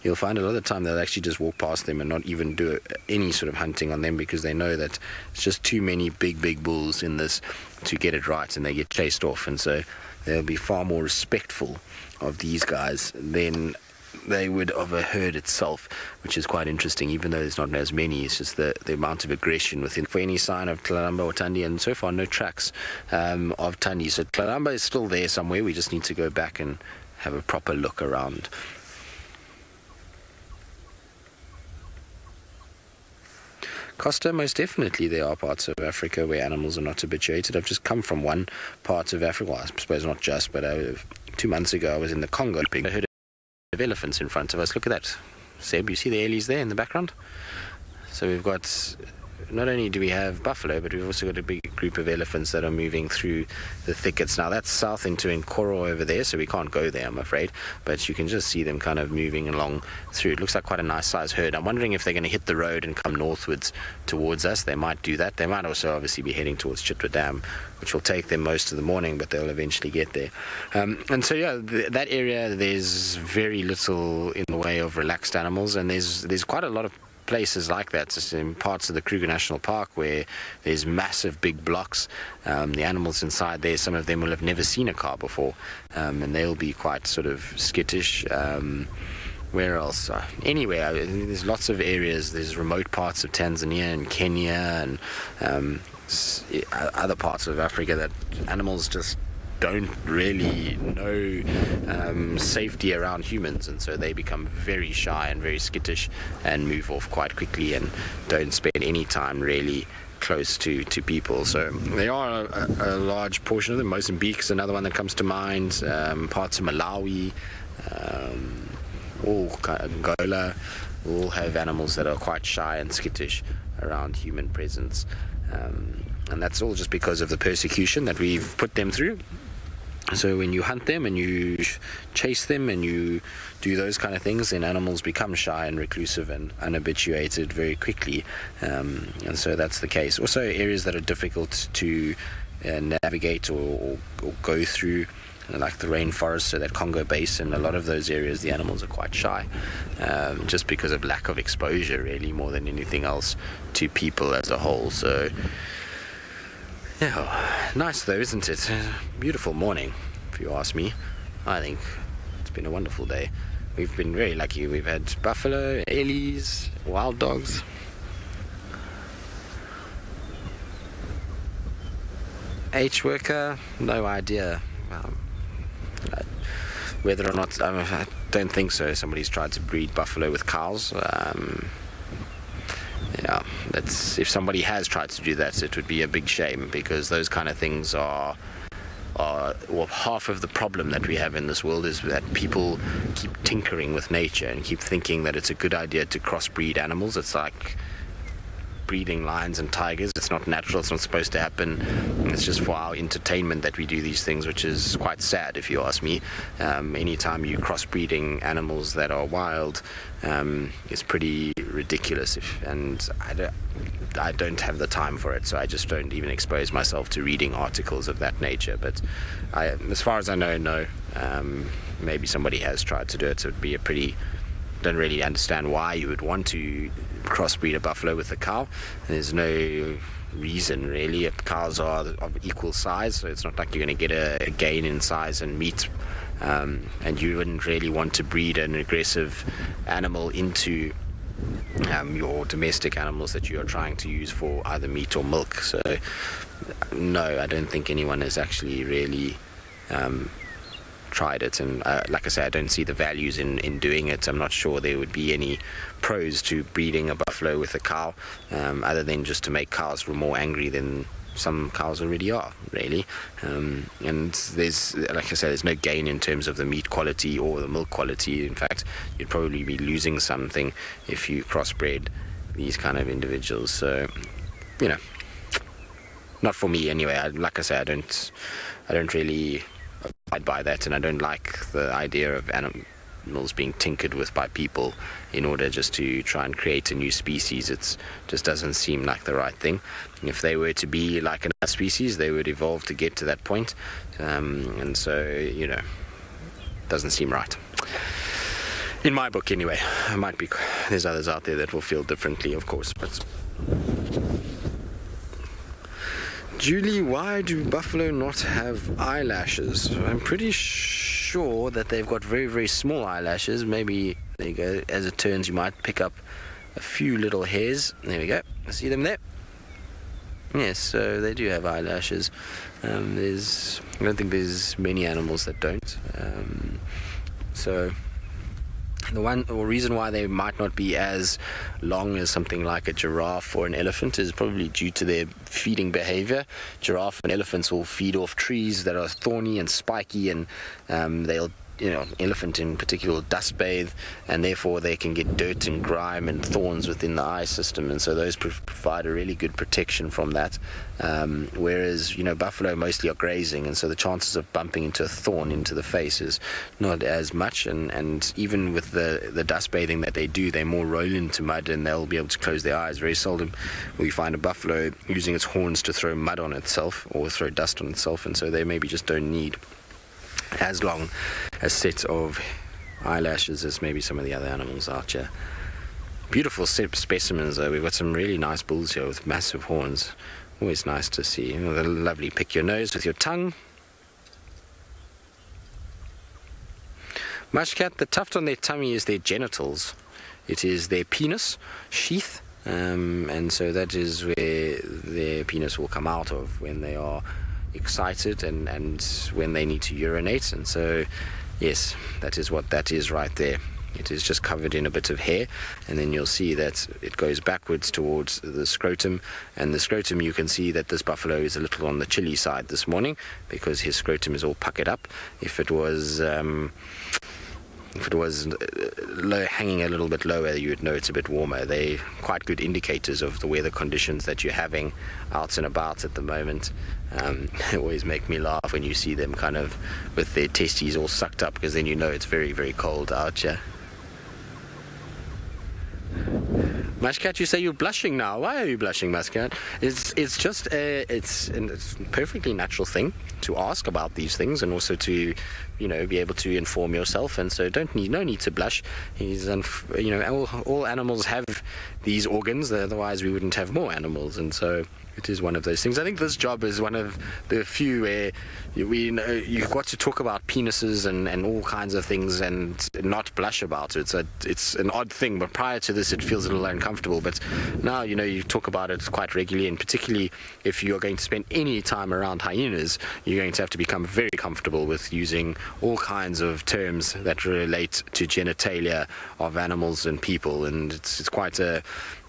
you'll find a lot of the time they'll actually just walk past them and not even do any sort of hunting on them, because they know that it's just too many big bulls in this to get it right, and they get chased off. And so they'll be far more respectful of these guys than they would of a herd itself, which is quite interesting. Even though there's not as many, it's just the amount of aggression within. For any sign of Tlalamba or Tandi, and so far no tracks of Tandi. So Tlalamba is still there somewhere. We just need to go back and have a proper look around. Costa, most definitely there are parts of Africa where animals are not habituated. I've just come from one part of Africa, well, I suppose not just, but 2 months ago I was in the Congo. I heard of elephants in front of us. Look at that, Seb, you see the Ellies there in the background? So we've got, not only do we have buffalo, but we've also got a big group of elephants that are moving through the thickets. Now that's south into Nkoro over there, so we can't go there, I'm afraid, but you can just see them kind of moving along through. It looks like quite a nice sized herd. I'm wondering if they're going to hit the road and come northwards towards us. They might do that. They might also obviously be heading towards Chitwa Dam, which will take them most of the morning, but they'll eventually get there. And so yeah, that area, there's very little in the way of relaxed animals, and there's quite a lot of places like that, just in parts of the Kruger National Park where there's massive big blocks. The animals inside there, some of them will have never seen a car before, and they'll be quite sort of skittish. Where else? Anywhere. There's lots of areas. There's remote parts of Tanzania and Kenya and other parts of Africa that animals just don't really know safety around humans, and so they become very shy and very skittish and move off quite quickly and don't spend any time really close to people. So there are a large portion of them. Mozambique is another one that comes to mind, parts of Malawi, Angola, all have animals that are quite shy and skittish around human presence, and that's all just because of the persecution that we've put them through. So when you hunt them and you chase them and you do those kind of things, then animals become shy and reclusive and unhabituated very quickly, and so that's the case. Also areas that are difficult to navigate or go through, like the rainforest, so that Congo Basin, a lot of those areas the animals are quite shy, just because of lack of exposure really, more than anything else, to people as a whole. So yeah, nice though, isn't it? Beautiful morning, if you ask me. I think it's been a wonderful day. We've been very lucky. We've had buffalo, ellies, wild dogs. H-worker, no idea. Whether or not, I don't think so. Somebody's tried to breed buffalo with cows. yeah, that's, if somebody has tried to do that, it would be a big shame, because those kind of things are well, half of the problem that we have in this world is that people keep tinkering with nature and keep thinking that it's a good idea to crossbreed animals. It's like breeding lions and tigers. It's not natural, it's not supposed to happen. It's just for our entertainment that we do these things, which is quite sad if you ask me. Anytime you crossbreeding animals that are wild, it's pretty ridiculous, and I don't have the time for it, so I just don't even expose myself to reading articles of that nature. But as far as I know, no. Maybe somebody has tried to do it, so it would be a pretty... Don't really understand why you would want to crossbreed a buffalo with a cow. There's no reason, really. Cows are of equal size, so it's not like you're going to get a gain in size and meat, and you wouldn't really want to breed an aggressive animal into your domestic animals that you are trying to use for either meat or milk. So no, I don't think anyone has actually really tried it, and like I say, I don't see the values in doing it. I'm not sure there would be any pros to breeding a buffalo with a cow, other than just to make cows more angry than some cows already are, really. And there's, like I said, there's no gain in terms of the meat quality or the milk quality. In fact, you'd probably be losing something if you crossbred these kind of individuals. So, you know, not for me anyway. Like I say, I don't really abide by that, and I don't like the idea of animals being tinkered with by people in order just to try and create a new species. It just doesn't seem like the right thing. If they were to be like another species, they would evolve to get to that point, and so, you know, doesn't seem right in my book anyway. It might be, there's others out there that will feel differently, of course, but Julie, why do buffalo not have eyelashes? I'm pretty sure that they've got very, very small eyelashes. Maybe, there you go, as it turns, you might pick up a few little hairs. There we go. See them there? Yes, so they do have eyelashes. I don't think there's many animals that don't. So the reason why they might not be as long as something like a giraffe or an elephant is probably due to their feeding behavior. Giraffe and elephants will feed off trees that are thorny and spiky, and they'll, you know, elephant in particular will dust bathe, and therefore they can get dirt and grime and thorns within the eye system, and so those provide a really good protection from that. Whereas, you know, buffalo mostly are grazing, and so the chances of bumping into a thorn into the face is not as much, and even with the dust bathing that they do, they more roll into mud and they'll be able to close their eyes. Very seldom will you find a buffalo using its horns to throw mud on itself or throw dust on itself, and so they maybe just don't need as long a set of eyelashes as maybe some of the other animals out here. Beautiful specimens though. We've got some really nice bulls here with massive horns. Always nice to see. You know, they're lovely. Pick your nose with your tongue. Mushcat, the tuft on their tummy is their genitals. It is their penis sheath, and so that is where their penis will come out of when they are excited and when they need to urinate. And so, yes, that is what that is right there. It is just covered in a bit of hair, and then you'll see that it goes backwards towards the scrotum, and the scrotum, you can see that this buffalo is a little on the chilly side this morning because his scrotum is all puckered up. If it was hanging a little bit lower, you would know it's a bit warmer. They're quite good indicators of the weather conditions that you're having out and about at the moment. They always make me laugh when you see them kind of with their testes all sucked up, because then you know it's very, very cold out here. Mushcat, you say you're blushing now. Why are you blushing, Mushcat? It's just it's a perfectly natural thing to ask about these things, and also to, you know, be able to inform yourself. And so no need to blush. You know, all animals have these organs, otherwise we wouldn't have more animals. And so it is one of those things. I think this job is one of the few where you've got to talk about penises and all kinds of things and not blush about it. So it's an odd thing, but prior to this it feels a little uncomfortable. But now, you know, you talk about it quite regularly, and particularly if you're going to spend any time around hyenas, you're going to have to become very comfortable with using all kinds of terms that relate to genitalia of animals and people. And it's quite a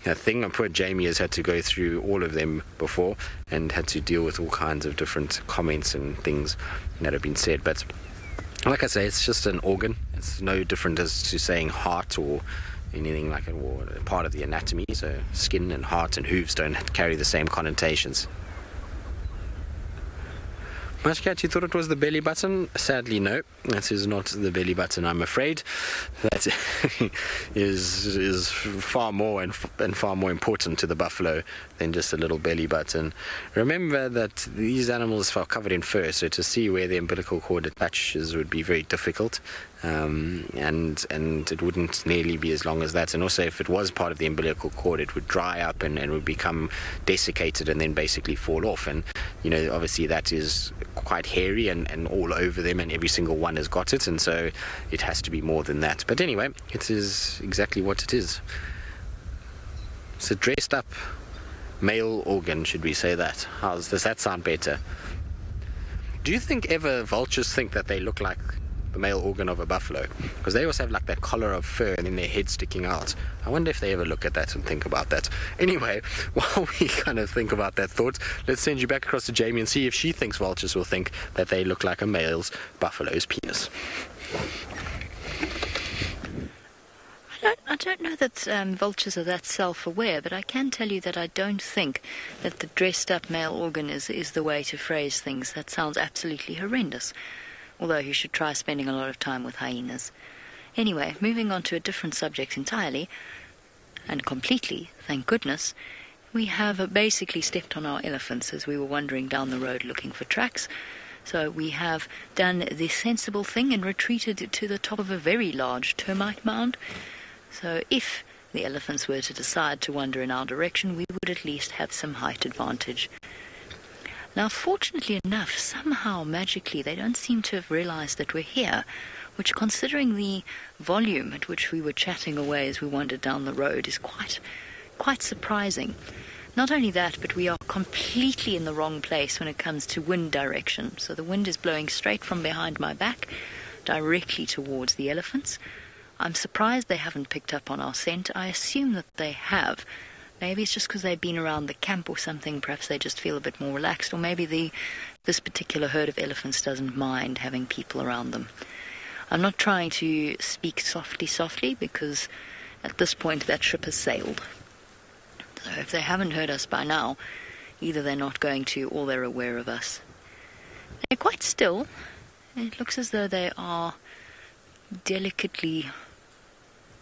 thing. And poor Jamie has had to go through all of them before and had to deal with all kinds of different comments and things that have been said. But like I say, it's just an organ. It's no different as to saying heart or anything like it, or part of the anatomy. So skin and heart and hooves don't carry the same connotations. Mushcat, you thought it was the belly button? Sadly, no. That is not the belly button, I'm afraid. That is far more and far more important to the buffalo than just a little belly button. Remember that these animals are covered in fur, so to see where the umbilical cord attaches would be very difficult. And it wouldn't nearly be as long as that. And also, if it was part of the umbilical cord, it would dry up and would become desiccated and then basically fall off. And, you know, obviously that is quite hairy and all over them, and every single one has got it, and so it has to be more than that. But anyway, it is exactly what it is. It's a dressed up male organ, should we say that? Does that sound better? Do you think ever vultures think that they look like the male organ of a buffalo? Because they also have like that collar of fur and then their head sticking out. I wonder if they ever look at that and think about that. Anyway, while we kind of think about that thought, let's send you back across to Jamie and see if she thinks vultures will think that they look like a male's buffalo's penis. I don't know that vultures are that self-aware, but I can tell you that I don't think that the dressed-up male organ is the way to phrase things. That sounds absolutely horrendous. Although you should try spending a lot of time with hyenas. Anyway, moving on to a different subject entirely, and completely, thank goodness, we have basically stepped on our elephants as we were wandering down the road looking for tracks. So we have done the sensible thing and retreated to the top of a very large termite mound. So if the elephants were to decide to wander in our direction, we would at least have some height advantage. Now, fortunately enough, somehow, magically, they don't seem to have realized that we're here, which, considering the volume at which we were chatting away as we wandered down the road, is quite surprising. Not only that, but we are completely in the wrong place when it comes to wind direction. So the wind is blowing straight from behind my back, directly towards the elephants. I'm surprised they haven't picked up on our scent. I assume that they have. Maybe it's just because they've been around the camp or something. Perhaps they just feel a bit more relaxed. Or maybe this particular herd of elephants doesn't mind having people around them. I'm not trying to speak softly, because at this point that ship has sailed. So if they haven't heard us by now, either they're not going to or they're aware of us. They're quite still. It looks as though they are delicately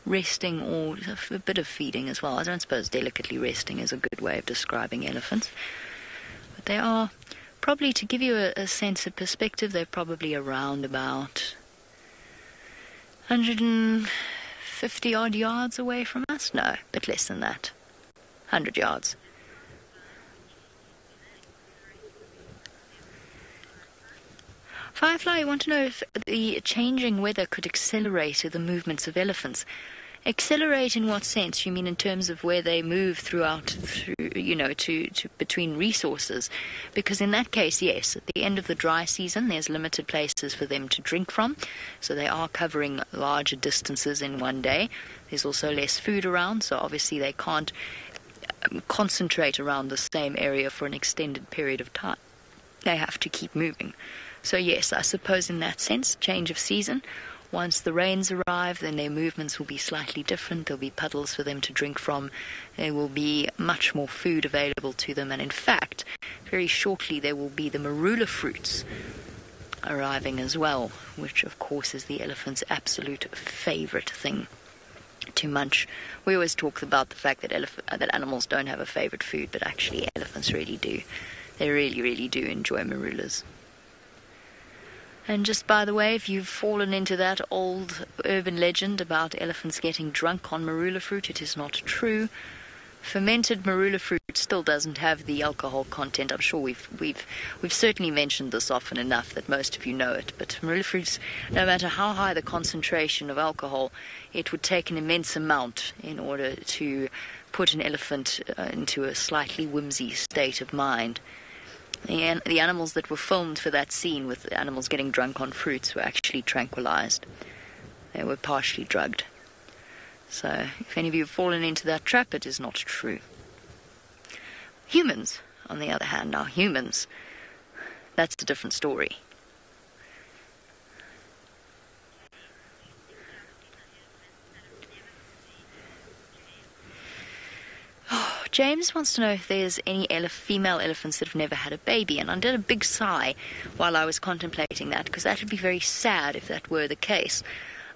resting, or a bit of feeding as well. I don't suppose delicately resting is a good way of describing elephants. But they are probably, to give you a sense of perspective, they're probably around about 150 odd yards away from us. No, a bit less than that. 100 yards. Firefly, you want to know if the changing weather could accelerate the movements of elephants. Accelerate in what sense? You mean in terms of where they move between resources? Because in that case, yes, at the end of the dry season, there's limited places for them to drink from. So they are covering larger distances in one day. There's also less food around, so obviously they can't concentrate around the same area for an extended period of time. They have to keep moving. So yes, I suppose in that sense, change of season. Once the rains arrive, then their movements will be slightly different. There'll be puddles for them to drink from. There will be much more food available to them. And in fact, very shortly there will be the marula fruits arriving as well, which of course is the elephant's absolute favorite thing to munch. We always talk about the fact that animals don't have a favorite food, but actually elephants really do. They really, really do enjoy marulas. And just by the way, if you've fallen into that old urban legend about elephants getting drunk on marula fruit, it is not true. Fermented marula fruit still doesn't have the alcohol content. I'm sure we've certainly mentioned this often enough that most of you know it. But marula fruits, no matter how high the concentration of alcohol, it would take an immense amount in order to put an elephant into a slightly whimsy state of mind. The animals that were filmed for that scene with the animals getting drunk on fruits were actually tranquilized. They were partially drugged. So if any of you have fallen into that trap, it is not true. Humans, on the other hand, humans, that's a different story. James wants to know if there's any female elephants that have never had a baby, and I did a big sigh while I was contemplating that, because that would be very sad if that were the case.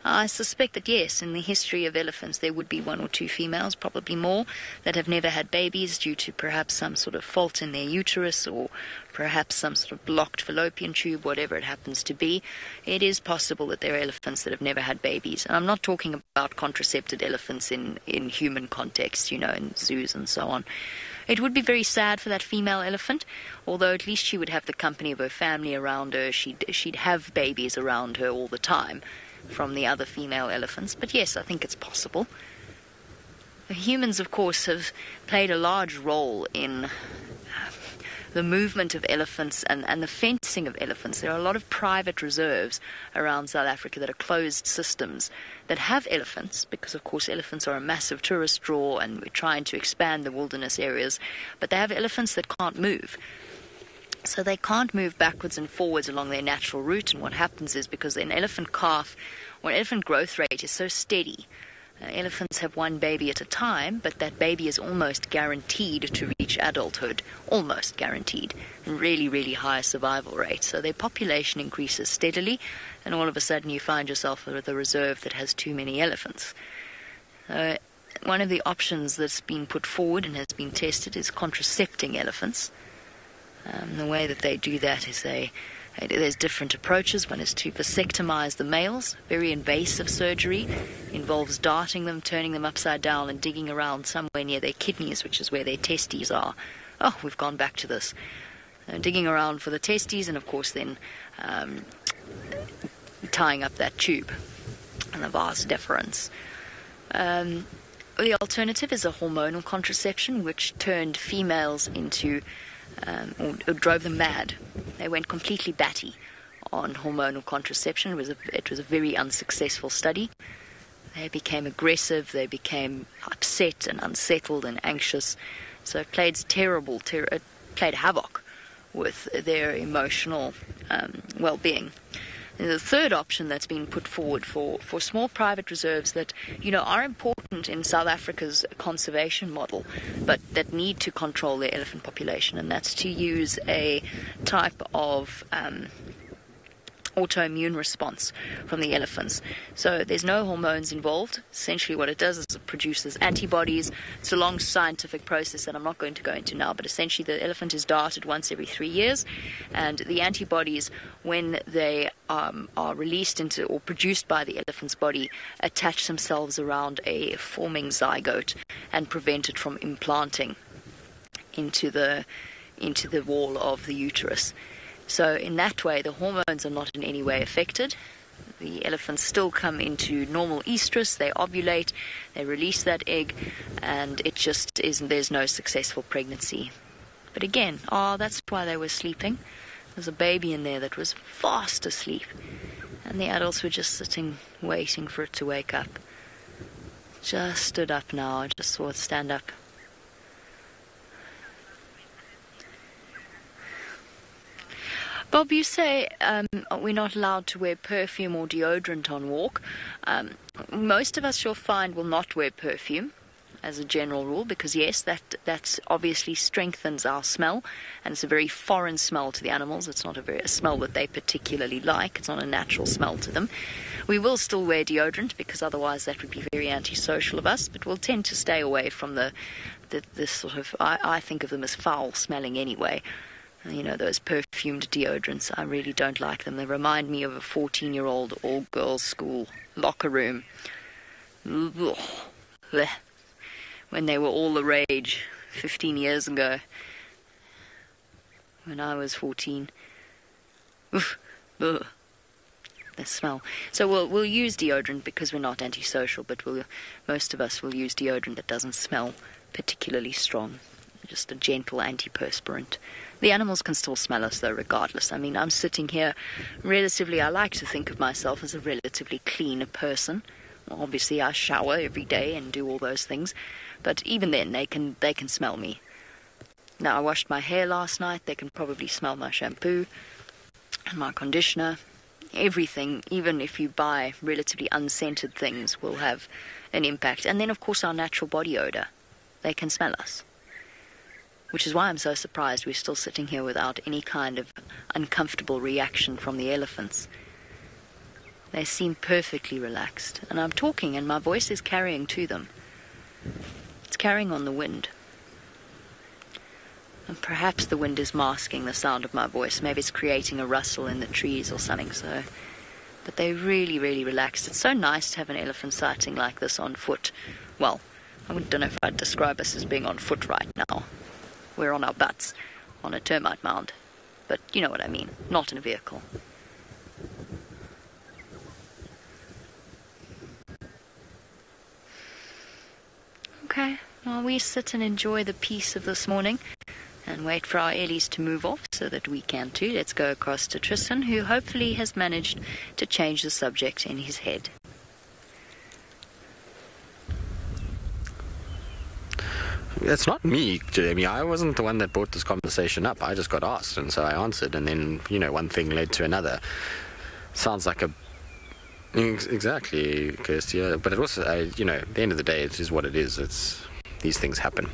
I suspect that yes, in the history of elephants there would be one or two females, probably more, that have never had babies due to perhaps some sort of fault in their uterus or perhaps some sort of blocked fallopian tube, whatever it happens to be. It is possible that there are elephants that have never had babies. And I'm not talking about contracepted elephants in human context, in zoos and so on. It would be very sad for that female elephant, although at least she would have the company of her family around her. She'd have babies around her all the time from the other female elephants. But yes, I think it's possible. Humans, of course, have played a large role in the movement of elephants and the fencing of elephants. There are a lot of private reserves around South Africa that are closed systems that have elephants, because of course elephants are a massive tourist draw and we're trying to expand the wilderness areas, but they have elephants that can't move. So they can't move backwards and forwards along their natural route, and what happens is, because an elephant calf or an elephant growth rate is so steady, elephants have one baby at a time, but that baby is almost guaranteed to reach adulthood, almost guaranteed, and really, really high survival rate. So their population increases steadily, and all of a sudden you find yourself with a reserve that has too many elephants. One of the options that's been put forward and has been tested is contracepting elephants. The way that they do that is there's different approaches. One is to vasectomize the males, very invasive surgery, involves darting them, turning them upside down and digging around somewhere near their kidneys, which is where their testes are. Oh, we've gone back to this. Digging around for the testes, and of course then tying up that tube and the vas deferens. The alternative is a hormonal contraception, which turned females into or drove them mad. They went completely batty on hormonal contraception. It was a very unsuccessful study. They became aggressive, they became upset and unsettled and anxious. So it played it played havoc with their emotional well-being. And the third option that's been put forward for small private reserves that, are important in South Africa's conservation model, but that need to control their elephant population, and that's to use a type of autoimmune response from the elephants. So there's no hormones involved. Essentially what it does is it produces antibodies. It's a long scientific process that I'm not going to go into now, but essentially the elephant is darted once every 3 years, and the antibodies, when they are released into or produced by the elephant's body, attach themselves around a forming zygote and prevent it from implanting into the wall of the uterus. So in that way, the hormones are not in any way affected. The elephants still come into normal estrus, they ovulate, they release that egg, and it just isn't, there's no successful pregnancy. But again, that's why they were sleeping. There's a baby in there that was fast asleep, and the adults were just sitting, waiting for it to wake up. Just stood up now, I just saw it stand up. Bob, you say we're not allowed to wear perfume or deodorant on walk. Most of us, you'll find, will not wear perfume as a general rule, because yes, that obviously strengthens our smell, and it's a very foreign smell to the animals. It's not a smell that they particularly like. It's not a natural smell to them. We will still wear deodorant, because otherwise that would be very antisocial of us, but we'll tend to stay away from the sort of, I think of them as foul smelling anyway. Those perfumed deodorants, I really don't like them. They remind me of a 14-year-old all-girls school locker room. When they were all the rage 15 years ago. When I was 14. The smell. So we'll use deodorant because we're not antisocial, but most of us will use deodorant that doesn't smell particularly strong. Just a gentle antiperspirant. The animals can still smell us, though, regardless. I mean, I'm sitting here I like to think of myself as a relatively clean person, obviously I shower every day and do all those things, but even then they can smell me. Now, I washed my hair last night. They can probably smell my shampoo and my conditioner. Everything, even if you buy relatively unscented things, will have an impact. And then, of course, our natural body odor. They can smell us. Which is why I'm so surprised we're still sitting here without any kind of uncomfortable reaction from the elephants. They seem perfectly relaxed. And I'm talking and my voice is carrying to them. It's carrying on the wind. And perhaps the wind is masking the sound of my voice. Maybe it's creating a rustle in the trees or something. But they're really, really relaxed. It's so nice to have an elephant sighting like this on foot. Well, I don't know if I'd describe us as being on foot right now. We're on our butts on a termite mound. But you know what I mean. Not in a vehicle. Okay, well, we sit and enjoy the peace of this morning and wait for our Ellies to move off so that we can too. Let's go across to Tristan, who hopefully has managed to change the subject in his head. It's not me, Jamie. I wasn't the one that brought this conversation up. I just got asked, and so I answered, and then, one thing led to another. Sounds like a... Exactly, Kirsty. Yeah. But it also, at the end of the day, it is what it is. These things happen.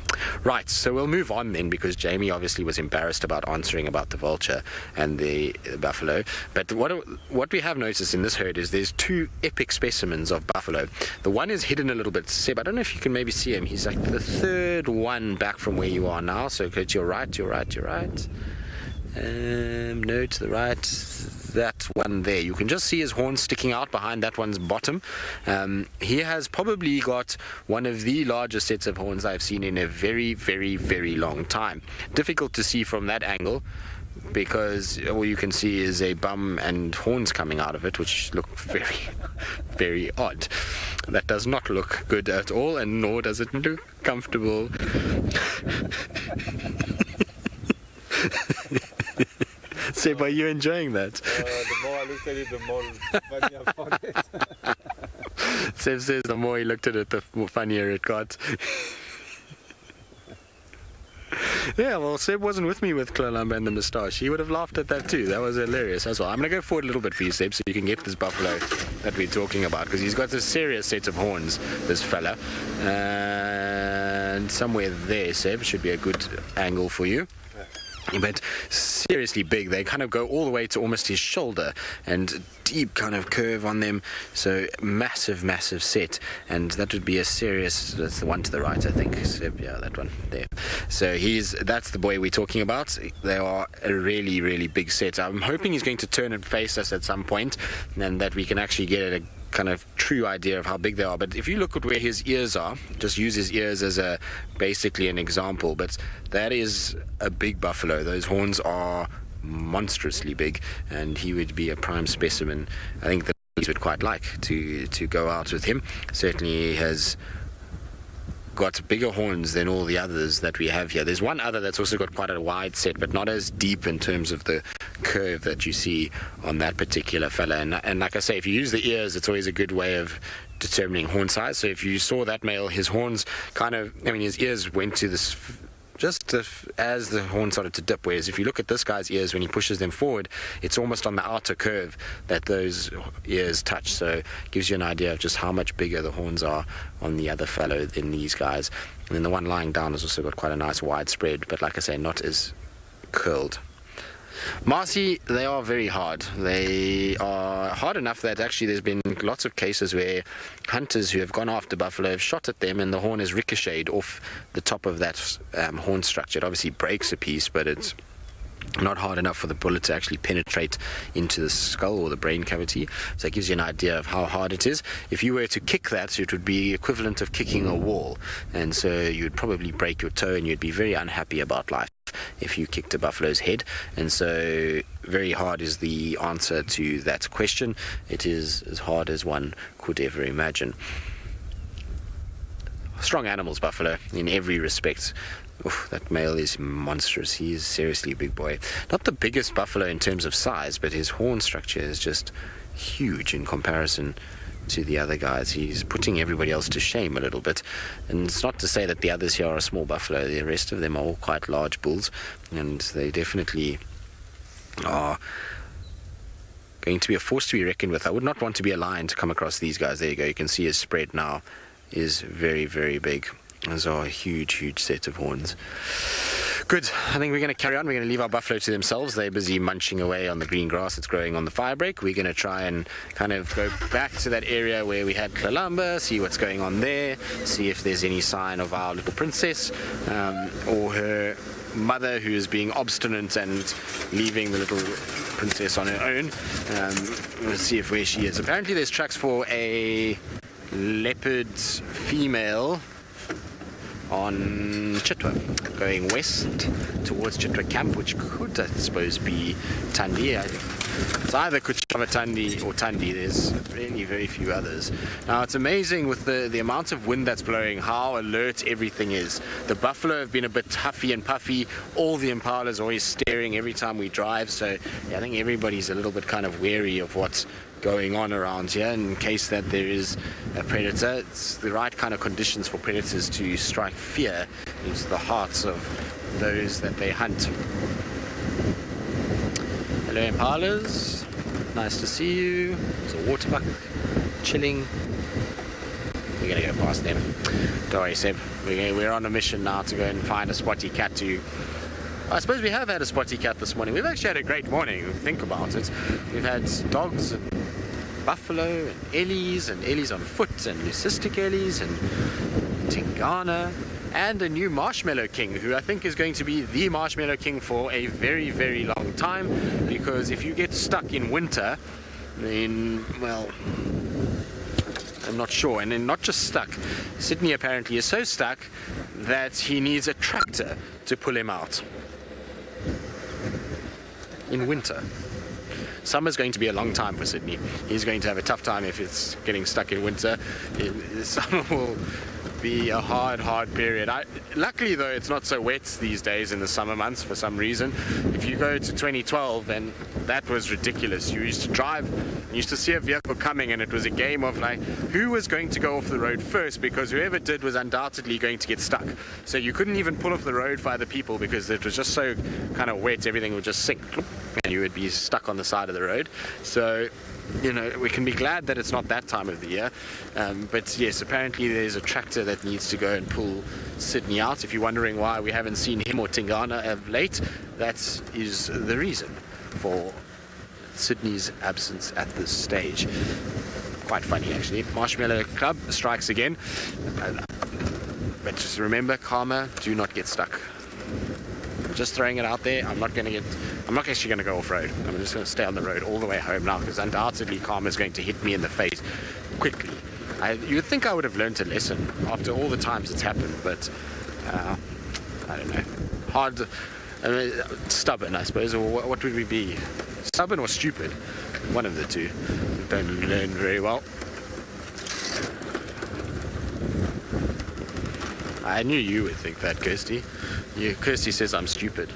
Right, so we'll move on then, because Jamie obviously was embarrassed about answering about the vulture and the buffalo. But what we have noticed in this herd is there's two epic specimens of buffalo. The one is hidden a little bit. Seb, I don't know if you can maybe see him. He's like the third one back from where you are now. So go to your right. No, to the right. That one there. You can just see his horn sticking out behind that one's bottom. He has probably got one of the largest sets of horns I've seen in a very, very, very long time. Difficult to see from that angle because all you can see is a bum and horns coming out of it, which look very, very odd. That does not look good at all, and nor does it look comfortable. Seb, are you enjoying that? The more I looked at it, the more funny I found it. Seb says the more he looked at it, the funnier it got. Yeah, well, Seb wasn't with me with Clalamba and the moustache. He would have laughed at that too. That was hilarious as well. I'm going to go forward a little bit for you, Seb, so you can get this buffalo that we're talking about, because he's got a serious set of horns, this fella. And somewhere there, Seb, should be a good angle for you. But seriously big. They kind of go all the way to almost his shoulder, and deep kind of curve on them. So massive, massive set. And that would be a serious... That's the one to the right, I think. So, yeah, that one there. So that's the boy we're talking about. They are a really, really big set. I'm hoping he's going to turn and face us at some point, and that we can actually get a kind of true idea of how big they are. But if you look at where his ears are, just use his ears as basically an example, but that is a big buffalo. Those horns are monstrously big, and he would be a prime specimen. I think the ladies would quite like to go out with him. Certainly he has got bigger horns than all the others that we have here. There's one other that's also got quite a wide set, but not as deep in terms of the curve that you see on that particular fella. And like I say, if you use the ears, it's always a good way of determining horn size. So if you saw that male, his horns his ears went to this just as the horn started to dip, whereas if you look at this guy's ears, when he pushes them forward, it's almost on the outer curve that those ears touch. So it gives you an idea of just how much bigger the horns are on the other fellow than these guys. And then the one lying down has also got quite a nice wide spread, but like I say, not as curled. Marcy, they are very hard. They are hard enough that actually there's been lots of cases where hunters who have gone after buffalo have shot at them and the horn has ricocheted off the top of that horn structure. It obviously breaks a piece, but it's not hard enough for the bullet to actually penetrate into the skull or the brain cavity. So it gives you an idea of how hard it is. If you were to kick that, it would be equivalent of kicking a wall, and so you'd probably break your toe and you'd be very unhappy about life if you kicked a buffalo's head. And so very hard is the answer to that question. It is as hard as one could ever imagine. Strong animals, buffalo, in every respect. Oof, that male is monstrous. He is seriously a big boy. Not the biggest buffalo in terms of size, but his horn structure is just huge in comparison to the other guys. He's putting everybody else to shame a little bit. And it's not to say that the others here are a small buffalo. The rest of them are all quite large bulls, and they definitely are going to be a force to be reckoned with. I would not want to be a lion to come across these guys. There you go. You can see his spread now is very, very big. Those are a huge, huge set of horns. Good. I think we're going to carry on. We're going to leave our buffalo to themselves. They're busy munching away on the green grass that's growing on the firebreak. We're going to try and kind of go back to that area where we had Kalamba, see what's going on there, see if there's any sign of our little princess or her mother, who is being obstinate and leaving the little princess on her own. Let's see where she is. Apparently there's tracks for a leopard female on Chitwa, going west towards Chitwa camp, which could, I suppose, be Tandi. It's either Kuchava Tandi or Tandi. There's really very few others. Now, it's amazing with the amount of wind that's blowing, how alert everything is. The buffalo have been a bit huffy and puffy. All the impalas are always staring every time we drive, so yeah, I think everybody's a little bit kind of wary of what's going on around here in case that there is a predator. It's the right kind of conditions for predators to strike fear into the hearts of those that they hunt. Hello impalas, nice to see you. There's a waterbuck chilling. We're going to go past them. Don't worry, Seb. We're on a mission now to go and find a spotty cat to... I suppose we have had a spotty cat this morning. We've actually had a great morning, if you think about it. We've had dogs and buffalo and ellies on foot and leucistic ellies and Tingana and a new marshmallow king, who I think is going to be the marshmallow king for a very, very long time, because if you get stuck in winter, then, well, I'm not sure. And then not just stuck, Sydney apparently is so stuck that he needs a tractor to pull him out in winter. Summer's going to be a long time for Sydney. He's going to have a tough time if it's getting stuck in winter. Summer will be a hard period. Luckily though, it's not so wet these days in the summer months for some reason. If you go to 2012, then that was ridiculous. You used to drive, you used to see a vehicle coming, and it was a game of like, who was going to go off the road first, because whoever did was undoubtedly going to get stuck. So you couldn't even pull off the road for other people because it was just so kind of wet, everything would just sink and you would be stuck on the side of the road. So, you know, we can be glad that it's not that time of the year. But yes, apparently there's a tractor that needs to go and pull Sydney out. If you're wondering why we haven't seen him or Tingana of late, that is the reason for Sydney's absence at this stage. Quite funny, actually. Marshmallow Club strikes again. But just remember, karma, do not get stuck. I'm just throwing it out there. I'm not actually going to go off-road. I'm just going to stay on the road all the way home now, because undoubtedly karma is going to hit me in the face quickly. You would think I would have learned a lesson after all the times it's happened, but I don't know. Stubborn, I suppose, or what would we be? Stubborn or stupid? One of the two. We don't learn very well. I knew you would think that, Kirsty. Kirsty says I'm stupid.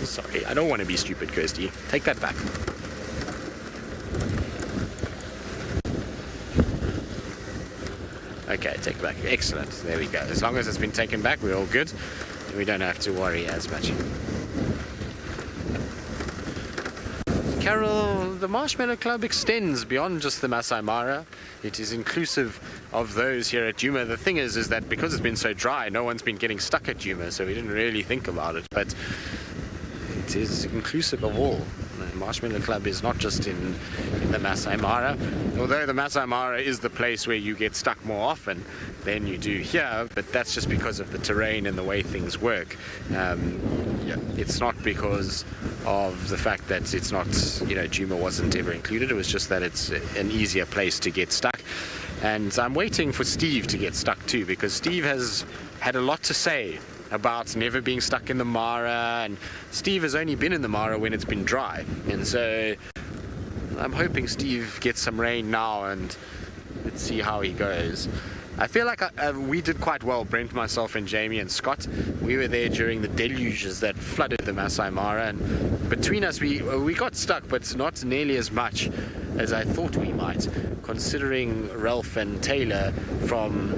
Sorry, I don't want to be stupid, Kirsty. Take that back. Okay, take it back. Excellent. There we go. As long as it's been taken back, we're all good. We don't have to worry as much. Carol, the Marshmallow Club extends beyond just the Masai Mara. It is inclusive of those here at Djuma. The thing is that because it's been so dry, no one's been getting stuck at Djuma, so we didn't really think about it. But it is inclusive of all. The Marshmallow Club is not just in the Masai Mara, although the Masai Mara is the place where you get stuck more often than you do here, but that's just because of the terrain and the way things work. It's not because of the fact that it's not, Djuma wasn't ever included. It was just that it's an easier place to get stuck. And I'm waiting for Steve to get stuck too, because Steve has had a lot to say about never being stuck in the Mara, and Steve has only been in the Mara when it's been dry, and so I'm hoping Steve gets some rain now, and let's see how he goes. I feel like we did quite well, Brent, myself, and Jamie and Scott. We were there during the deluges that flooded the Masai Mara, and between us we got stuck, but not nearly as much as I thought we might, considering Ralph and Taylor from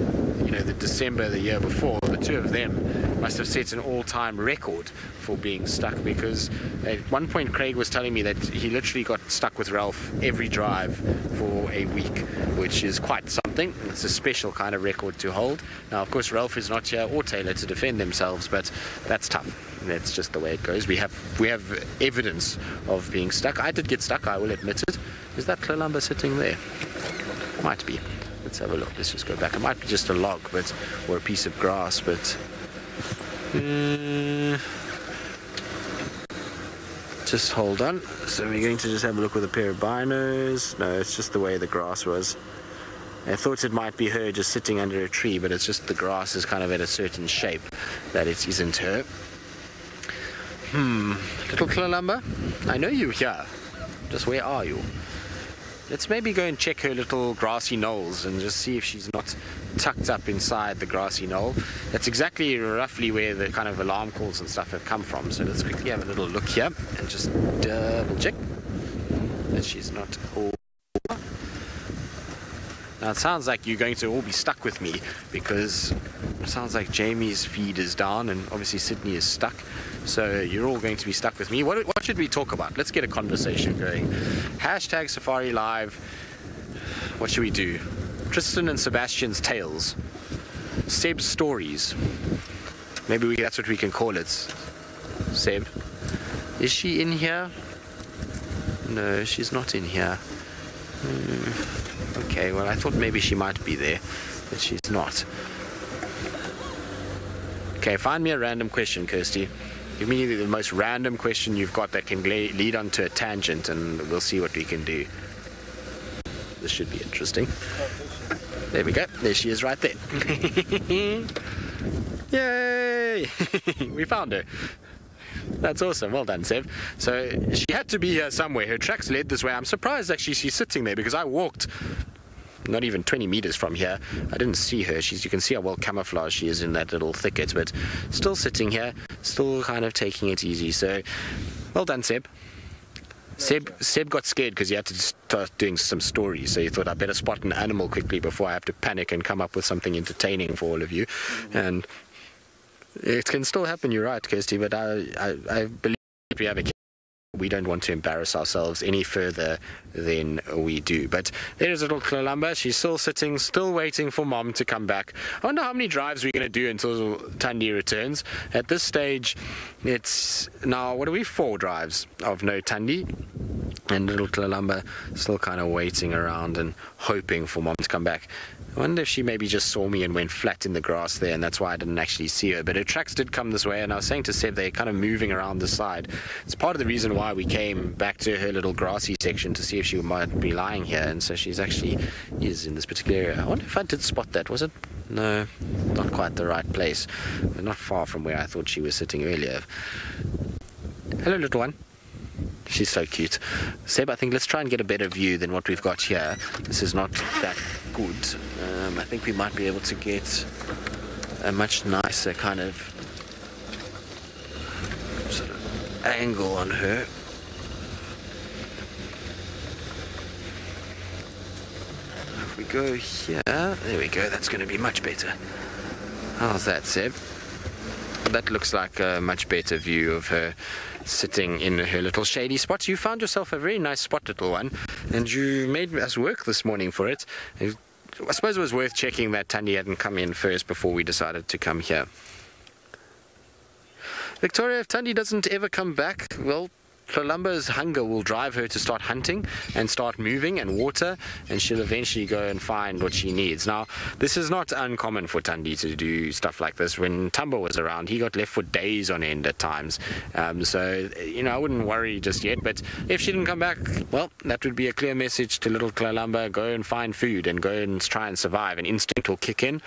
the December the year before. The two of them must have set an all-time record for being stuck, because at one point Craig was telling me that he literally got stuck with Ralph every drive for a week, which is quite something. It's a special kind of record to hold. Now, of course, Ralph is not here or Taylor to defend themselves, but that's tough. That's just the way it goes. We have evidence of being stuck. I did get stuck, I will admit it. Is that Clalamba sitting there? Might be. Let's have a look. Let's just go back. It might be just a log, or a piece of grass, but just hold on. So we're going to just have a look with a pair of binos. No, it's just the way the grass was. I thought it might be her just sitting under a tree, but it's just the grass is kind of at a certain shape that it isn't her. Little Clalamba, I know you're here. Just where are you? Let's maybe go and check her little grassy knolls and just see if she's not tucked up inside the grassy knoll. That's exactly roughly where the kind of alarm calls and stuff have come from. So let's quickly have a little look here and just double check that she's not all. Now it sounds like you're going to all be stuck with me, because it sounds like Jamie's feed is down and obviously Sydney is stuck. So you're all going to be stuck with me. What should we talk about? Let's get a conversation going. Hashtag Safari Live. What should we do? Tristan and Sebastian's tales. Seb's stories. Maybe that's what we can call it. Seb. Is she in here? No, she's not in here. Okay, well, I thought maybe she might be there, but she's not. Okay, find me a random question, Kirsty. Give me the most random question you've got that can lead onto a tangent, and we'll see what we can do. This should be interesting. There we go. There she is right there. Yay! We found her. That's awesome. Well done, Seb. So she had to be here somewhere. Her tracks led this way. I'm surprised actually she's sitting there, because I walked not even 20 meters from here. I didn't see her. You can see how well camouflaged she is in that little thicket, but still sitting here, still kind of taking it easy. So well done, Seb. Seb got scared because he had to start doing some stories, so he thought, I better spot an animal quickly before I have to panic and come up with something entertaining for all of you. And it can still happen, you're right, Kirsty, but I believe we have a... We don't want to embarrass ourselves any further than we do. But there's little Clalamba. She's still sitting, still waiting for Mom to come back. I wonder how many drives we're going to do until Thandi returns. At this stage, it's now, what are we, 4 drives of no Thandi. And little Clalamba still kind of waiting around and hoping for Mom to come back. I wonder if she maybe just saw me and went flat in the grass there, and that's why I didn't actually see her. But her tracks did come this way, and I was saying to Seb, they're kind of moving around the side. It's part of the reason why we came back to her little grassy section to see if she might be lying here, and so she's actually is in this particular area. I wonder if I did spot that. Was it? No, not quite the right place. But not far from where I thought she was sitting earlier. Hello, little one. She's so cute. Seb, I think let's try and get a better view than what we've got here. This is not that good. I think we might be able to get a much nicer kind of sort of angle on her. If we go here, there we go, that's going to be much better. How's that, Seb? That looks like a much better view of her sitting in her little shady spot. You found yourself a very nice spot, little one, and you made us work this morning for it. I suppose it was worth checking that Thandi hadn't come in first before we decided to come here. Victoria, if Thandi doesn't ever come back, well, Clalamba's hunger will drive her to start hunting and start moving and water, and she'll eventually go and find what she needs. Now, this is not uncommon for Thandi to do stuff like this. When Tumba was around, he got left for days on end at times. So, you know, I wouldn't worry just yet, but if she didn't come back, well, that would be a clear message to little Clalamba: go and find food and go and try and survive. An instinct will kick in,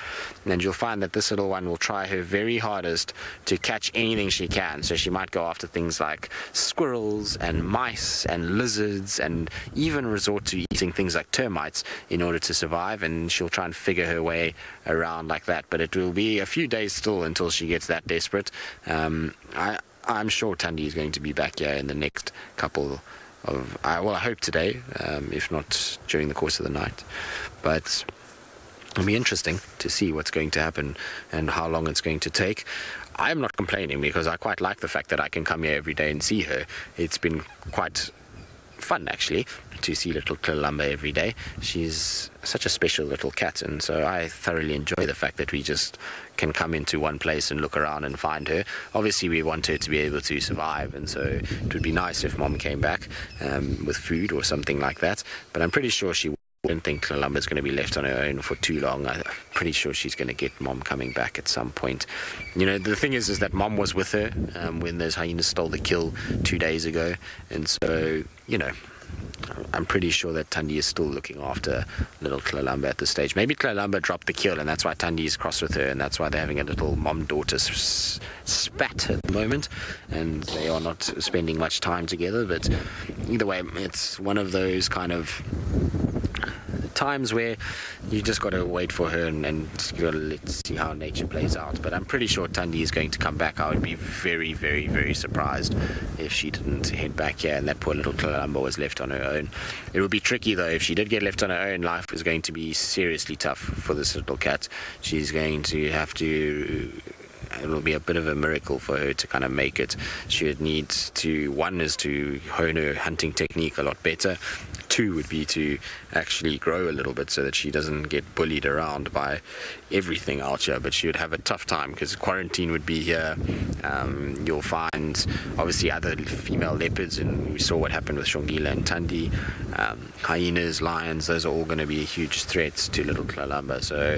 and you'll find that this little one will try her very hardest to catch anything she can. So she might go after things like squirrels beetles and mice and lizards, and even resort to eating things like termites in order to survive, and she'll try and figure her way around like that. But it will be a few days still until she gets that desperate. I'm sure Thandi is going to be back here in the next couple of, I hope today, if not during the course of the night. But it'll be interesting to see what's going to happen and how long it's going to take. I'm not complaining because I quite like the fact that I can come here every day and see her. It's been quite fun, actually, to see little Kalamba every day. She's such a special little cat, and so I thoroughly enjoy the fact that we just can come into one place and look around and find her. Obviously, we want her to be able to survive, and so it would be nice if Mom came back with food or something like that, but I'm pretty sure she I don't think Kalamba's going to be left on her own for too long. I'm pretty sure she's going to get Mom coming back at some point. You know, the thing is that Mom was with her when those hyenas stole the kill 2 days ago. And so, you know, I'm pretty sure that Thandi is still looking after little Kalamba at this stage. Maybe Kalamba dropped the kill, and that's why Thandi is cross with her, and that's why they're having a little mom-daughter spat at the moment, and they are not spending much time together. But either way, it's one of those kind of times where you just got to wait for her and let's see how nature plays out. But I'm pretty sure Thandi is going to come back. I would be very, very, very surprised if she didn't head back here and that poor little Kalamba was left on her own. It would be tricky though. If she did get left on her own, life is going to be seriously tough for this little cat. She's going to have to, it'll be a bit of a miracle for her to kind of make it. She would need to, one is to hone her hunting technique a lot better. Two would be to actually grow a little bit so that she doesn't get bullied around by everything out here. But she would have a tough time because quarantine would be here. You'll find obviously other female leopards, and we saw what happened with Shongila and Thandi. Hyenas, lions, those are all going to be huge threats to little Kalamba. So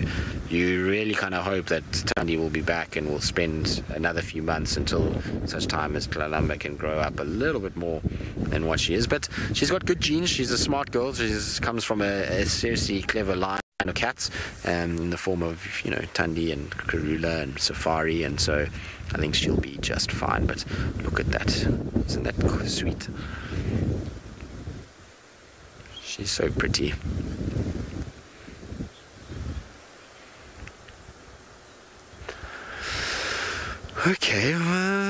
you really kind of hope that Thandi will be back and will spend another few months until such time as Kalamba can grow up a little bit more than what she is. But she's got good genes. She's a smart girl. She comes from a seriously clever line of cats, in the form of, you know, Thandi and Karula and Safari, and so I think she'll be just fine. But look at that. Isn't that sweet? She's so pretty. Okay,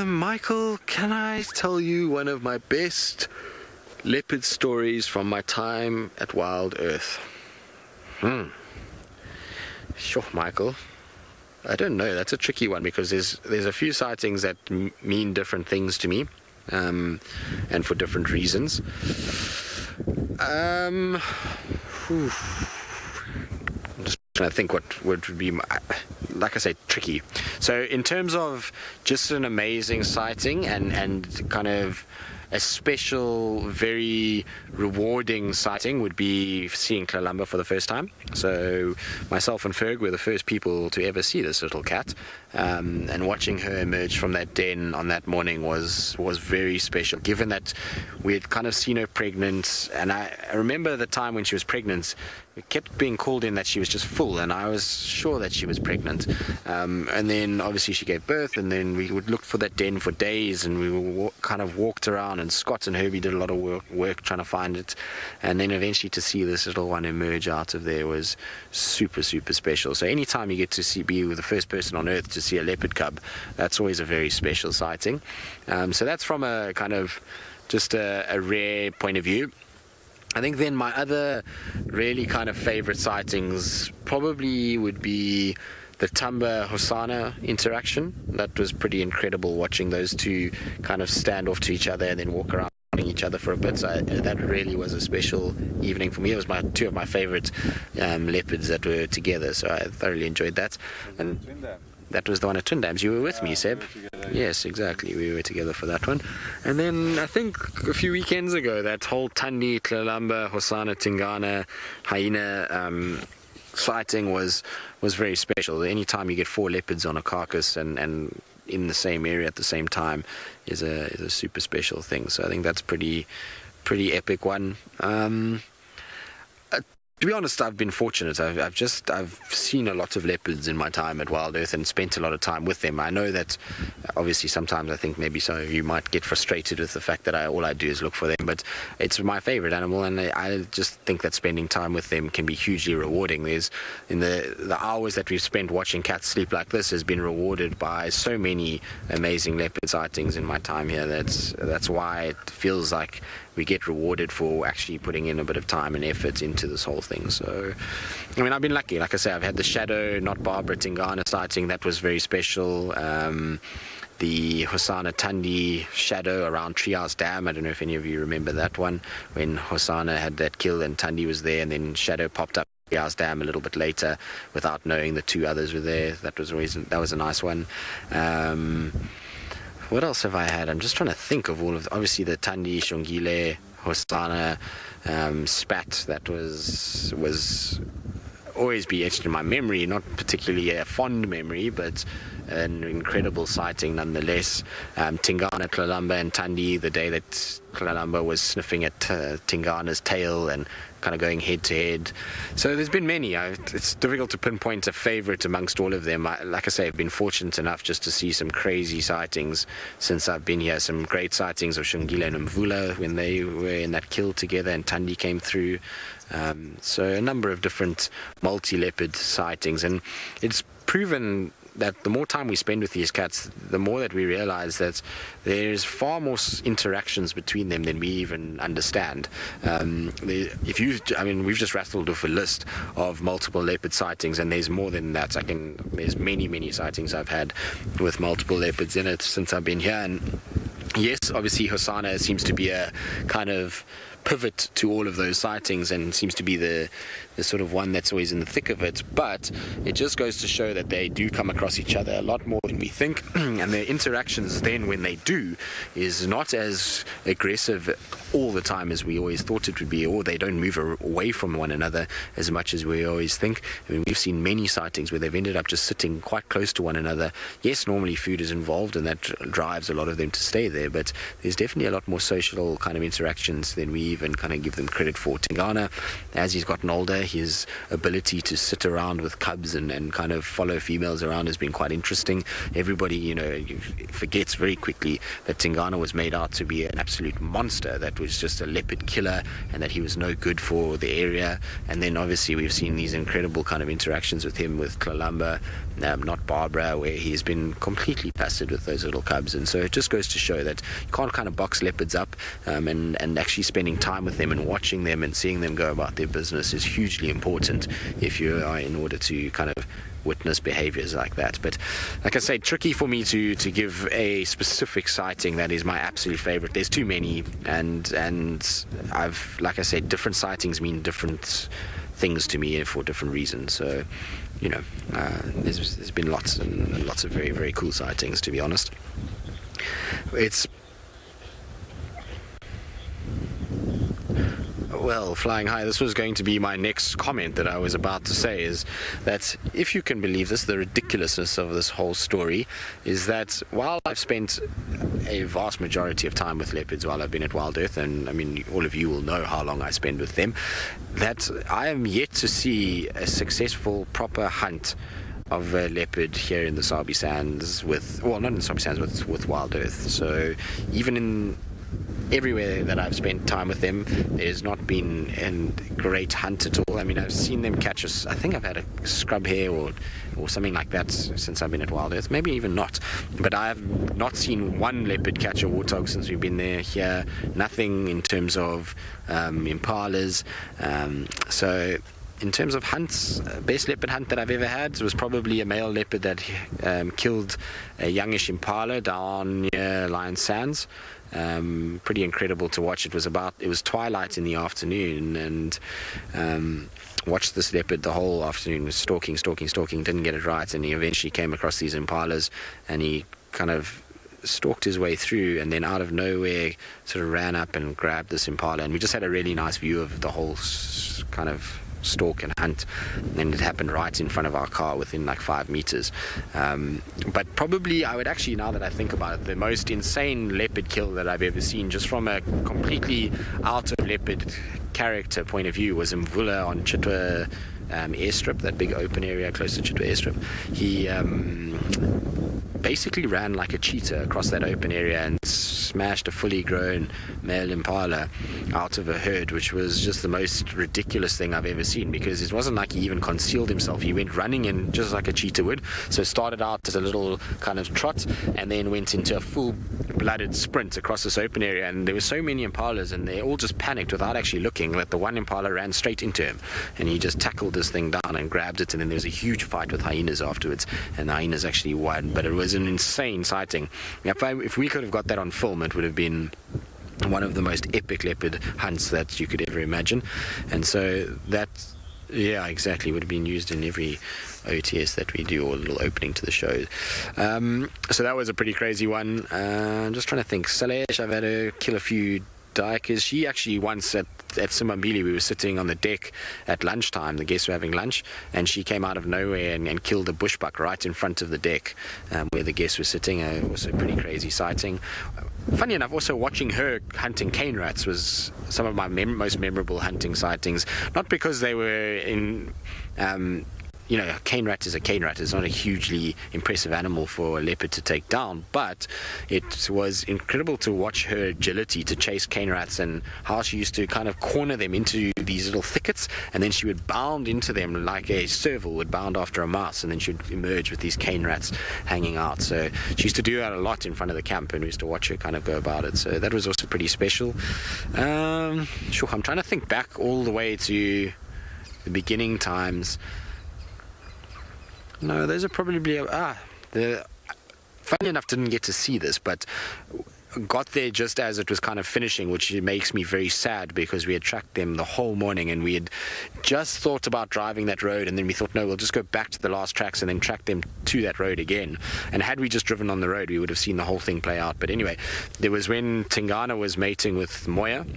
Michael, can I tell you one of my best leopard stories from my time at Wild Earth? Sure, Michael. I don't know. That's a tricky one because there's a few sightings that mean different things to me, and for different reasons. I'm just trying to think what would be, like I say, tricky. So in terms of just an amazing sighting and kind of a special, very rewarding sighting would be seeing Kalamba for the first time. So myself and Ferg were the first people to ever see this little cat, and watching her emerge from that den on that morning was very special, given that we had kind of seen her pregnant. And I remember the time when she was pregnant, it kept being called in that she was just full, and I was sure that she was pregnant. And then obviously she gave birth, and then we would look for that den for days, and we kind of walked around, and Scott and Herbie did a lot of work trying to find it. And then eventually to see this little one emerge out of there was super, super special. So anytime you get to be with the first person on earth to see a leopard cub, that's always a very special sighting. So that's from a kind of just a rare point of view. I think then my other really kind of favorite sightings probably would be the Tamba Hosana interaction. That was pretty incredible, watching those two kind of stand off to each other and then walk around each other for a bit. So that really was a special evening for me. It was two of my favorite leopards that were together, so I thoroughly enjoyed that. And that was the one at Twin Dams. You were with me, Seb. Yes, exactly. We were together for that one. And then I think a few weekends ago, that whole Thandi, Kalamba, Hosana, Tingana, hyena sighting was very special. Anytime you get 4 leopards on a carcass and in the same area at the same time is a super special thing. So I think that's pretty epic one. to be honest, I've been fortunate. I've seen a lot of leopards in my time at Wild Earth and spent a lot of time with them. I know that obviously sometimes I think maybe some of you might get frustrated with the fact that all I do is look for them, but it's my favorite animal, and I just think that spending time with them can be hugely rewarding. There's in the hours that we've spent watching cats sleep like this has been rewarded by so many amazing leopard sightings in my time here. That's why it feels like we get rewarded for actually putting in a bit of time and effort into this whole thing. So, I mean, I've been lucky. Like I say, I've had the Shadow, not Barbara, Tingana sighting. That was very special. The Hosana Tandi Shadow around Treehouse Dam. I don't know if any of you remember that one, when Hosana had that kill and Tandi was there, and then Shadow popped up at Treehouse Dam a little bit later without knowing the two others were there. That was a nice one. What else have I had? I'm just trying to think of all of, obviously the Tandi, Shongile, Hosana, Spat. That was always be etched in my memory, not particularly a fond memory, but an incredible sighting nonetheless. Tingana, Klalamba and Tandi, the day that Klalamba was sniffing at Tingana's tail and kind of going head to head. So there's been many. It's difficult to pinpoint a favorite amongst all of them. Like I say, I've been fortunate enough just to see some crazy sightings since I've been here. Some great sightings of Shongile and Mvula when they were in that kill together and Tandi came through. So a number of different multi-leopard sightings, and it's proven that the more time we spend with these cats, the more that we realize that there's far more interactions between them than we even understand. We've just rattled off a list of multiple leopard sightings, and there's more than that. There's many sightings I've had with multiple leopards in it since I've been here. And yes, obviously Hosana seems to be a kind of pivot to all of those sightings and seems to be the sort of one that's always in the thick of it, but it just goes to show that they do come across each other a lot more than we think, and their interactions then when they do is not as aggressive all the time as we always thought it would be, or they don't move away from one another as much as we always think. I mean, we've seen many sightings where they've ended up just sitting quite close to one another. Yes, normally food is involved and that drives a lot of them to stay there, but there's definitely a lot more social kind of interactions than we even kind of give them credit for. Tingana, as he's gotten older, his ability to sit around with cubs and kind of follow females around has been quite interesting. Everybody, forgets very quickly that Tingana was made out to be an absolute monster, that was just a leopard killer and that he was no good for the area. And then obviously we've seen these incredible kind of interactions with him, with Klalamba, not Barbara, where he's been completely passive with those little cubs. And so it just goes to show that you can't kind of box leopards up, and actually spending time with them and watching them and seeing them go about their business is hugely important if you are in order to kind of witness behaviors like that. But like I say, tricky for me to give a specific sighting that is my absolute favorite. There's too many, and I've, like I said, different sightings mean different things to me for different reasons. So there's been lots and lots of very, very cool sightings, to be honest. Well, flying high, this was going to be my next comment that I was about to say, is that if you can believe this, the ridiculousness of this whole story is that while I've spent a vast majority of time with leopards while I've been at Wild Earth, and I mean all of you will know how long I spend with them, that I am yet to see a successful proper hunt of a leopard here in the Sabi Sands not in the Sabi Sands, with Wild Earth. So even in everywhere that I've spent time with them, there's not been a great hunt at all. I mean, I've seen them catch I think I've had a scrub hare or something like that since I've been at Wild Earth, maybe even not. But I have not seen one leopard catch a warthog since we've been there. Here, nothing in terms of impalas. So in terms of hunts, best leopard hunt that I've ever had was probably a male leopard that killed a youngish impala down near Lion Sands. Pretty incredible to watch. It was twilight in the afternoon, and watched this leopard the whole afternoon, was stalking, didn't get it right, and he eventually came across these impalas, and he kind of stalked his way through, and then out of nowhere sort of ran up and grabbed this impala, and we just had a really nice view of the whole kind of stalk and hunt, and it happened right in front of our car within like 5 meters. But probably, I would actually, now that I think about it, the most insane leopard kill that I've ever seen, just from a completely out of leopard character point of view was Mvula on Chitwa airstrip, that big open area close to Chitwa airstrip. He basically ran like a cheetah across that open area and smashed a fully grown male impala out of a herd, which was just the most ridiculous thing I've ever seen, because it wasn't like he even concealed himself. He went running in just like a cheetah would. So started out as a little kind of trot and then went into a full-blooded sprint across this open area, and there were so many impalas and they all just panicked without actually looking that the one impala ran straight into him, and he just tackled this thing down and grabbed it, and then there was a huge fight with hyenas afterwards, and the hyenas actually won. But it was an insane sighting. If we could have got that on film, it would have been one of the most epic leopard hunts that you could ever imagine. And so that, yeah, exactly, would have been used in every OTS that we do, or a little opening to the show. So that was a pretty crazy one. I'm just trying to think. Salesh, I've had to kill a few duikers. She actually once at Simbambili, we were sitting on the deck at lunchtime, the guests were having lunch, and she came out of nowhere and killed a bushbuck right in front of the deck where the guests were sitting. Also a pretty crazy sighting. Funny enough, also watching her hunting cane rats was some of my most memorable hunting sightings, not because they were in you know, a cane rat is a cane rat. It's not a hugely impressive animal for a leopard to take down, but it was incredible to watch her agility to chase cane rats, and how she used to kind of corner them into these little thickets, and then she would bound into them like a serval would bound after a mouse, and then she would emerge with these cane rats hanging out. So she used to do that a lot in front of the camp, and we used to watch her kind of go about it. So that was also pretty special. I'm trying to think back all the way to the beginning times. No, those are probably funny enough, didn't get to see this, but got there just as it was kind of finishing, which makes me very sad, because we had tracked them the whole morning, and we had just thought about driving that road, and then we thought, no, we'll just go back to the last tracks and then track them to that road again. And had we just driven on the road, we would have seen the whole thing play out. But anyway, there was when Tingana was mating with Moya,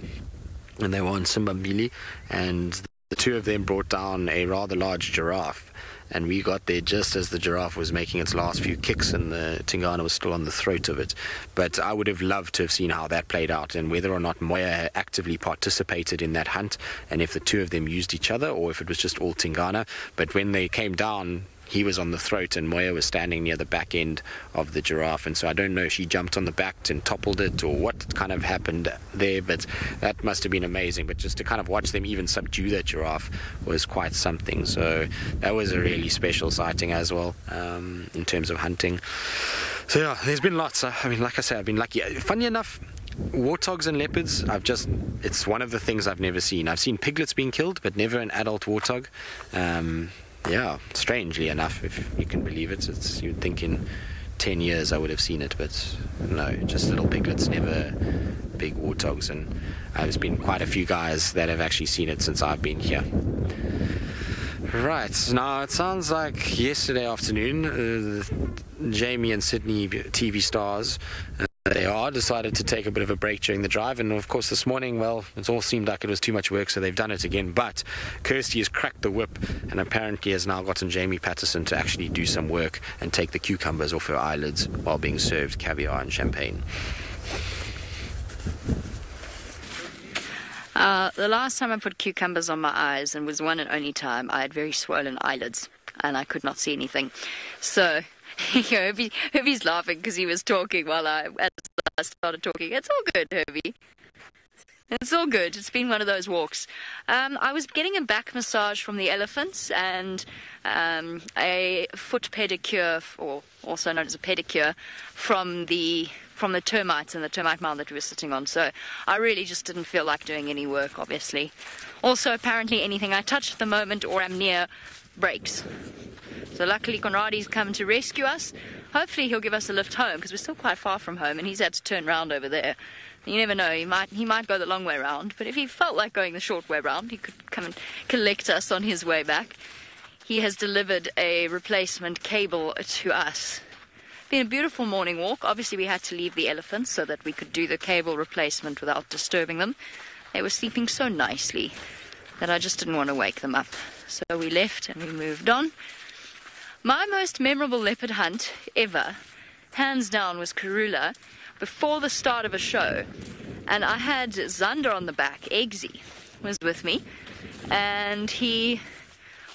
and they were on Simbambili, and the two of them brought down a rather large giraffe. And we got there just as the giraffe was making its last few kicks, and the Tingana was still on the throat of it. But I would have loved to have seen how that played out, and whether or not Moya actively participated in that hunt, and if the two of them used each other, or if it was just all Tingana. But when they came down, he was on the throat and Moya was standing near the back end of the giraffe, and so I don't know if she jumped on the back and toppled it or what kind of happened there, but that must have been amazing. But just to kind of watch them even subdue that giraffe was quite something. So that was a really special sighting as well, in terms of hunting. So yeah, there's been lots. I mean, like I say, I've been lucky. Funny enough, warthogs and leopards, it's one of the things I've never seen. I've seen piglets being killed, but never an adult warthog. Yeah, strangely enough, if you can believe it. You'd think in 10 years I would have seen it, but no, just little piglets, never big warthogs. And there's been quite a few guys that have actually seen it since I've been here. Right, now it sounds like yesterday afternoon, Jamie and Sydney TV stars, they decided to take a bit of a break during the drive, and of course this morning, well, it all seemed like it was too much work, so they've done it again. But Kirsty has cracked the whip and apparently has now gotten Jamie Patterson to actually do some work and take the cucumbers off her eyelids while being served caviar and champagne. The last time I put cucumbers on my eyes, and was one and only time, I had very swollen eyelids and I could not see anything. So Herbie's laughing because he was talking as I started talking. It's all good, Herbie. It's all good. It's been one of those walks. I was getting a back massage from the elephants and a foot pedicure, or also known as a pedicure, from the termites in the termite mound that we were sitting on. So I really just didn't feel like doing any work, obviously. Also, apparently anything I touch at the moment or am near breaks. So luckily Conradi's come to rescue us. Hopefully he'll give us a lift home, because we're still quite far from home and he's had to turn round over there. You never know, he might go the long way round, but if he felt like going the short way round, he could come and collect us on his way back. He has delivered a replacement cable to us. Been a beautiful morning walk. Obviously we had to leave the elephants so that we could do the cable replacement without disturbing them. They were sleeping so nicely that I just didn't want to wake them up. So we left and we moved on. My most memorable leopard hunt ever, hands down, was Karula, before the start of a show. And I had Zander on the back, Eggsy, was with me, and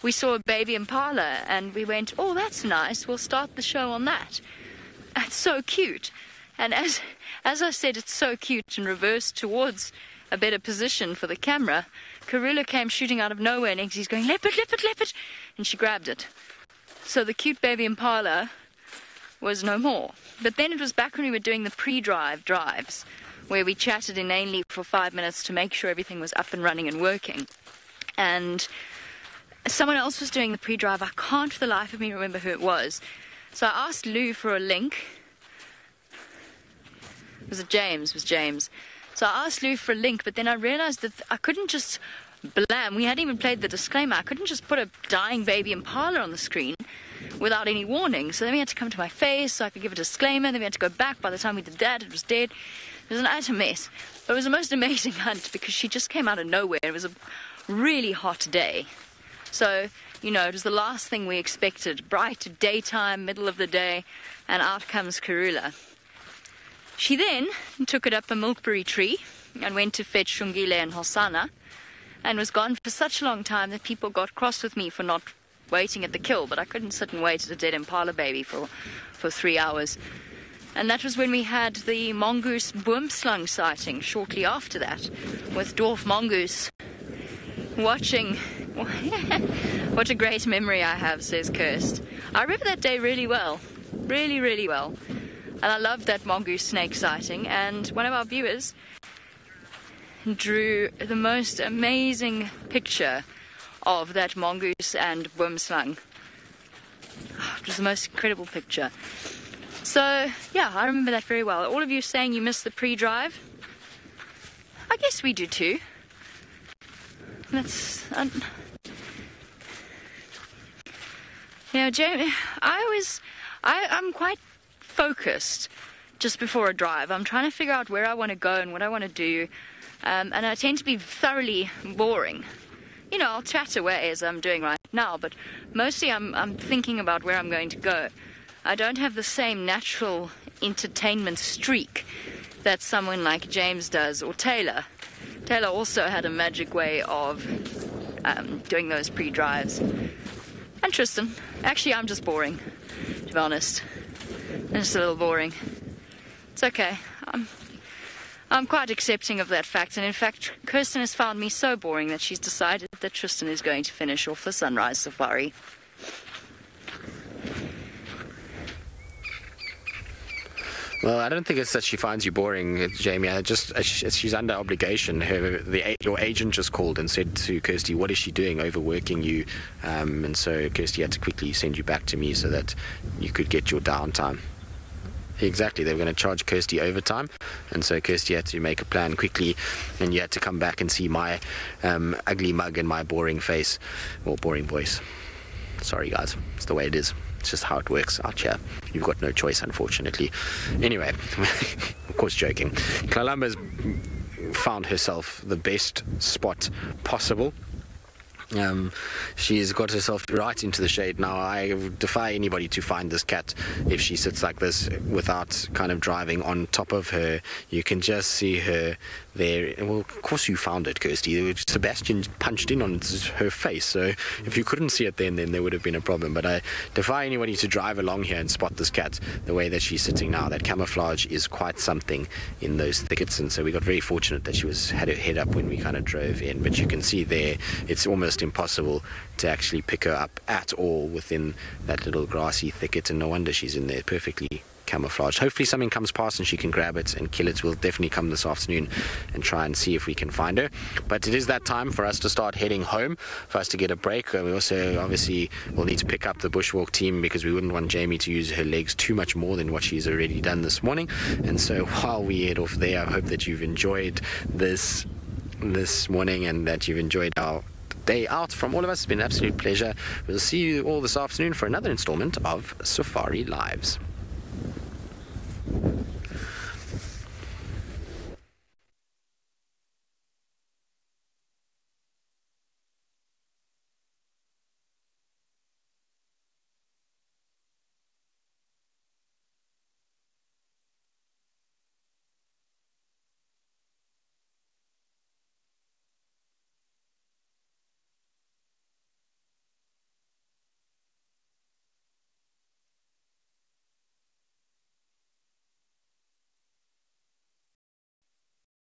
we saw a baby impala, and we went, oh, that's nice, we'll start the show on that. That's so cute. And as I said, it's so cute, and reversed towards a better position for the camera, Karula came shooting out of nowhere, and Eggsy's going, leopard, leopard, leopard, and she grabbed it. So the cute baby impala was no more. But then it was back when we were doing the drives, where we chatted inanely for 5 minutes to make sure everything was up and running and working. And someone else was doing the pre-drive. I can't for the life of me remember who it was. So I asked Lou for a link. Was it James? It was James. So I asked Lou for a link, but then I realized that I couldn't just blam. We hadn't even played the disclaimer. I couldn't just put a dying baby impala on the screen without any warning. So then we had to come to my face so I could give a disclaimer. Then we had to go back. By the time we did that, it was dead. It was an utter mess. But it was the most amazing hunt because she just came out of nowhere. It was a really hot day. So, you know, it was the last thing we expected. Bright daytime, middle of the day, and out comes Karula. She then took it up a milkberry tree and went to fetch Shungile and Hosanna, and was gone for such a long time that people got cross with me for not waiting at the kill, but I couldn't sit and wait at a dead impala baby for 3 hours. And that was when we had the mongoose boomslang sighting shortly after that, with dwarf mongoose watching. What a great memory I have, says Kirst. I remember that day really well. Really, really well. And I loved that mongoose snake sighting. And one of our viewers drew the most amazing picture of that mongoose and boomslang. It was the most incredible picture. So, yeah, I remember that very well. All of you saying you missed the pre-drive. I guess we do too. That's... Jamie, I'm quite focused just before a drive. I'm trying to figure out where I want to go and what I want to do. And I tend to be thoroughly boring. You know, I'll chat away as I'm doing right now, but mostly I'm thinking about where I'm going to go. I don't have the same natural entertainment streak that someone like James does, or Taylor. Taylor also had a magic way of doing those pre-drives. And Tristan. Actually, I'm just boring, to be honest. I'm just a little boring. It's okay. I'm quite accepting of that fact. And in fact, Kirsten has found me so boring that she's decided that Tristan is going to finish off the sunrise safari. Well, I don't think it's that she finds you boring, Jamie. She's under obligation. Your agent just called and said to Kirsty, what is she doing, overworking you? And so Kirsty had to quickly send you back to me so that you could get your downtime. Exactly, they were going to charge Kirsty overtime, and so Kirsty had to make a plan quickly, and you had to come back and see my ugly mug and my boring face, or boring voice. Sorry guys, it's the way it is. It's just how it works out here. You've got no choice, unfortunately. Anyway, of course joking. Kalamba's found herself the best spot possible. She's got herself right into the shade now. I defy anybody to find this cat if she sits like this without kind of driving on top of her. You can just see her there. Well, of course you found it, Kirsty. Sebastian punched in on her face, so if you couldn't see it then there would have been a problem. But I defy anybody to drive along here and spot this cat the way that she's sitting now. That camouflage is quite something in those thickets, and so we got very fortunate that she had her head up when we kind of drove in. But you can see there, it's almost impossible to actually pick her up at all within that little grassy thicket, and no wonder she's in there perfectly camouflaged. Hopefully something comes past and she can grab it and kill it. We'll definitely come this afternoon and try and see if we can find her. But it is that time for us to start heading home, for us to get a break. We also obviously will need to pick up the bushwalk team because we wouldn't want Jamie to use her legs too much more than what she's already done this morning. And so while we head off there, I hope that you've enjoyed this morning and that you've enjoyed our day out from all of us. It's been an absolute pleasure. We'll see you all this afternoon for another installment of Safari Lives.